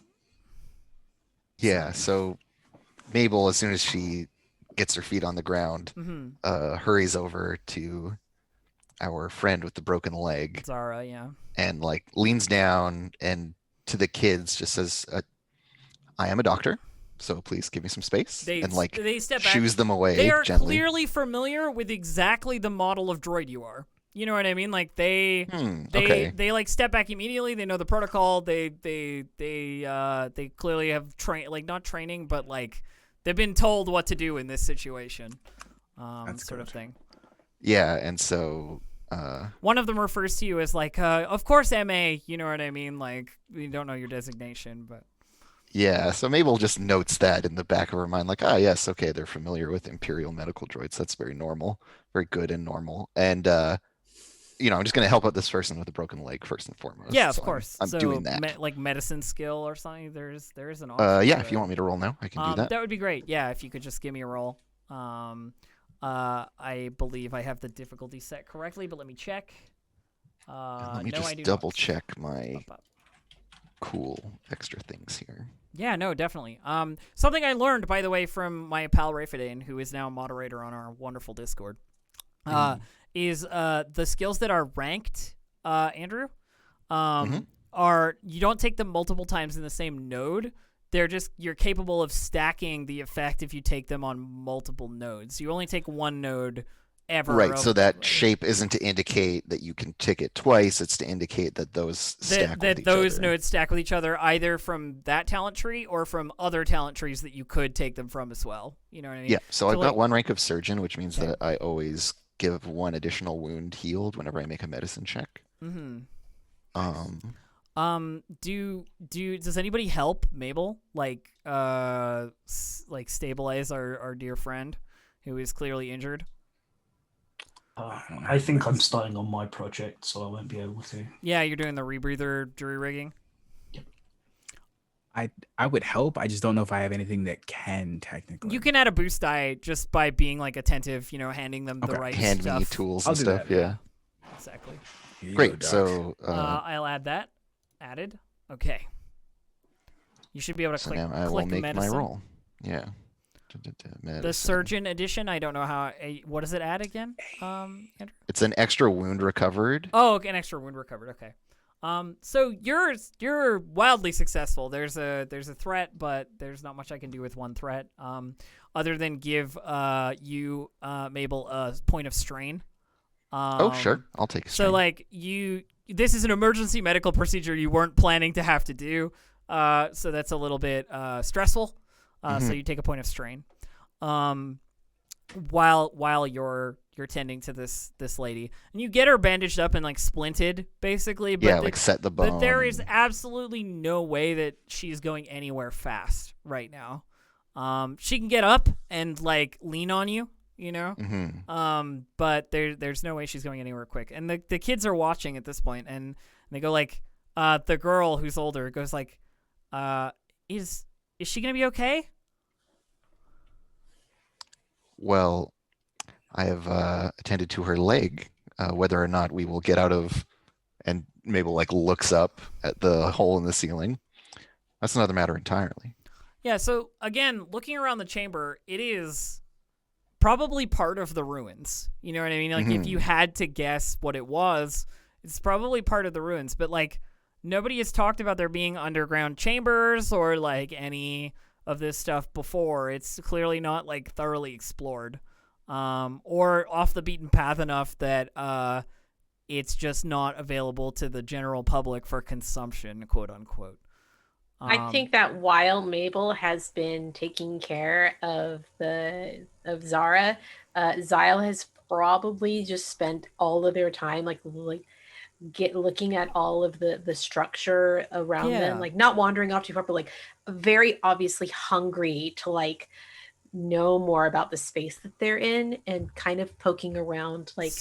Yeah, so Mabel, as soon as she gets her feet on the ground, hurries over to our friend with the broken leg. Zara, yeah. And like leans down and to the kids just says, I am a doctor, so please give me some space. They step back. Shoos them away They are gently. clearly familiar with exactly the model of droid you are. You know what I mean? Like they like step back immediately. They know the protocol. They clearly have not training, but like they've been told what to do in this situation. That's sort good. of thing. Yeah, and so one of them refers to you as like, of course, MA. You know what I mean? Like we don't know your designation, but yeah, so Mabel just notes that in the back of her mind, like, yes, okay, they're familiar with Imperial medical droids. That's very normal, very good and normal. And I'm just gonna help out this person with a broken leg first and foremost. Yeah, of So course. I'm doing that. Like medicine skill or something. There is an option. Yeah, if you want me to roll now, I can do that. That would be great. Yeah, if you could just give me a roll. I believe I have the difficulty set correctly, but let me check. Let me no, I do just double not. check my Up. cool extra things here. Yeah, no, definitely. Something I learned, by the way, from my pal Rafidane, who is now a moderator on our wonderful Discord, is the skills that are ranked, Andrew, are you don't take them multiple times in the same node. You're capable of stacking the effect if you take them on multiple nodes. You only take one node ever. Right, so that shape isn't to indicate that you can tick it twice. It's to indicate that those stack with each those other. nodes stack with each other, either from that talent tree or from other talent trees that you could take them from as well. You know what I mean? Yeah, so I've got one rank of surgeon, which means that I always give one additional wound healed whenever I make a medicine check. Does anybody help Mabel like stabilize our dear friend who is clearly injured? I think I'm starting on my project, so I won't be able to. Yeah, you're doing the rebreather jury rigging. Yep. I would help. I just don't know if I have anything that can technically. You can add a boost die just by being like attentive, handing them the right Hand stuff. me tools I'll and do stuff. that. Yeah. Exactly. Here you go, Great. Doc. So I'll add that. Added. Okay. You should be able to so click, now I will click make medicine. my roll. Yeah. The Medicine. surgeon edition. I don't know how. What does it add again? Andrew? It's an extra wound recovered. Oh, okay, an extra wound recovered. Okay. So you're wildly successful. There's a threat, but there's not much I can do with one threat. Other than give you Mabel a point of strain. Oh, sure. I'll take a So strain. like this is an emergency medical procedure you weren't planning to have to do. So that's a little bit stressful. So you take a point of strain. While you're tending to this lady, and you get her bandaged up and like splinted basically. But yeah, like set the bone. But there is absolutely no way that she's going anywhere fast right now. She can get up and like lean on you, but there's no way she's going anywhere quick. And the kids are watching at this point, and they go like, the girl who's older goes like, is she gonna be okay? Well, I have attended to her leg. Whether or not we will get out of, and Mabel like looks up at the hole in the ceiling. That's another matter entirely. Yeah. So again, looking around the chamber, it is probably part of the ruins. You know what I mean? Like if you had to guess what it was, it's probably part of the ruins. But like nobody has talked about there being underground chambers or like any of this stuff before. It's clearly not like thoroughly explored, or off the beaten path enough that it's just not available to the general public for consumption, quote unquote. I think that while Mabel has been taking care of Zara, Zyle has probably just spent all of their time looking at all of the structure around them, like not wandering off too far, but like very obviously hungry to like know more about the space that they're in, and kind of poking around like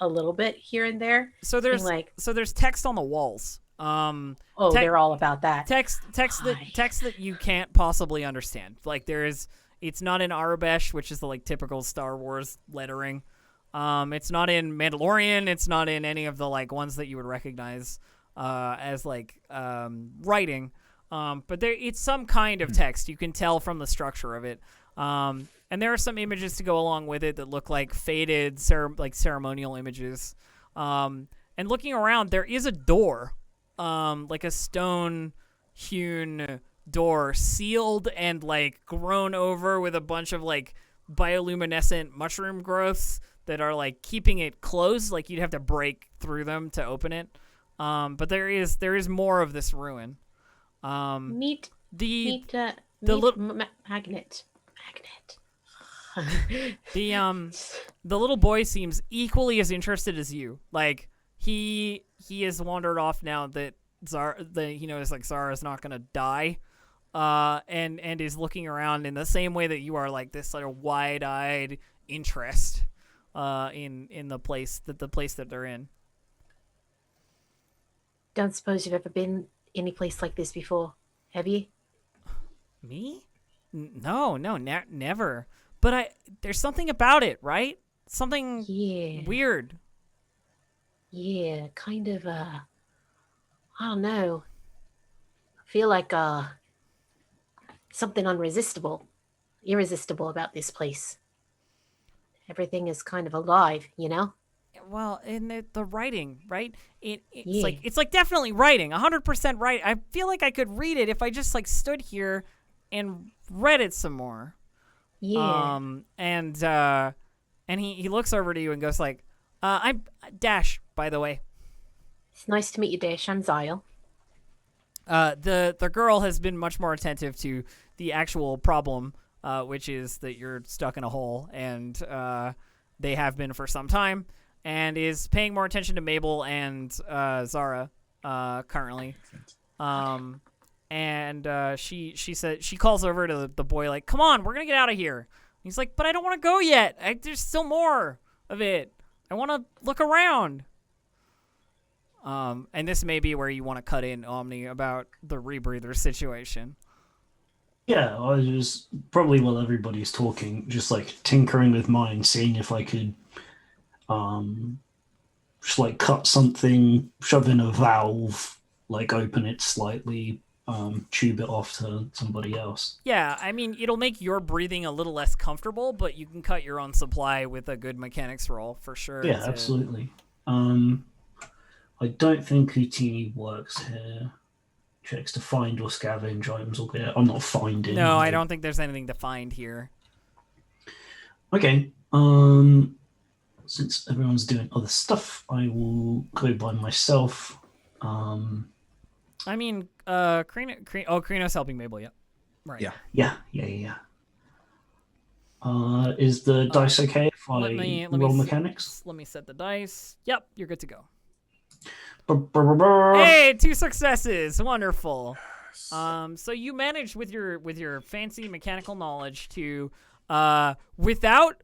a little bit here and there. So there's text on the walls. They're all about that. Text that you can't possibly understand. Like it's not in Arabesh, which is the like typical Star Wars lettering. It's not in Mandalorian. It's not in any of the like ones that you would recognize as like writing. But it's some kind of text. You can tell from the structure of it. And there are some images to go along with it that look like faded ceremonial images. And looking around, there is a door, like a stone hewn door, sealed and like grown over with a bunch of like bioluminescent mushroom growths that are like keeping it closed. Like you'd have to break through them to open it. But there is more of this ruin. Meet magnet. The little boy seems equally as interested as you. Like he has wandered off now that he knows like Zara's not gonna die, and is looking around in the same way that you are, like this sort of wide-eyed interest in the place that they're in. Don't suppose you've ever been any place like this before, have you? Me? No, never. But there's something about it, right? Something weird. Yeah, kind of, I don't know. I feel like, something irresistible about this place. Everything is kind of alive, you know? Well, in the writing, right? It's like definitely writing, 100% right. I feel like I could read it if I just like stood here and read it some more. Yeah. And he looks over to you and goes like, I'm Dash, by the way. It's nice to meet you, Dash. I'm Zyle. The girl has been much more attentive to the actual problem, which is that you're stuck in a hole, and they have been for some time, and is paying more attention to Mabel and Zara currently. And she said she calls over to the boy like, "Come on, we're gonna get out of here." He's like, "But I don't want to go yet. There's still more of it. I want to look around." And this may be where you want to cut in, Omni, about the rebreather situation. Yeah, I was just probably while everybody's talking, just like tinkering with mine, seeing if I could just like cut something, shove in a valve, like open it slightly, tube it off to somebody else. Yeah, I mean, it'll make your breathing a little less comfortable, but you can cut your own supply with a good mechanics roll for sure. Yeah, absolutely. I don't think Houdini works here. Checks to find or scavenge items, albeit I'm not finding. No, I don't think there's anything to find here. Okay. Since everyone's doing other stuff, I will go by myself. I mean, Krino's helping Mabel, yeah. Right. Yeah. Yeah. Is the dice okay if I roll mechanics? Let me set the dice. Yep, you're good to go. Hey! Hey, 2 successes. Wonderful. So you managed with your fancy mechanical knowledge to without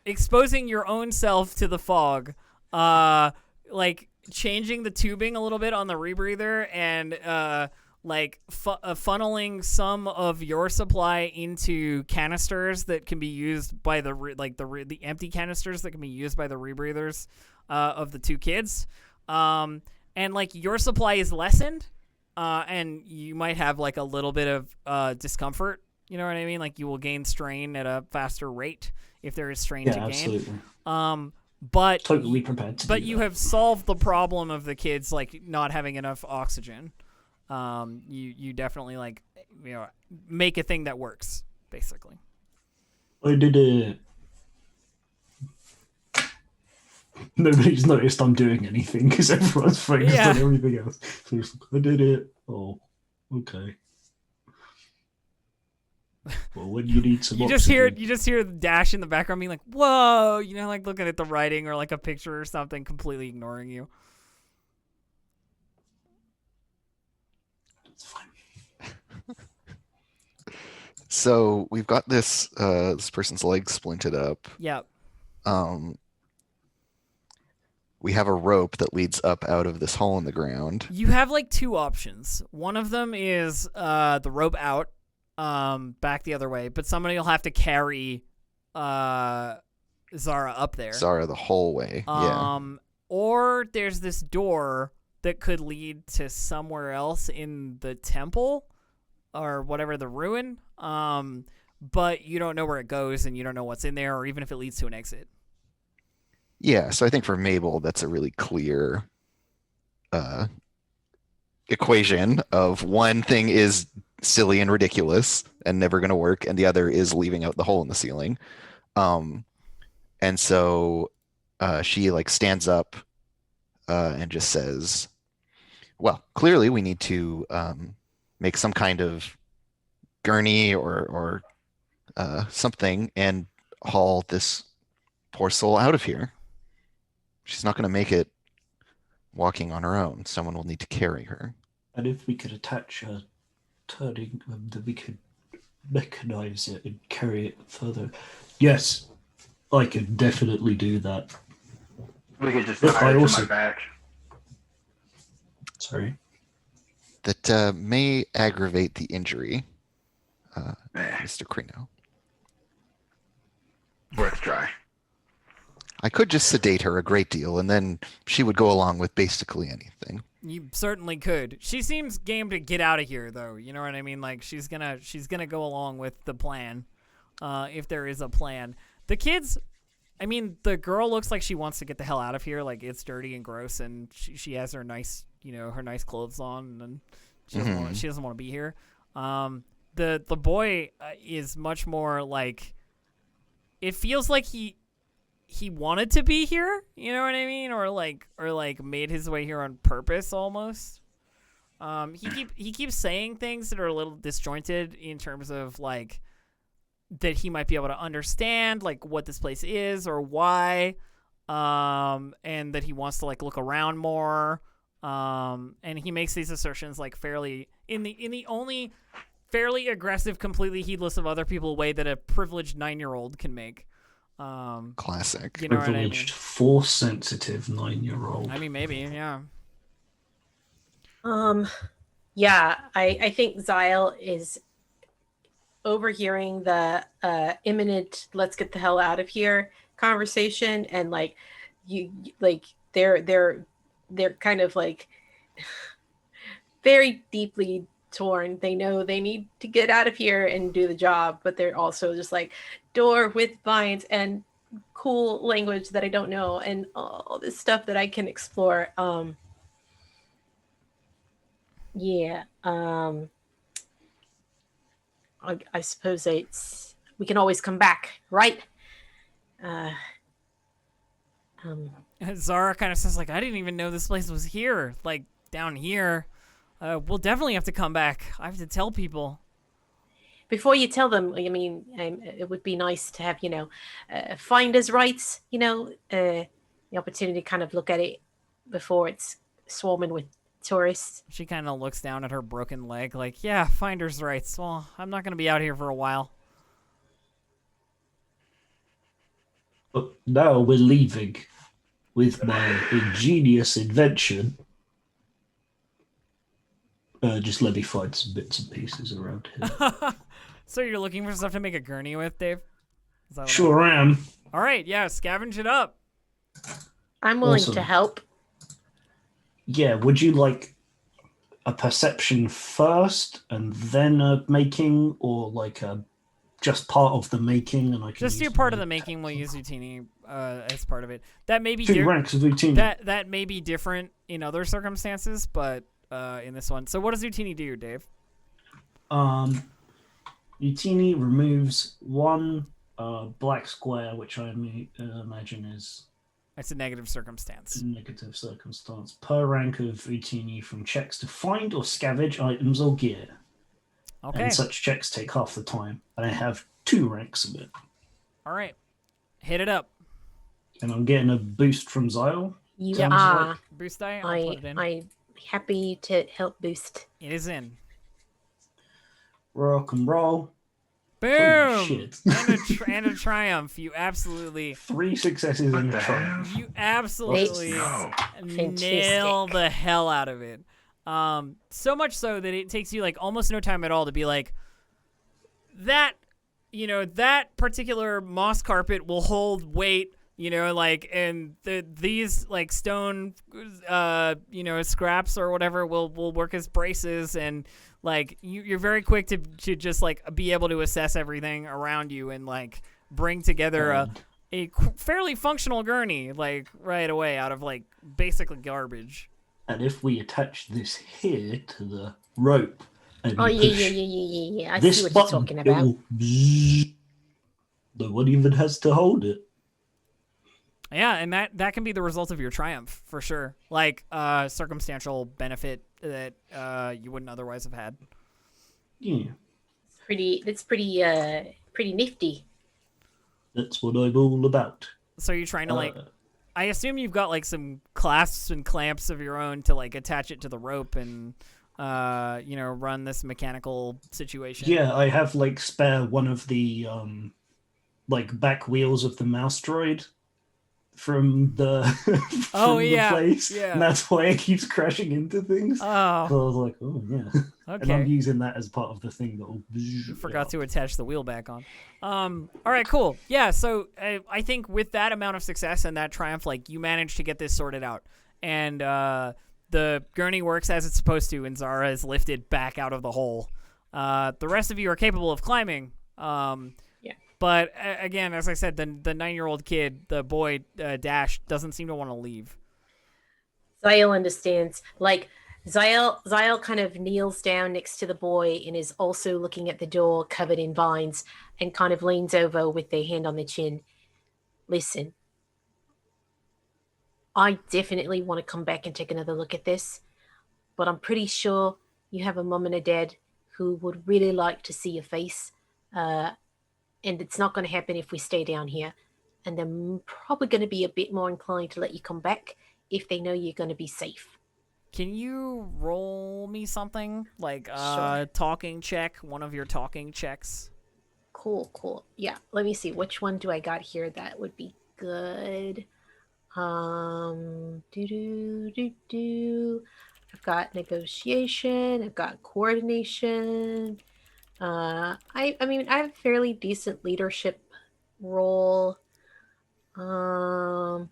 exposing your own self to the fog, like changing the tubing a little bit on the rebreather and funneling some of your supply into canisters that can be used by the empty canisters that can be used by the rebreathers of the 2 kids. And like your supply is lessened, and you might have like a little bit of discomfort. You know what I mean? Like you will gain strain at a faster rate if there is strain to gain. Absolutely. But totally prepared to but do you that. have solved the problem of the kids like not having enough oxygen. You definitely like make a thing that works basically. I did it. Nobody's noticed I'm doing anything because everyone's focused on everything else. So I did it. Oh, okay. Well, when you need some you just hear Dash in the background being like, "Whoa," like looking at the writing or like a picture or something, completely ignoring you. It's fine. So we've got this person's leg splinted up. Yep. We have a rope that leads up out of this hole in the ground. You have like 2 options. One of them is the rope out, back the other way, but somebody will have to carry Zara up there. Zara the whole way. Yeah. Or there's this door that could lead to somewhere else in the temple or whatever, the ruin. But you don't know where it goes and you don't know what's in there or even if it leads to an exit. Yeah, so I think for Mabel, that's a really clear equation of one thing is silly and ridiculous and never going to work, and the other is leaving out the hole in the ceiling. And so she like stands up and just says, well, clearly we need to make some kind of gurney or something and haul this poor soul out of here. She's not going to make it walking on her own. Someone will need to carry her. And if we could attach a turning, then we could mechanize it and carry it further. Yes, I could definitely do that. We could just Look, tie I it to also- my back. Sorry. That may aggravate the injury, Eh, Mr. Crino. worth a try. I could just sedate her a great deal, and then she would go along with basically anything. You certainly could. She seems game to get out of here, though. You know what I mean? Like she's gonna go along with the plan, if there is a plan. The kids, I mean, the girl looks like she wants to get the hell out of here. Like it's dirty and gross, and she has her nice, her nice clothes on, and she doesn't want to be here. The boy is much more like. It feels like he wanted to be here, you know what I mean, or like made his way here on purpose almost. He keeps saying things that are a little disjointed in terms of like that he might be able to understand like what this place is or why, and that he wants to like look around more, And he makes these assertions like fairly in the only fairly aggressive, completely heedless of other people way that a privileged 9-year-old can make. Classic. You know what I mean? Privileged, force-sensitive 9-year-old. I mean, maybe, yeah. Yeah, I think Zyle is overhearing the imminent "let's get the hell out of here" conversation, and like they're kind of like very deeply torn. They know they need to get out of here and do the job, but they're also just like door with vines and cool language that I don't know and all this stuff that I can explore. Yeah. I suppose we can always come back, right? Zara kind of says like, I didn't even know this place was here, like down here. We'll definitely have to come back. I have to tell people. Before you tell them, I mean, it would be nice to have, finder's rights, the opportunity to kind of look at it before it's swarming with tourists. She kind of looks down at her broken leg like, yeah, finder's rights. Well, I'm not going to be out here for a while. But now we're leaving with my ingenious invention. Just let me find some bits and pieces around here. So you're looking for stuff to make a gurney with, Dave? Is that what Sure am. All right, yeah, scavenge it up. I'm willing Awesome. to help. Yeah, would you like a perception first and then a making, or like a just part of the making? And I can Just use do part of my the making. We'll use Utini as part of it. That may be 2 ranks of Utini. that may be different in other circumstances, but in this one. So what does Utini do, Dave? Utini removes 1 black square, which I imagine is It's a negative circumstance. a negative circumstance, per rank of Utini from checks to find or scavenge items or gear. Okay. And such checks take half the time. And I have 2 ranks of it. All right. Hit it up. And I'm getting a boost from Zyle. You Sounds are. like- Boost die. I'll put it in. I'm happy to help boost. It is in. Rock and roll. Boom! shit. And a triumph. You absolutely, 3 successes What and the a triumph. hell? you absolutely No. nail the hell out of it. So much so that it takes you like almost no time at all to be like, that particular moss carpet will hold weight, and these like stone, scraps or whatever will work as braces, and like you're very quick to just like be able to assess everything around you and like bring together a fairly functional gurney like right away out of like basically garbage. And if we attach this here to the rope and Oh, we yeah. push I this see what button, you're talking it about. will bzzz. No one even has to hold it. Yeah, and that can be the result of your triumph for sure. Like circumstantial benefit that you wouldn't otherwise have had. Yeah, It's pretty nifty. that's what I'm all about. So you're trying to I assume you've got like some clasps and clamps of your own to like attach it to the rope and run this mechanical situation. Yeah, I have like spare one of the like back wheels of the mouse droid from the from the place. Yeah. And that's why it keeps crashing into things. Oh, So I was like, oh yeah. And I'm okay. using that as part of the thing that will You forgot to attach the wheel back on. All right, cool. Yeah, so I think with that amount of success and that triumph, like you managed to get this sorted out, and the gurney works as it's supposed to, and Zara is lifted back out of the hole. The rest of you are capable of climbing. But again, as I said, the 9-year-old kid, the boy Dash, doesn't seem to want to leave. Zyle understands. Like Zyle kind of kneels down next to the boy and is also looking at the door covered in vines and kind of leans over with their hand on their chin. Listen, I definitely want to come back and take another look at this, but I'm pretty sure you have a mum and a dad who would really like to see your face. And it's not going to happen if we stay down here. And they're probably going to be a bit more inclined to let you come back if they know you're going to be safe. Can you roll me something like Sure. talking check? One of your talking checks. Cool. Yeah, let me see. Which one do I got here that would be good? Do. I've got negotiation. I've got coordination. I mean, I have a fairly decent leadership role. You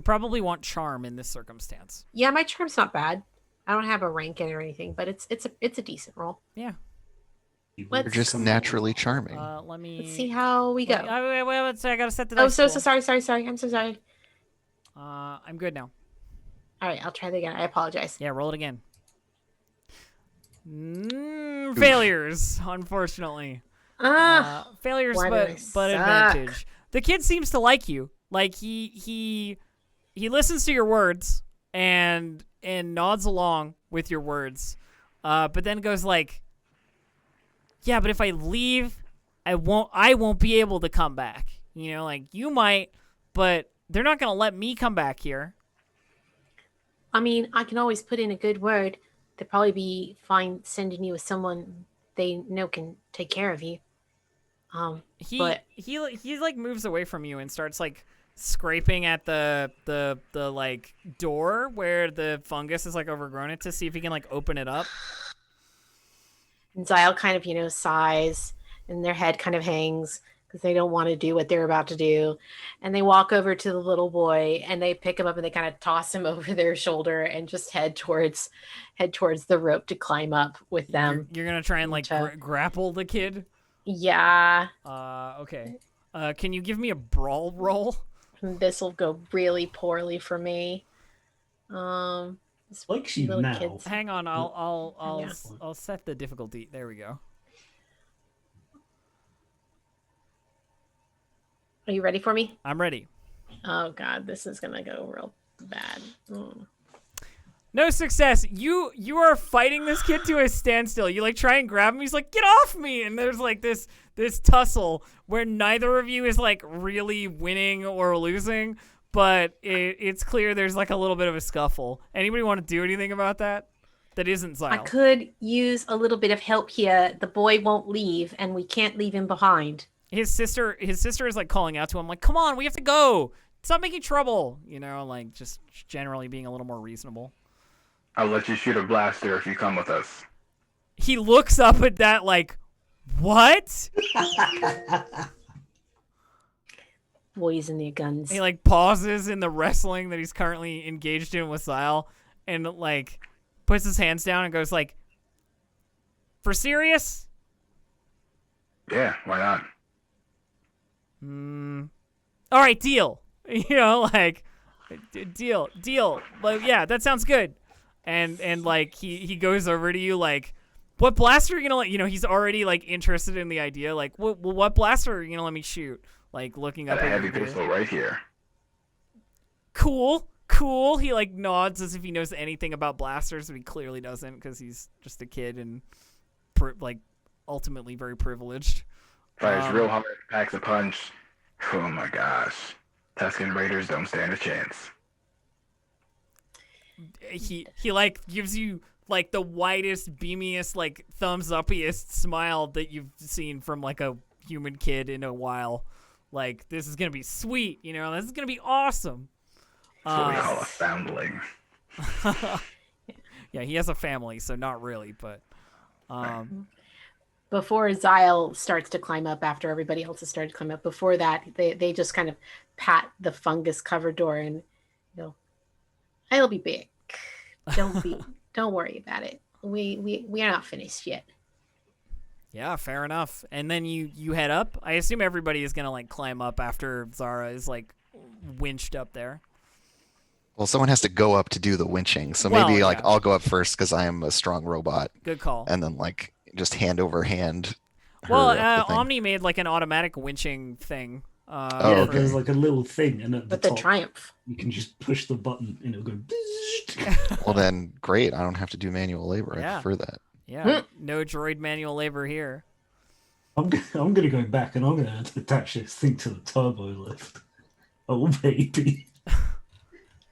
probably want charm in this circumstance. Yeah, my charm's not bad. I don't have a rank in it or anything, but it's a decent role. Yeah. You're just naturally charming. Let me Let's see how we go. Wait, I gotta set the Oh, dice so pool. sorry. I'm so sorry. I'm good now. All right, I'll try that again. I apologize. Yeah, roll it again. Failures, unfortunately. Failures, why do I but suck? advantage. The kid seems to like you. Like he listens to your words and nods along with your words, but then goes like, "Yeah, but if I leave, I won't be able to come back. You know, like you might, but they're not gonna let me come back here." I mean, I can always put in a good word. They'd probably be fine sending you with someone they know can take care of you. He But- like moves away from you and starts like scraping at the like door where the fungus is like overgrown it to see if he can like open it up. And Zyle kind of, sighs, and their head kind of hangs because they don't want to do what they're about to do. And they walk over to the little boy and they pick him up and they kind of toss him over their shoulder and just head towards the rope to climb up with them. You're gonna try and like grapple the kid. Yeah, Okay. Can you give me a brawl roll? this will go really poorly for me. Likes you Little now. kids. Hang on, Yeah. I'll set the difficulty. There we go. Are you ready for me? I'm ready. Oh God, this is gonna go real bad. No success. You are fighting this kid to a standstill. You like try and grab him. He's like, "Get off me!" And there's like this tussle where neither of you is like really winning or losing, but it's clear there's like a little bit of a scuffle. Anybody want to do anything about that? That isn't Zyle. I could use a little bit of help here. The boy won't leave, and we can't leave him behind. His sister is like calling out to him, like, "Come on, we have to go. Stop making trouble." Like just generally being a little more reasonable. I'll let you shoot a blaster if you come with us. He looks up at that like, "What?" Boys and their guns. He like pauses in the wrestling that he's currently engaged in with Zyle and like puts his hands down and goes like, "For serious?" Yeah, why not? All right, deal. Like deal. Like, yeah, that sounds good. And like he goes over to you like, "What blaster are you gonna let?" He's already like interested in the idea. Like, what blaster are you gonna let me shoot? Like looking up Got a at heavy your gear. pistol right here. Cool. He like nods as if he knows anything about blasters, but he clearly doesn't because he's just a kid and like ultimately very privileged. Fires real hard, packs a punch. Oh my gosh. Tuscan Raiders don't stand a chance. He like gives you like the widest, beamiest, like thumbs uppiest smile that you've seen from like a human kid in a while. Like, this is gonna be sweet, this is gonna be awesome. That's what we call a foundling. Yeah, he has a family, so not really, but Before Zyle starts to climb up, after everybody else has started to climb up, before that, they just kind of pat the fungus covered door and go, "It'll be big. Don't worry about it. We are not finished yet." yeah, fair enough. And then you head up. I assume everybody is gonna like climb up after Zara is like winched up there. Well, someone has to go up to do the winching, so Well, maybe like yeah. I'll go up first because I am a strong robot, Good call. and then like just hand over hand. her Well, up the thing. Omni made like an automatic winching thing. Oh, Yeah, okay. there's like a little thing, and at the But the top Triumph. you can just push the button, and it'll go. Well, then great. I don't have to do manual labor. Yeah. I prefer that. Yeah, no droid manual labor here. I'm gonna go back, and I'm gonna attach this thing to the turbo lift. Oh baby.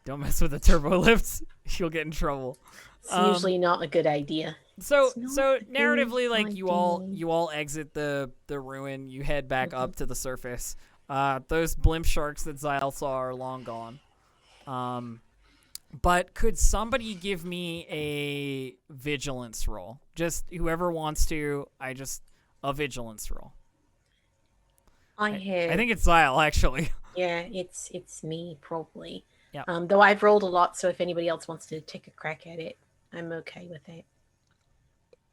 Don't mess with the turbo lifts. You'll get in trouble. It's usually not a good idea. So It's not a good narratively, like you idea. all exit the ruin. You head back up to the surface. Those blimp sharks that Xyle saw are long gone. But could somebody give me a vigilance roll? Just whoever wants to. A vigilance roll. I think it's Xyle, actually. Yeah, it's me probably. Yeah. Though I've rolled a lot, so if anybody else wants to take a crack at it, I'm okay with it.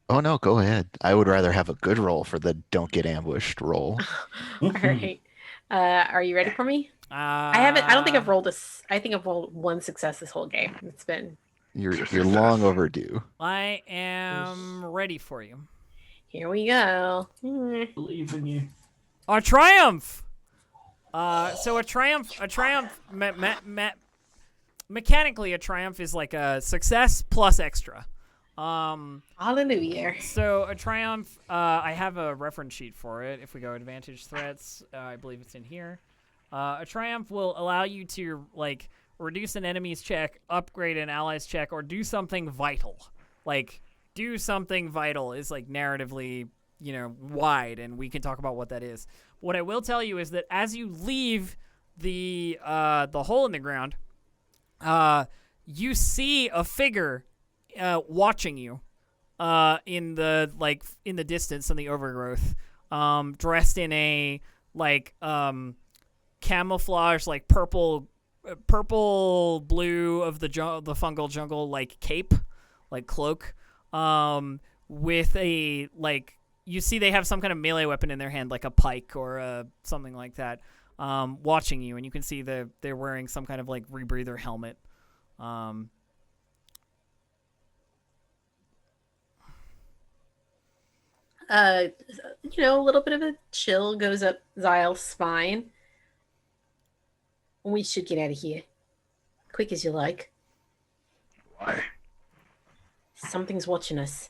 Oh no, go ahead. I would rather have a good roll for the don't get ambushed roll. All right. Are you ready for me? I don't think I've rolled I think I've rolled one success this whole game. It's been. You're long overdue. I am ready for you. Here we go. Believe in you. A triumph. So a triumph. Mechanically, a triumph is like a success plus extra. Hallelujah. So a triumph, I have a reference sheet for it. If we go advantage threats, I believe it's in here. A triumph will allow you to like reduce an enemy's check, upgrade an ally's check, or do something vital. Like do something vital is like narratively, wide, and we can talk about what that is. What I will tell you is that as you leave the hole in the ground, you see a figure watching you in the distance in the overgrowth, dressed in a camouflage purple blue of the fungal jungle cape, cloak, with a you see they have some kind of melee weapon in their hand, like a pike or something like that, watching you, and you can see they're wearing some kind of rebreather helmet. A little bit of a chill goes up Xyle's spine. We should get out of here. Quick as you like. Why? Something's watching us.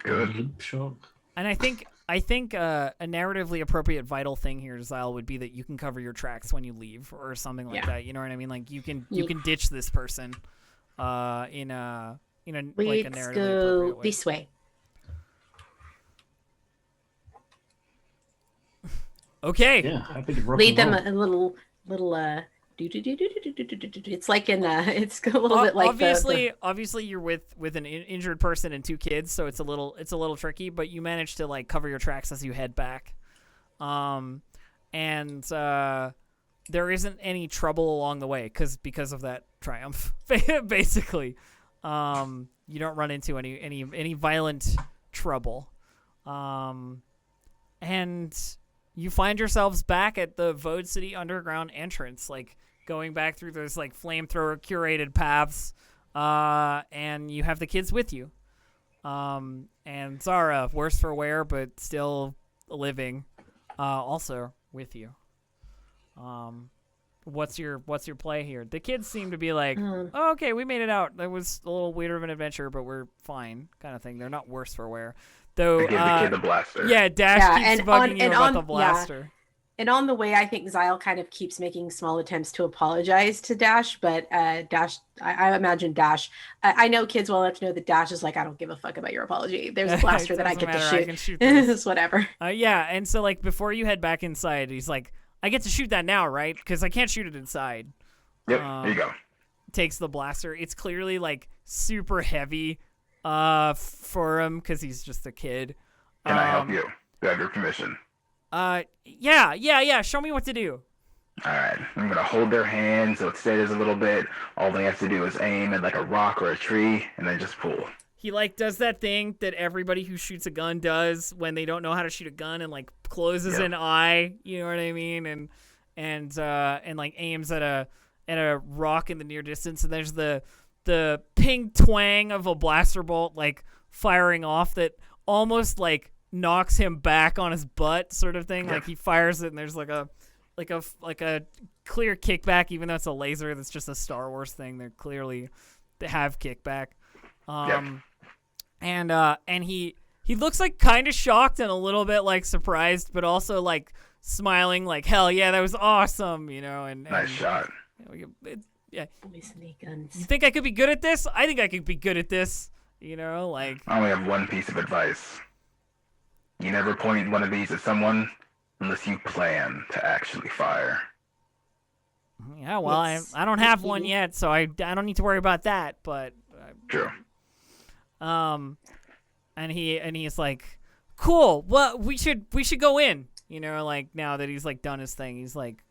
Good. Shock. And I think a narratively appropriate vital thing here, Xyle, would be that you can cover your tracks when you leave or something like that. You know what I mean? Like you can ditch this person in a narratively Let's appropriate go way. this way. Okay. Yeah, happy to rock Lead and them roll. a little It's like it's a little bit like obviously you're with an injured person and two kids, so it's a little tricky, but you manage to cover your tracks as you head back. And there isn't any trouble along the way because of that triumph. Basically, you don't run into any violent trouble. And you find yourselves back at the Vode City underground entrance, going back through those flamethrower curated paths, and you have the kids with you. And Zara, worse for wear, but still living, also with you. What's your play here? The kids seem to be oh, okay, we made it out. That was a little weird of an adventure, but we're fine, kind of thing. They're not worse for wear. Though, I gave the kid the blaster. Yeah, Dash keeps bugging you about the blaster. Yeah. And on the way, I think Xyle kind of keeps making small attempts to apologize to Dash, but Dash, I imagine Dash, I know kids well enough to know that Dash is I don't give a fuck about your apology. There's a blaster that I get to shoot. I can shoot this. It's whatever. Yeah, and so before you head back inside, he's I get to shoot that now, right? Because I can't shoot it inside. Yep, there you go. Takes the blaster. It's clearly super heavy for him because he's just a kid. Can I help you? Do I have your permission? Yeah. Show me what to do. All right. I'm going to hold their hand so it steadies a little bit. All they have to do is aim at a rock or a tree and then just pull. He does that thing that everybody who shoots a gun does when they don't know how to shoot a gun and closes an eye, you know what I mean? And aims at a rock in the near distance, and there's the ping twang of a blaster bolt firing off that almost knocks him back on his butt, sort of thing. He fires it and there's a clear kickback, even though it's a laser. That's just a Star Wars thing. They have kickback. And he looks kind of shocked and a little bit surprised, but also smiling like, hell yeah, that was awesome, you know, and Nice shot. yeah. Poisoning guns. You think I could be good at this? I think I could be good at this, you know, like. I only have one piece of advice. You never point one of these at someone unless you plan to actually fire. Yeah, well, Yes. I don't have one yet, so I don't need to worry about that, but. True. And he's like, cool. Well, we should go in. You know, like now that he's like done his thing, he's like,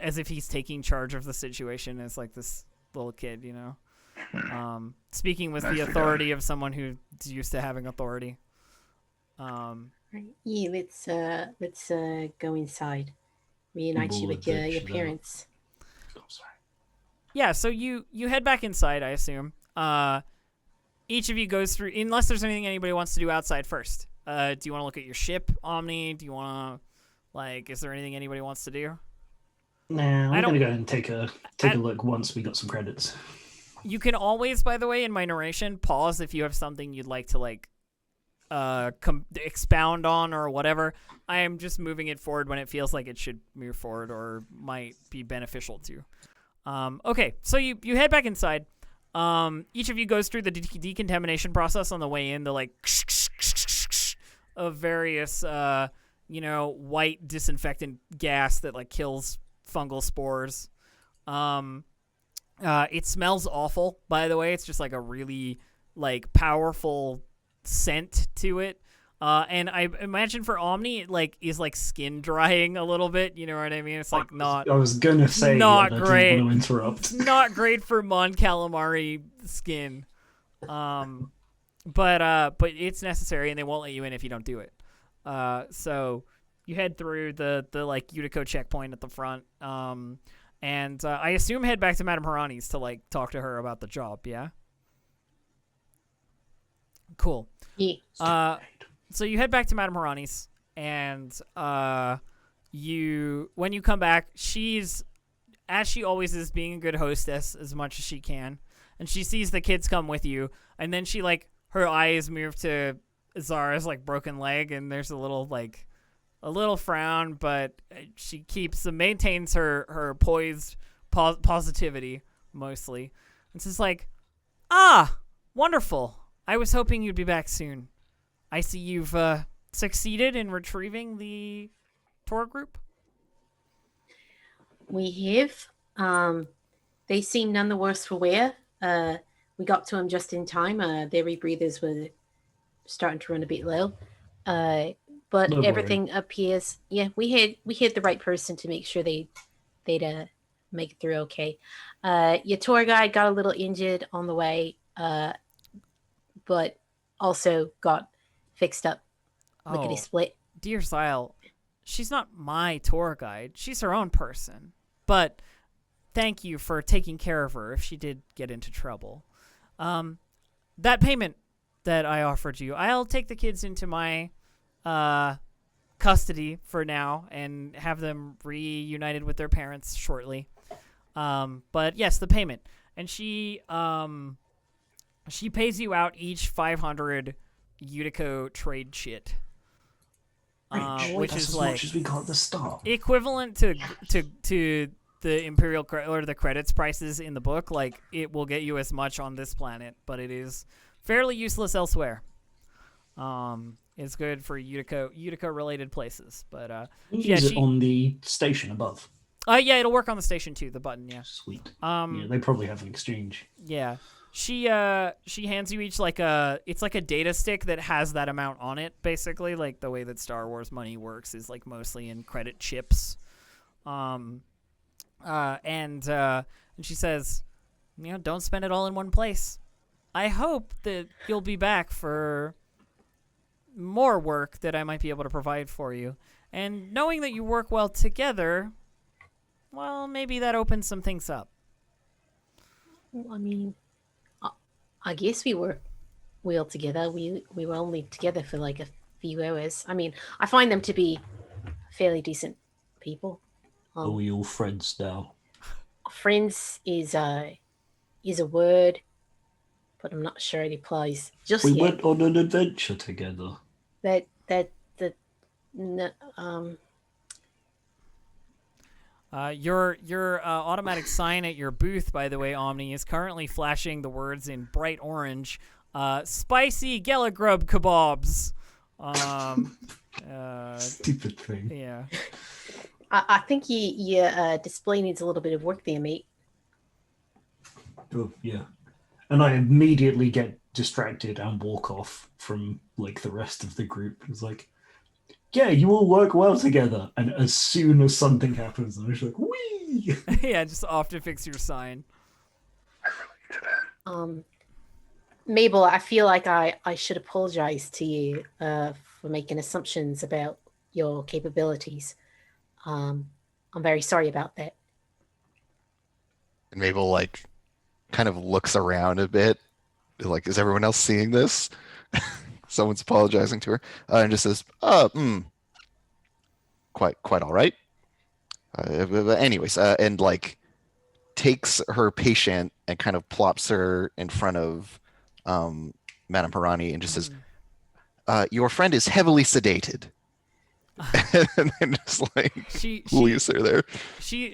as if he's taking charge of the situation as like this little kid. You know, speaking with the Nicely authority of someone who's used to having authority. Right. Yeah, let's go inside. Reunite you with your parents. Oh, sorry. Yeah. So you head back inside, I assume. Each of you goes through, unless there's anything anybody wants to do outside first. Do you want to look at your ship, Omni? Do you want to, like, is there anything anybody wants to do? Nah, I'm gonna go and take a look once we got some credits. You can always, by the way, in my narration, pause if you have something you'd like to, like, expound on or whatever. I am just moving it forward when it feels like it should move forward or might be beneficial to. Okay, so you head back inside. Each of you goes through the decontamination process on the way in, the like of various white disinfectant gas that like kills fungal spores. It smells awful, by the way. It's just like a really like powerful scent to it. And I imagine for Omni, it like is like skin drying a little bit. You know what I mean? It's like not. I was gonna say not I great. didn't want to interrupt. Not great for Mon Calamari skin. But it's necessary, and they won't let you in if you don't do it. So you head through the like Utico checkpoint at the front. And I assume head back to Madame Harani's to like talk to her about the job. Yeah. Cool. Yeah. So you head back to Madame Harani's, and when you come back, she's, as she always is, being a good hostess as much as she can, and she sees the kids come with you, and then she like her eyes move to Zara's like broken leg, and there's a little frown, but she maintains her poised positivity mostly, and says like, wonderful. I was hoping you'd be back soon. I see you've succeeded in retrieving the tour group. We have. They seem none the worse for wear. We got to them just in time. Their rebreathers were starting to run a bit low. But No everything appears. Yeah, we had the right person to make sure they'd make it through okay. Your tour guide got a little injured on the way, but also got fixed up. Lickety split. Dear Sile, she's not my tour guide. She's her own person. But thank you for taking care of her if she did get into trouble. That payment that I offered you, I'll take the kids into my custody for now and have them reunited with their parents shortly. But yes, the payment. And she pays you out each 500 Utico trade shit. Which That's is as like much as we got at the start. equivalent to the Imperial or the credits prices in the book. Like, it will get you as much on this planet, but it is fairly useless elsewhere. It's good for Utico related places, but Use it on the station above. Yeah, it'll work on the station too. The button, yeah. Sweet. Yeah, they probably have an exchange. Yeah. She hands you each it's like a data stick that has that amount on it, basically. Like the way that Star Wars money works is like mostly in credit chips. And she says, don't spend it all in one place. I hope that you'll be back for more work that I might be able to provide for you. And knowing that you work well together, well, maybe that opens some things up. I mean, I guess we were well together. We were only together for like a few hours. I mean, I find them to be fairly decent people. Are we all friends now? Friends is a word, but I'm not sure it applies just We yet. went on an adventure together. Your automatic sign at your booth, by the way, Omni, is currently flashing the words in bright orange. Spicy Gelagrub kebabs. Stupid thing. Yeah. I think your display needs a little bit of work there, mate. Oh, yeah. And I immediately get distracted and walk off from like the rest of the group. It's like, yeah, you all work well together. And as soon as something happens, I'm just like, whee! Yeah, just off to fix your sign. I relate to that. Mabel, I feel like I should apologize to you for making assumptions about your capabilities. I'm very sorry about that. And Mabel like kind of looks around a bit, like, is everyone else seeing this? Someone's apologizing to her, and just says, quite all right. But anyways, and like takes her patient and kind of plops her in front of Madame Pirani and just says, your friend is heavily sedated. And then just like leaves her there. She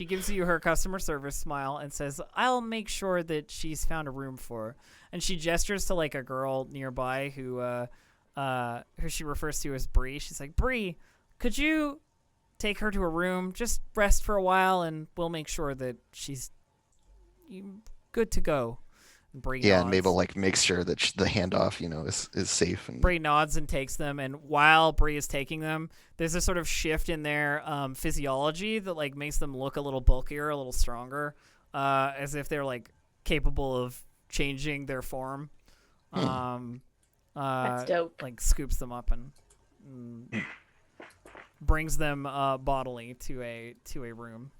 gives you her customer service smile and says, I'll make sure that she's found a room for her. And she gestures to like a girl nearby who she refers to as Bree. She's like, Bree, could you take her to a room, just rest for a while, and we'll make sure that she's good to go. And Bree nods. And Mabel like makes sure that the handoff, is safe. And Bree nods and takes them, and while Bree is taking them, there's a sort of shift in their physiology that like makes them look a little bulkier, a little stronger, as if they're like capable of changing their form. That's dope. Like scoops them up and brings them bodily to a room.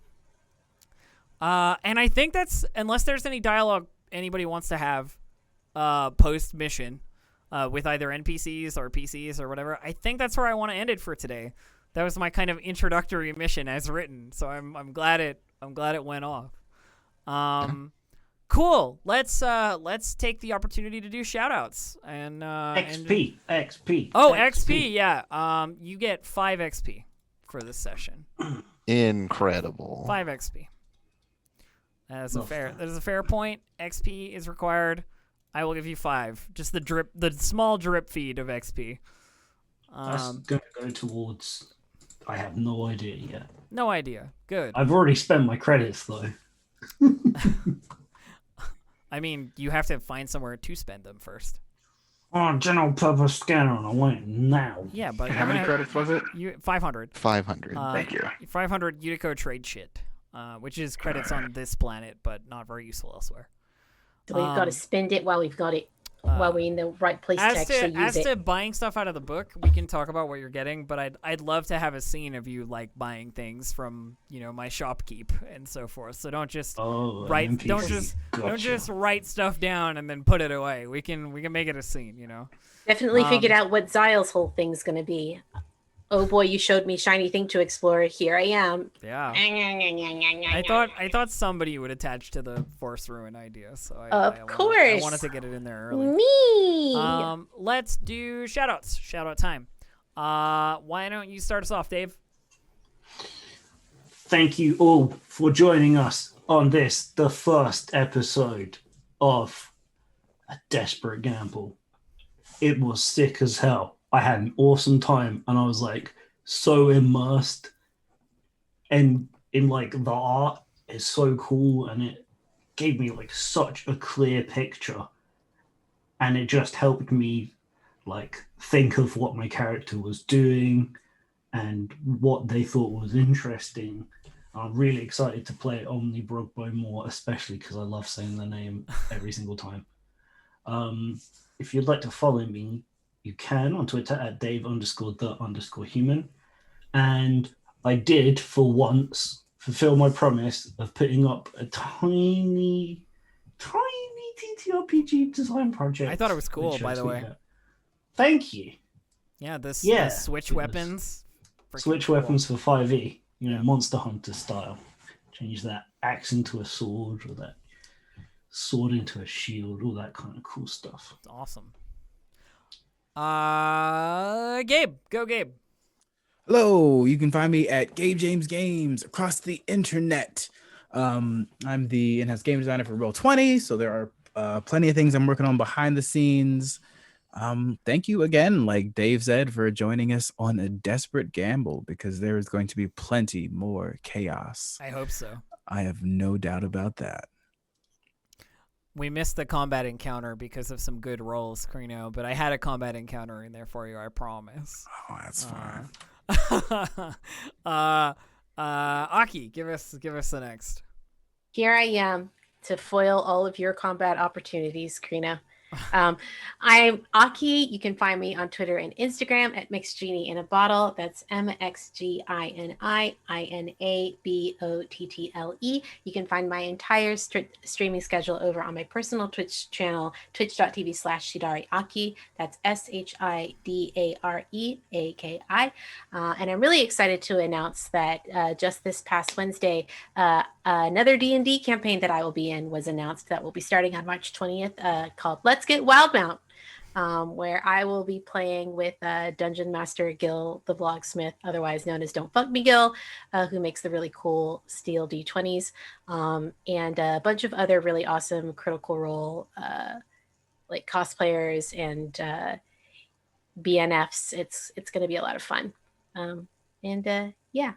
And I think that's, unless there's any dialogue anybody wants to have post mission with either NPCs or PCs or whatever, I think that's where I want to end it for today. That was my kind of introductory mission as written, so I'm glad it went off. Cool. Let's take the opportunity to do shoutouts and XP. Oh, XP, yeah. You get 5 XP for this session. Incredible. 5 XP. That is a fair point. XP is required. I will give you 5. Just the small drip feed of XP. That's going to go towards. I have no idea yet. No idea. Good. I've already spent my credits though. I mean, you have to find somewhere to spend them first. Oh, general purpose scanner, and I want it now. Yeah, but How many credits was it? 500. 500. Thank you. 500 Utico trade shit, which is credits on this planet, but not very useful elsewhere. So we've got to spend it while we've got it, while we're in the right place to actually use it. As to buying stuff out of the book, we can talk about what you're getting, but I'd love to have a scene of you like buying things from my shopkeep and so forth. So don't just don't just write stuff down and then put it away. We can make it a scene, Definitely figured out what Zyle's whole thing's gonna be. Oh boy, you showed me shiny thing to explore. Here I am. Yeah. I thought somebody would attach to the Force Ruin idea, so I wanted to get it in there early. Me. Let's do shoutouts. Shoutout time. Why don't you start us off, Dave? Thank you all for joining us on the first episode of A Desperate Gamble. It was sick as hell. I had an awesome time, and I was like so immersed, and in like the art is so cool, and it gave me like such a clear picture, and it just helped me like think of what my character was doing and what they thought was interesting. I'm really excited to play Omni Brogbo more, especially because I love saying the name every single time. If you'd like to follow me, you can on Twitter at Dave_the_human. And I did, for once, fulfill my promise of putting up a tiny TTRPG design project. I thought it was cool, by the way. Thank you. Yeah, the switch weapons. Switch weapons for 5e, Monster Hunter style. Change that axe into a sword, or that sword into a shield, all that kind of cool stuff. It's awesome. Gabe. Go, Gabe. Hello, you can find me at Gabe James Games across the internet. I'm the in-house game designer for Roll20, so there are plenty of things I'm working on behind the scenes. Thank you again, like Dave said, for joining us on A Desperate Gamble, because there is going to be plenty more chaos. I hope so. I have no doubt about that. We missed the combat encounter because of some good rolls, Krino, but I had a combat encounter in there for you, I promise. Oh, that's fine. Aki, give us the next. Here I am to foil all of your combat opportunities, Krina. I'm Aki. You can find me on Twitter and Instagram at MixGenie in a Bottle. That's MXGINIINABOTTLE. You can find my entire streaming schedule over on my personal Twitch channel, twitch.tv/ShidariAki. That's SHIDAREAKI. And I'm really excited to announce that just this past Wednesday, another D&D campaign that I will be in was announced that will be starting on March 20th called Let's Get Wildmount, where I will be playing with Dungeon Master Gil the Blogsmith, otherwise known as Don't Fuck Me Gil, who makes the really cool steel D20s, and a bunch of other really awesome Critical Role like cosplayers and BNFs. It's going to be a lot of fun. Yeah,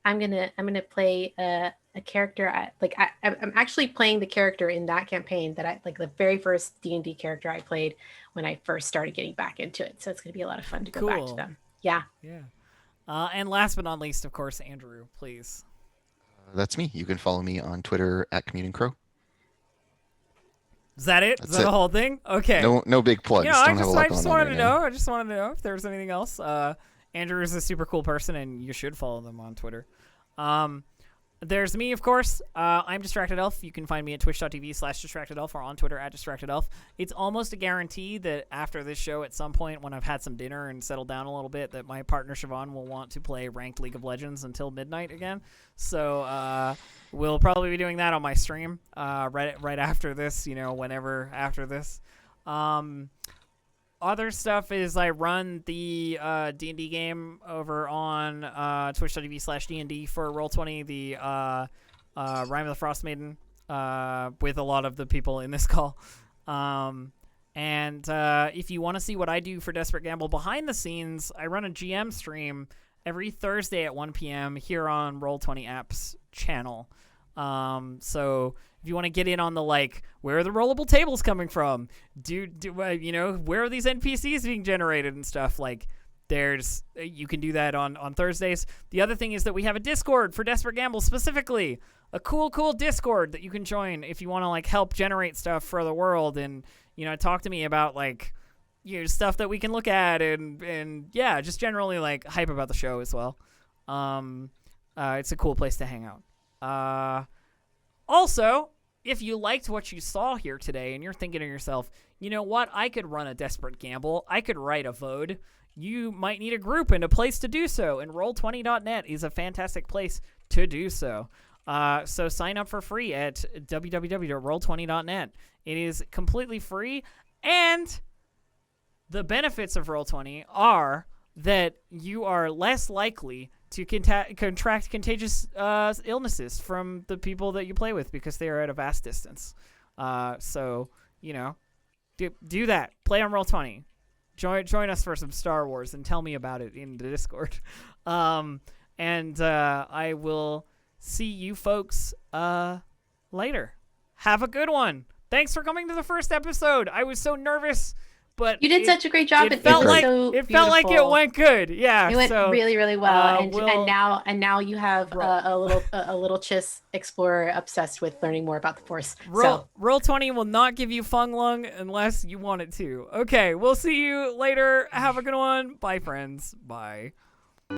I'm gonna play a character. I'm actually playing the character in that campaign that I like, the very first D&D character I played when I first started getting back into it. So it's gonna be a lot of fun to go back to them. Yeah. And last but not least, of course, Andrew, please. That's me. You can follow me on Twitter at Commuting Crow. Is that it? Is that the whole thing? Okay. No big plugs. I just wanted to know. I just wanted to know if there was anything else. Andrew is a super cool person, and you should follow them on Twitter. There's me, of course. I'm DistractedElf. You can find me at twitch.tv/DistractedElf or on Twitter at DistractedElf. It's almost a guarantee that after this show, at some point when I've had some dinner and settled down a little bit, that my partner Siobhan will want to play ranked League of Legends until midnight again. So we'll probably be doing that on my stream right after this, whenever after this. Other stuff is I run the D&D game over on twitch.tv/D&D for Roll20, the Rime of the Frost Maiden, with a lot of the people in this call. And if you want to see what I do for Desperate Gamble behind the scenes, I run a GM stream every Thursday at 1 p.m. here on Roll20 Apps channel. So if you want to get in on the, where are the rollable tables coming from? Where are these NPCs being generated and stuff? You can do that on Thursdays. The other thing is that we have a Discord for Desperate Gamble specifically, a cool Discord that you can join if you want to help generate stuff for the world and, talk to me about stuff that we can look at and yeah, just generally hype about the show as well. It's a cool place to hang out. Also, if you liked what you saw here today and you're thinking to yourself, you know what, I could run a Desperate Gamble, I could write a VOD, you might need a group and a place to do so, and Roll20.net is a fantastic place to do so. So sign up for free at www.roll20.net. It is completely free, and the benefits of Roll20 are that you are less likely to contract contagious illnesses from the people that you play with because they are at a vast distance. So, do that. Play on Roll20. Join us for some Star Wars and tell me about it in the Discord. And I will see you folks later. Have a good one. Thanks for coming to the first episode. I was so nervous. But you did such a great job. It felt like it went good. Yeah, it went really, really well. And now you have a little Chiss explorer obsessed with learning more about the Force. Roll20 will not give you Fungal unless you want it to. Okay, we'll see you later. Have a good one. Bye, friends. Bye.